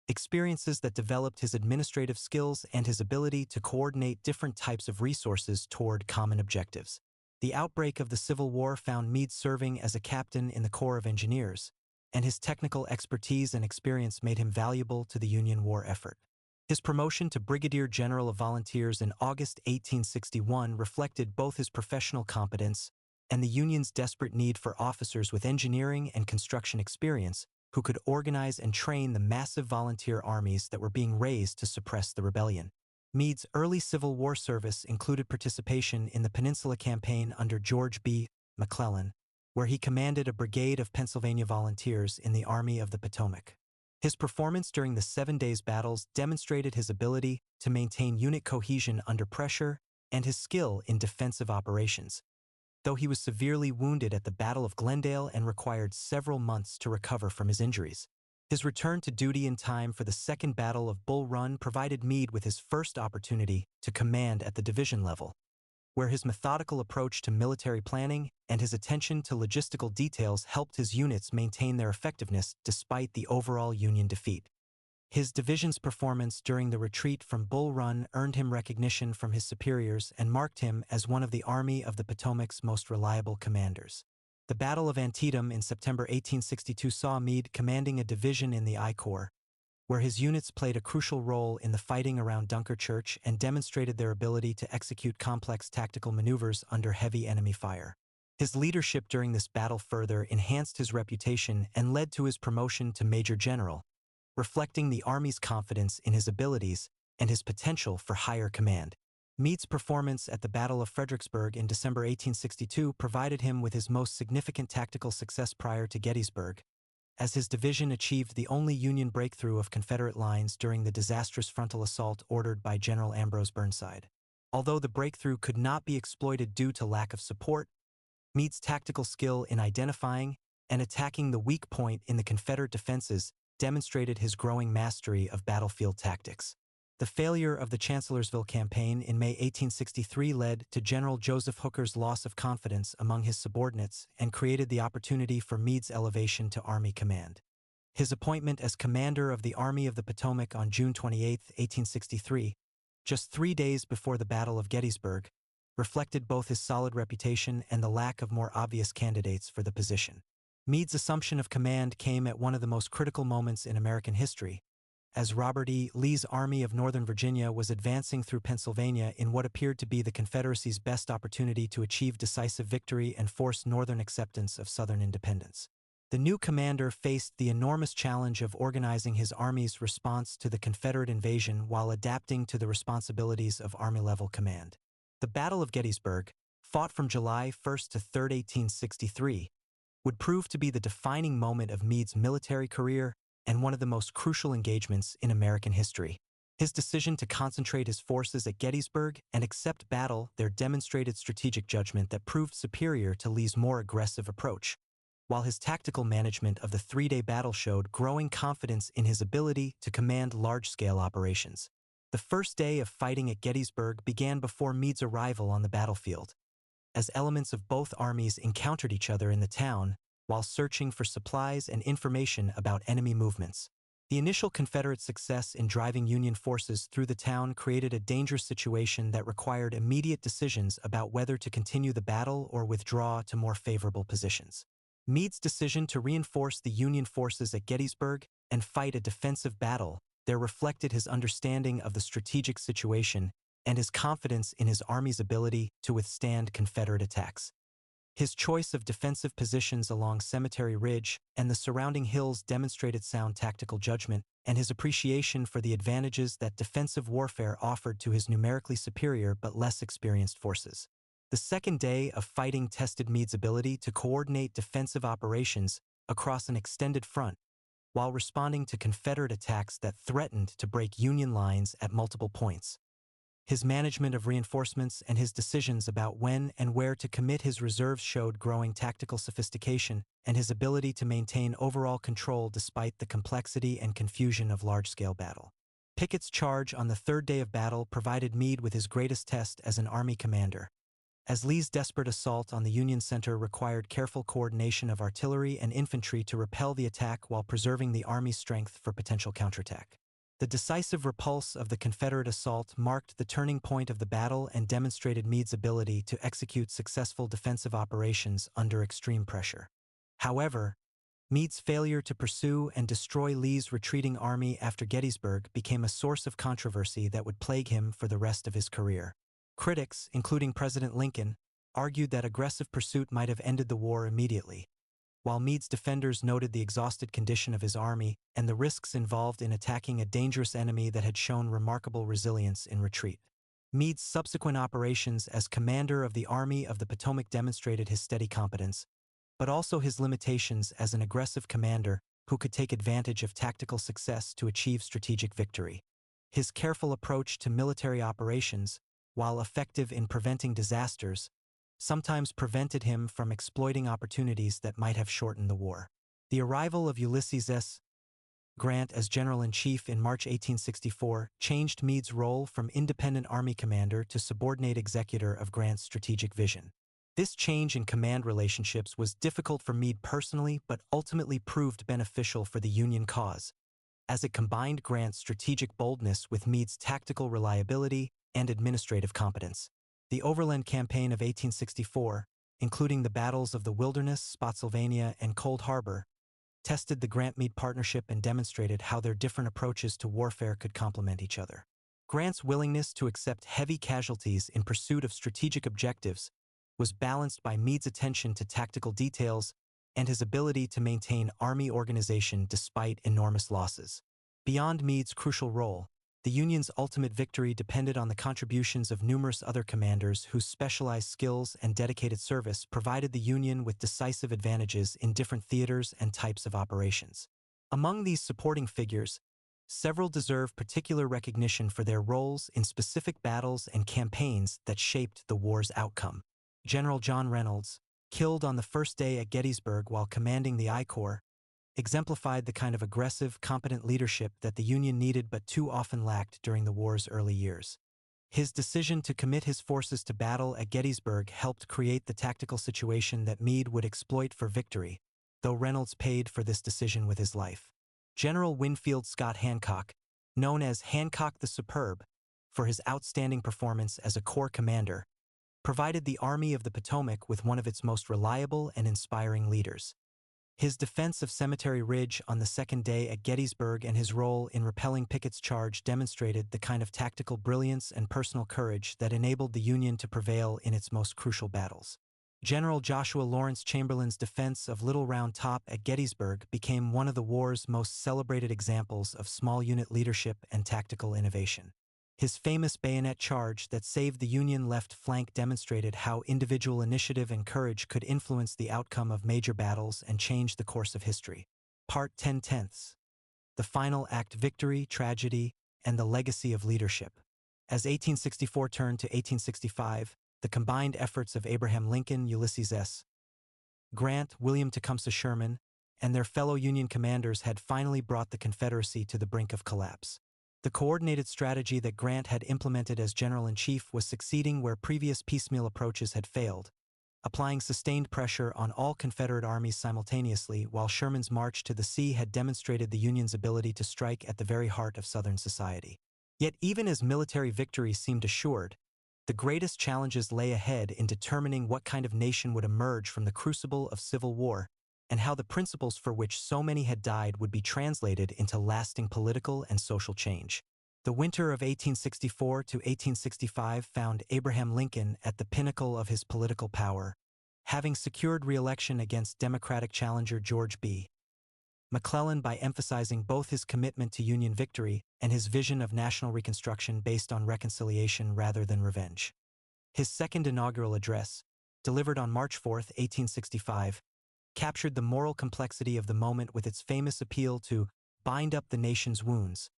experiences that developed his administrative skills and his ability to coordinate different types of resources toward common objectives. The outbreak of the Civil War found Meade serving as a captain in the Corps of Engineers, and his technical expertise and experience made him valuable to the Union war effort. His promotion to Brigadier General of Volunteers in August 1861 reflected both his professional competence and the Union's desperate need for officers with engineering and construction experience who could organize and train the massive volunteer armies that were being raised to suppress the rebellion. Meade's early Civil War service included participation in the Peninsula Campaign under George B. McClellan, where he commanded a brigade of Pennsylvania volunteers in the Army of the Potomac. His performance during the 7 Days battles demonstrated his ability to maintain unit cohesion under pressure and his skill in defensive operations, though he was severely wounded at the Battle of Glendale and required several months to recover from his injuries. His return to duty in time for the Second Battle of Bull Run provided Meade with his first opportunity to command at the division level, where his methodical approach to military planning and his attention to logistical details helped his units maintain their effectiveness despite the overall Union defeat. His division's performance during the retreat from Bull Run earned him recognition from his superiors and marked him as one of the Army of the Potomac's most reliable commanders. The Battle of Antietam in September 1862 saw Meade commanding a division in the I Corps, where his units played a crucial role in the fighting around Dunkerchurch and demonstrated their ability to execute complex tactical maneuvers under heavy enemy fire. His leadership during this battle further enhanced his reputation and led to his promotion to Major General, reflecting the Army's confidence in his abilities and his potential for higher command. Meade's performance at the Battle of Fredericksburg in December 1862 provided him with his most significant tactical success prior to Gettysburg, as his division achieved the only Union breakthrough of Confederate lines during the disastrous frontal assault ordered by General Ambrose Burnside. Although the breakthrough could not be exploited due to lack of support, Meade's tactical skill in identifying and attacking the weak point in the Confederate defenses demonstrated his growing mastery of battlefield tactics. The failure of the Chancellorsville Campaign in May 1863 led to General Joseph Hooker's loss of confidence among his subordinates and created the opportunity for Meade's elevation to Army command. His appointment as commander of the Army of the Potomac on June 28, 1863, just 3 days before the Battle of Gettysburg, reflected both his solid reputation and the lack of more obvious candidates for the position. Meade's assumption of command came at one of the most critical moments in American history, as Robert E. Lee's Army of Northern Virginia was advancing through Pennsylvania in what appeared to be the Confederacy's best opportunity to achieve decisive victory and force Northern acceptance of Southern independence. The new commander faced the enormous challenge of organizing his army's response to the Confederate invasion while adapting to the responsibilities of Army-level command. The Battle of Gettysburg, fought from July 1 to 3, 1863, would prove to be the defining moment of Meade's military career and one of the most crucial engagements in American history. His decision to concentrate his forces at Gettysburg and accept battle there demonstrated strategic judgment that proved superior to Lee's more aggressive approach, while his tactical management of the 3-day battle showed growing confidence in his ability to command large-scale operations. The first day of fighting at Gettysburg began before Meade's arrival on the battlefield, as elements of both armies encountered each other in the town while searching for supplies and information about enemy movements. The initial Confederate success in driving Union forces through the town created a dangerous situation that required immediate decisions about whether to continue the battle or withdraw to more favorable positions. Meade's decision to reinforce the Union forces at Gettysburg and fight a defensive battle there reflected his understanding of the strategic situation and his confidence in his army's ability to withstand Confederate attacks. His choice of defensive positions along Cemetery Ridge and the surrounding hills demonstrated sound tactical judgment and his appreciation for the advantages that defensive warfare offered to his numerically superior but less experienced forces. The second day of fighting tested Meade's ability to coordinate defensive operations across an extended front while responding to Confederate attacks that threatened to break Union lines at multiple points. His management of reinforcements and his decisions about when and where to commit his reserves showed growing tactical sophistication and his ability to maintain overall control despite the complexity and confusion of large-scale battle. Pickett's charge on the third day of battle provided Meade with his greatest test as an Army commander, as Lee's desperate assault on the Union center required careful coordination of artillery and infantry to repel the attack while preserving the Army's strength for potential counterattack. The decisive repulse of the Confederate assault marked the turning point of the battle and demonstrated Meade's ability to execute successful defensive operations under extreme pressure. However, Meade's failure to pursue and destroy Lee's retreating army after Gettysburg became a source of controversy that would plague him for the rest of his career. Critics, including President Lincoln, argued that aggressive pursuit might have ended the war immediately, while Meade's defenders noted the exhausted condition of his army and the risks involved in attacking a dangerous enemy that had shown remarkable resilience in retreat. Meade's subsequent operations as commander of the Army of the Potomac demonstrated his steady competence, but also his limitations as an aggressive commander who could take advantage of tactical success to achieve strategic victory. His careful approach to military operations, while effective in preventing disasters, sometimes prevented him from exploiting opportunities that might have shortened the war. The arrival of Ulysses S. Grant as General-in-Chief in March 1864 changed Meade's role from independent Army commander to subordinate executor of Grant's strategic vision. This change in command relationships was difficult for Meade personally but ultimately proved beneficial for the Union cause, as it combined Grant's strategic boldness with Meade's tactical reliability and administrative competence. The Overland Campaign of 1864, including the battles of the Wilderness, Spotsylvania, and Cold Harbor, tested the Grant-Meade partnership and demonstrated how their different approaches to warfare could complement each other. Grant's willingness to accept heavy casualties in pursuit of strategic objectives was balanced by Meade's attention to tactical details and his ability to maintain Army organization despite enormous losses. Beyond Meade's crucial role, the Union's ultimate victory depended on the contributions of numerous other commanders whose specialized skills and dedicated service provided the Union with decisive advantages in different theaters and types of operations. Among these supporting figures, several deserve particular recognition for their roles in specific battles and campaigns that shaped the war's outcome. General John Reynolds, killed on the first day at Gettysburg while commanding the I Corps, exemplified the kind of aggressive, competent leadership that the Union needed but too often lacked during the war's early years. His decision to commit his forces to battle at Gettysburg helped create the tactical situation that Meade would exploit for victory, though Reynolds paid for this decision with his life. General Winfield Scott Hancock, known as Hancock the Superb for his outstanding performance as a Corps commander, provided the Army of the Potomac with one of its most reliable and inspiring leaders. His defense of Cemetery Ridge on the second day at Gettysburg and his role in repelling Pickett's charge demonstrated the kind of tactical brilliance and personal courage that enabled the Union to prevail in its most crucial battles. General Joshua Lawrence Chamberlain's defense of Little Round Top at Gettysburg became one of the war's most celebrated examples of small unit leadership and tactical innovation. His famous bayonet charge that saved the Union left flank demonstrated how individual initiative and courage could influence the outcome of major battles and change the course of history. Part 10/10. The Final Act: Victory, Tragedy, and the Legacy of Leadership. As 1864 turned to 1865, the combined efforts of Abraham Lincoln, Ulysses S. Grant, William Tecumseh Sherman, and their fellow Union commanders had finally brought the Confederacy to the brink of collapse. The coordinated strategy that Grant had implemented as General-in-Chief was succeeding where previous piecemeal approaches had failed, applying sustained pressure on all Confederate armies simultaneously, while Sherman's march to the sea had demonstrated the Union's ability to strike at the very heart of Southern society. Yet even as military victory seemed assured, the greatest challenges lay ahead in determining what kind of nation would emerge from the crucible of civil war, and how the principles for which so many had died would be translated into lasting political and social change. The winter of 1864 to 1865 found Abraham Lincoln at the pinnacle of his political power, having secured re-election against Democratic challenger George B. McClellan by emphasizing both his commitment to Union victory and his vision of national reconstruction based on reconciliation rather than revenge. His second inaugural address, delivered on March 4, 1865, captured the moral complexity of the moment with its famous appeal to bind up the nation's wounds,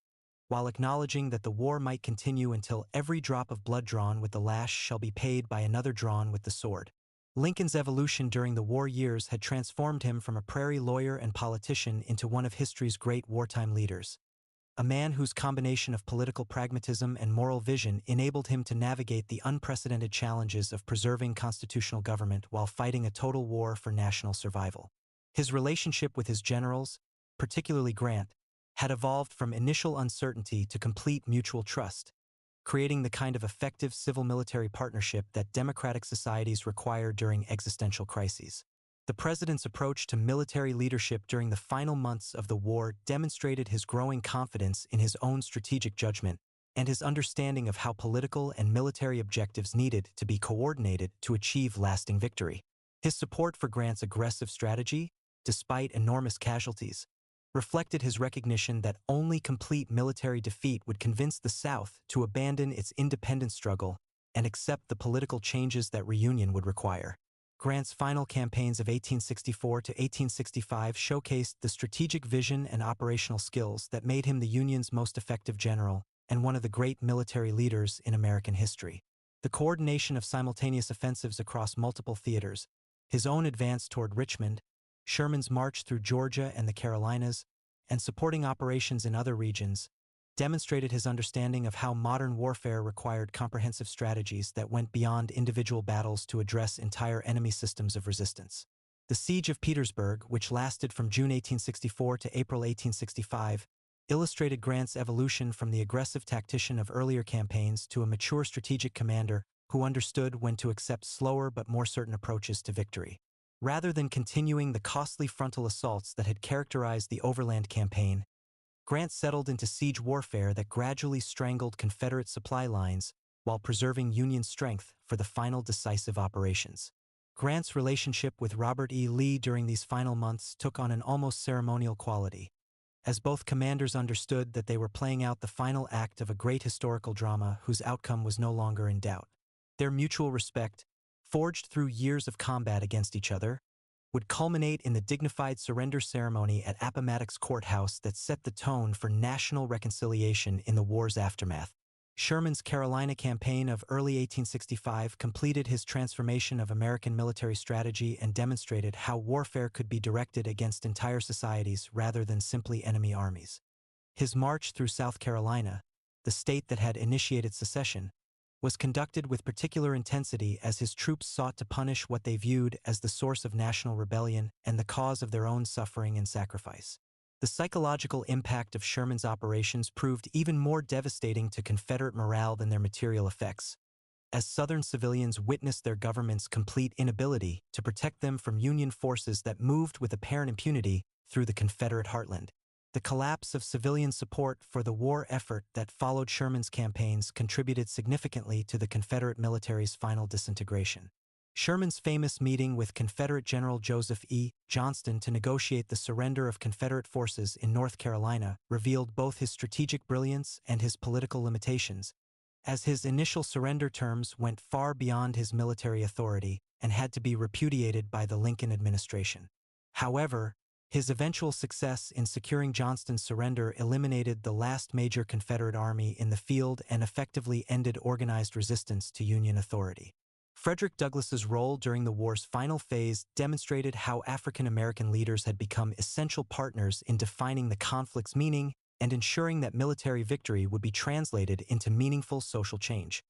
while acknowledging that the war might continue until every drop of blood drawn with the lash shall be paid by another drawn with the sword. Lincoln's evolution during the war years had transformed him from a prairie lawyer and politician into one of history's great wartime leaders. a man whose combination of political pragmatism and moral vision enabled him to navigate the unprecedented challenges of preserving constitutional government while fighting a total war for national survival. His relationship with his generals, particularly Grant, had evolved from initial uncertainty to complete mutual trust, creating the kind of effective civil-military partnership that democratic societies require during existential crises. The president's approach to military leadership during the final months of the war demonstrated his growing confidence in his own strategic judgment and his understanding of how political and military objectives needed to be coordinated to achieve lasting victory. His support for Grant's aggressive strategy, despite enormous casualties, reflected his recognition that only complete military defeat would convince the South to abandon its independence struggle and accept the political changes that reunion would require. Grant's final campaigns of 1864 to 1865 showcased the strategic vision and operational skills that made him the Union's most effective general and one of the great military leaders in American history. The coordination of simultaneous offensives across multiple theaters, his own advance toward Richmond, Sherman's march through Georgia and the Carolinas, and supporting operations in other regions, demonstrated his understanding of how modern warfare required comprehensive strategies that went beyond individual battles to address entire enemy systems of resistance. The Siege of Petersburg, which lasted from June 1864 to April 1865, illustrated Grant's evolution from the aggressive tactician of earlier campaigns to a mature strategic commander who understood when to accept slower but more certain approaches to victory. Rather than continuing the costly frontal assaults that had characterized the Overland Campaign, Grant settled into siege warfare that gradually strangled Confederate supply lines while preserving Union strength for the final decisive operations. Grant's relationship with Robert E. Lee during these final months took on an almost ceremonial quality, as both commanders understood that they were playing out the final act of a great historical drama whose outcome was no longer in doubt. Their mutual respect, forged through years of combat against each other, would culminate in the dignified surrender ceremony at Appomattox Courthouse that set the tone for national reconciliation in the war's aftermath. Sherman's Carolina campaign of early 1865 completed his transformation of American military strategy and demonstrated how warfare could be directed against entire societies rather than simply enemy armies. His march through South Carolina, the state that had initiated secession, was conducted with particular intensity as his troops sought to punish what they viewed as the source of national rebellion and the cause of their own suffering and sacrifice. The psychological impact of Sherman's operations proved even more devastating to Confederate morale than their material effects, as Southern civilians witnessed their government's complete inability to protect them from Union forces that moved with apparent impunity through the Confederate heartland. The collapse of civilian support for the war effort that followed Sherman's campaigns contributed significantly to the Confederate military's final disintegration. Sherman's famous meeting with Confederate General Joseph E. Johnston to negotiate the surrender of Confederate forces in North Carolina revealed both his strategic brilliance and his political limitations, as his initial surrender terms went far beyond his military authority and had to be repudiated by the Lincoln administration. However, his eventual success in securing Johnston's surrender eliminated the last major Confederate army in the field and effectively ended organized resistance to Union authority. Frederick Douglass's role during the war's final phase demonstrated how African American leaders had become essential partners in defining the conflict's meaning and ensuring that military victory would be translated into meaningful social change.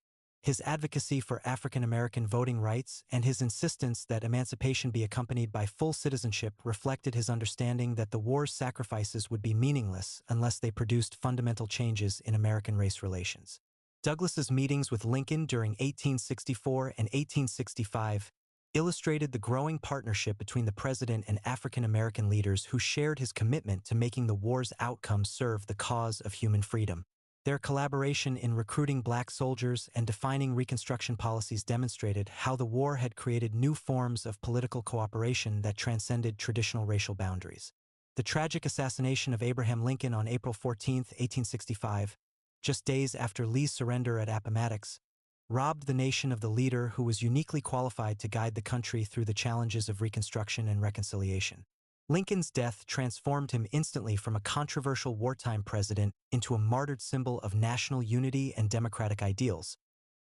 His advocacy for African American voting rights and his insistence that emancipation be accompanied by full citizenship reflected his understanding that the war's sacrifices would be meaningless unless they produced fundamental changes in American race relations. Douglass's meetings with Lincoln during 1864 and 1865 illustrated the growing partnership between the president and African American leaders who shared his commitment to making the war's outcome serve the cause of human freedom. Their collaboration in recruiting black soldiers and defining Reconstruction policies demonstrated how the war had created new forms of political cooperation that transcended traditional racial boundaries. The tragic assassination of Abraham Lincoln on April 14, 1865, just days after Lee's surrender at Appomattox, robbed the nation of the leader who was uniquely qualified to guide the country through the challenges of Reconstruction and reconciliation. Lincoln's death transformed him instantly from a controversial wartime president into a martyred symbol of national unity and democratic ideals,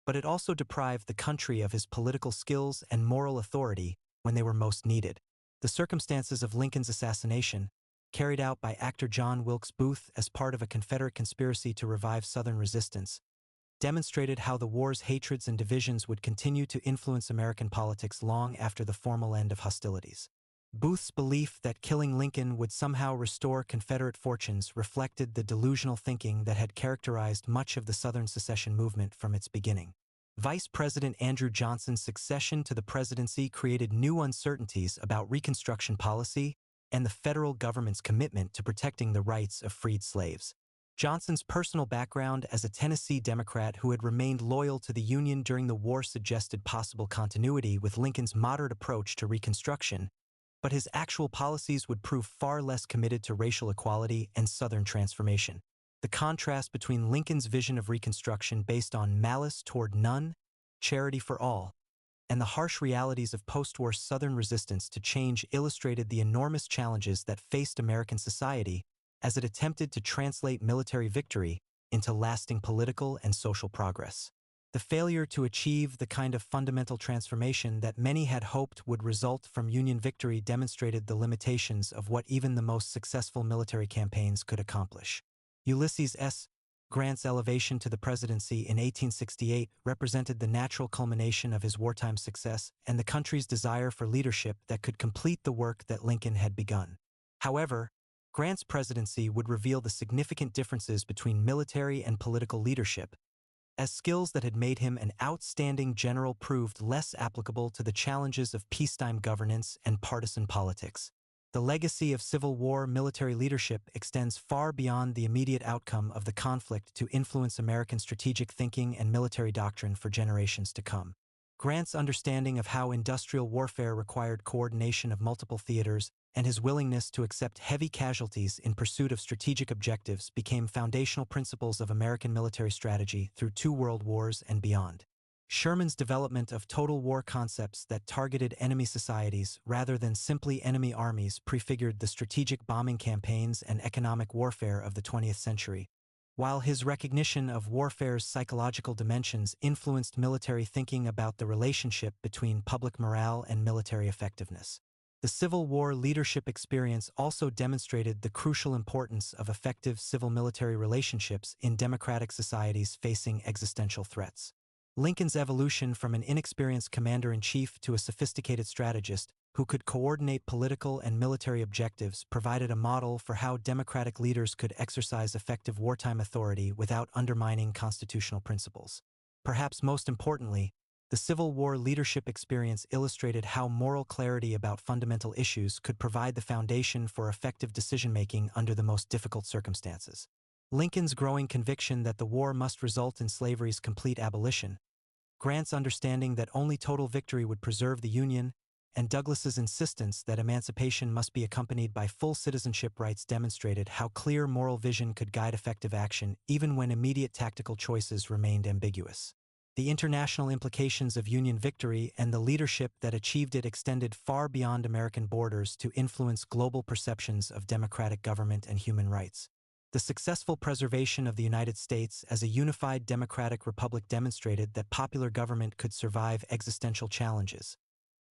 but it also deprived the country of his political skills and moral authority when they were most needed. The circumstances of Lincoln's assassination, carried out by actor John Wilkes Booth as part of a Confederate conspiracy to revive Southern resistance, demonstrated how the war's hatreds and divisions would continue to influence American politics long after the formal end of hostilities. Booth's belief that killing Lincoln would somehow restore Confederate fortunes reflected the delusional thinking that had characterized much of the Southern secession movement from its beginning. Vice President Andrew Johnson's succession to the presidency created new uncertainties about Reconstruction policy and the federal government's commitment to protecting the rights of freed slaves. Johnson's personal background as a Tennessee Democrat who had remained loyal to the Union during the war suggested possible continuity with Lincoln's moderate approach to Reconstruction, but his actual policies would prove far less committed to racial equality and Southern transformation. The contrast between Lincoln's vision of Reconstruction based on malice toward none, charity for all, and the harsh realities of post-war Southern resistance to change illustrated the enormous challenges that faced American society as it attempted to translate military victory into lasting political and social progress. The failure to achieve the kind of fundamental transformation that many had hoped would result from Union victory demonstrated the limitations of what even the most successful military campaigns could accomplish. Ulysses S. Grant's elevation to the presidency in 1868 represented the natural culmination of his wartime success and the country's desire for leadership that could complete the work that Lincoln had begun. However, Grant's presidency would reveal the significant differences between military and political leadership, as skills that had made him an outstanding general proved less applicable to the challenges of peacetime governance and partisan politics. The legacy of Civil War military leadership extends far beyond the immediate outcome of the conflict to influence American strategic thinking and military doctrine for generations to come. Grant's understanding of how industrial warfare required coordination of multiple theaters and his willingness to accept heavy casualties in pursuit of strategic objectives became foundational principles of American military strategy through 2 world wars and beyond. Sherman's development of total war concepts that targeted enemy societies rather than simply enemy armies prefigured the strategic bombing campaigns and economic warfare of the 20th century, while his recognition of warfare's psychological dimensions influenced military thinking about the relationship between public morale and military effectiveness. The Civil War leadership experience also demonstrated the crucial importance of effective civil-military relationships in democratic societies facing existential threats. Lincoln's evolution from an inexperienced commander-in-chief to a sophisticated strategist who could coordinate political and military objectives provided a model for how democratic leaders could exercise effective wartime authority without undermining constitutional principles. Perhaps most importantly, the Civil War leadership experience illustrated how moral clarity about fundamental issues could provide the foundation for effective decision-making under the most difficult circumstances. Lincoln's growing conviction that the war must result in slavery's complete abolition, Grant's understanding that only total victory would preserve the Union, and Douglas's insistence that emancipation must be accompanied by full citizenship rights demonstrated how clear moral vision could guide effective action even when immediate tactical choices remained ambiguous. The international implications of Union victory and the leadership that achieved it extended far beyond American borders to influence global perceptions of democratic government and human rights. The successful preservation of the United States as a unified democratic republic demonstrated that popular government could survive existential challenges,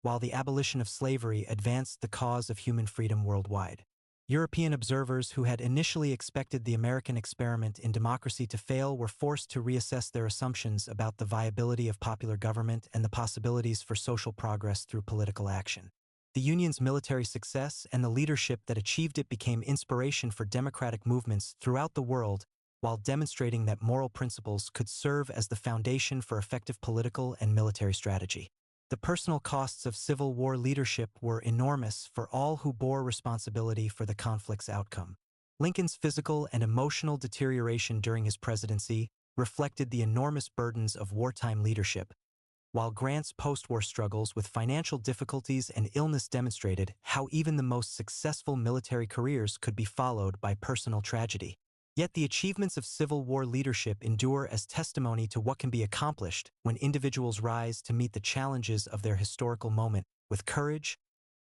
while the abolition of slavery advanced the cause of human freedom worldwide. European observers who had initially expected the American experiment in democracy to fail were forced to reassess their assumptions about the viability of popular government and the possibilities for social progress through political action. The Union's military success and the leadership that achieved it became inspiration for democratic movements throughout the world, while demonstrating that moral principles could serve as the foundation for effective political and military strategy. The personal costs of Civil War leadership were enormous for all who bore responsibility for the conflict's outcome. Lincoln's physical and emotional deterioration during his presidency reflected the enormous burdens of wartime leadership, while Grant's post-war struggles with financial difficulties and illness demonstrated how even the most successful military careers could be followed by personal tragedy. Yet the achievements of Civil War leadership endure as testimony to what can be accomplished when individuals rise to meet the challenges of their historical moment with courage,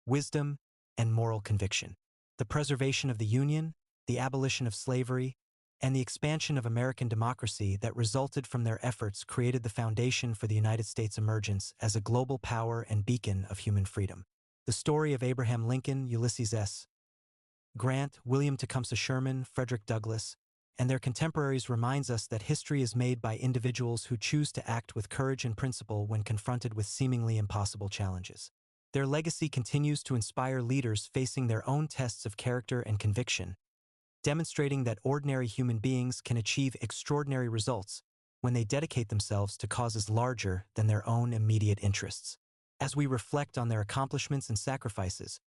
wisdom, and moral conviction. The preservation of the Union, the abolition of slavery, and the expansion of American democracy that resulted from their efforts created the foundation for the United States' emergence as a global power and beacon of human freedom. The story of Abraham Lincoln, Ulysses S. Grant, William Tecumseh Sherman, Frederick Douglass, and their contemporaries reminds us that history is made by individuals who choose to act with courage and principle when confronted with seemingly impossible challenges. Their legacy continues to inspire leaders facing their own tests of character and conviction, demonstrating that ordinary human beings can achieve extraordinary results when they dedicate themselves to causes larger than their own immediate interests. As we reflect on their accomplishments and sacrifices,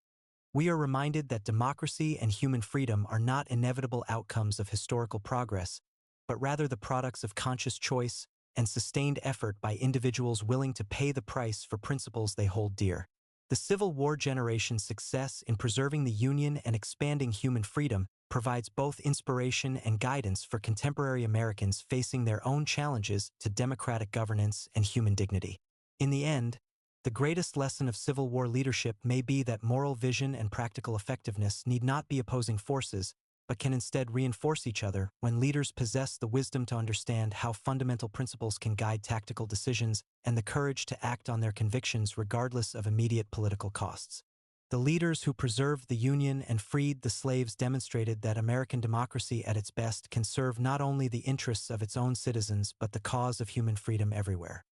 we are reminded that democracy and human freedom are not inevitable outcomes of historical progress, but rather the products of conscious choice and sustained effort by individuals willing to pay the price for principles they hold dear. The Civil War generation's success in preserving the Union and expanding human freedom provides both inspiration and guidance for contemporary Americans facing their own challenges to democratic governance and human dignity. In the end, the greatest lesson of Civil War leadership may be that moral vision and practical effectiveness need not be opposing forces, but can instead reinforce each other when leaders possess the wisdom to understand how fundamental principles can guide tactical decisions and the courage to act on their convictions regardless of immediate political costs. The leaders who preserved the Union and freed the slaves demonstrated that American democracy at its best can serve not only the interests of its own citizens but the cause of human freedom everywhere.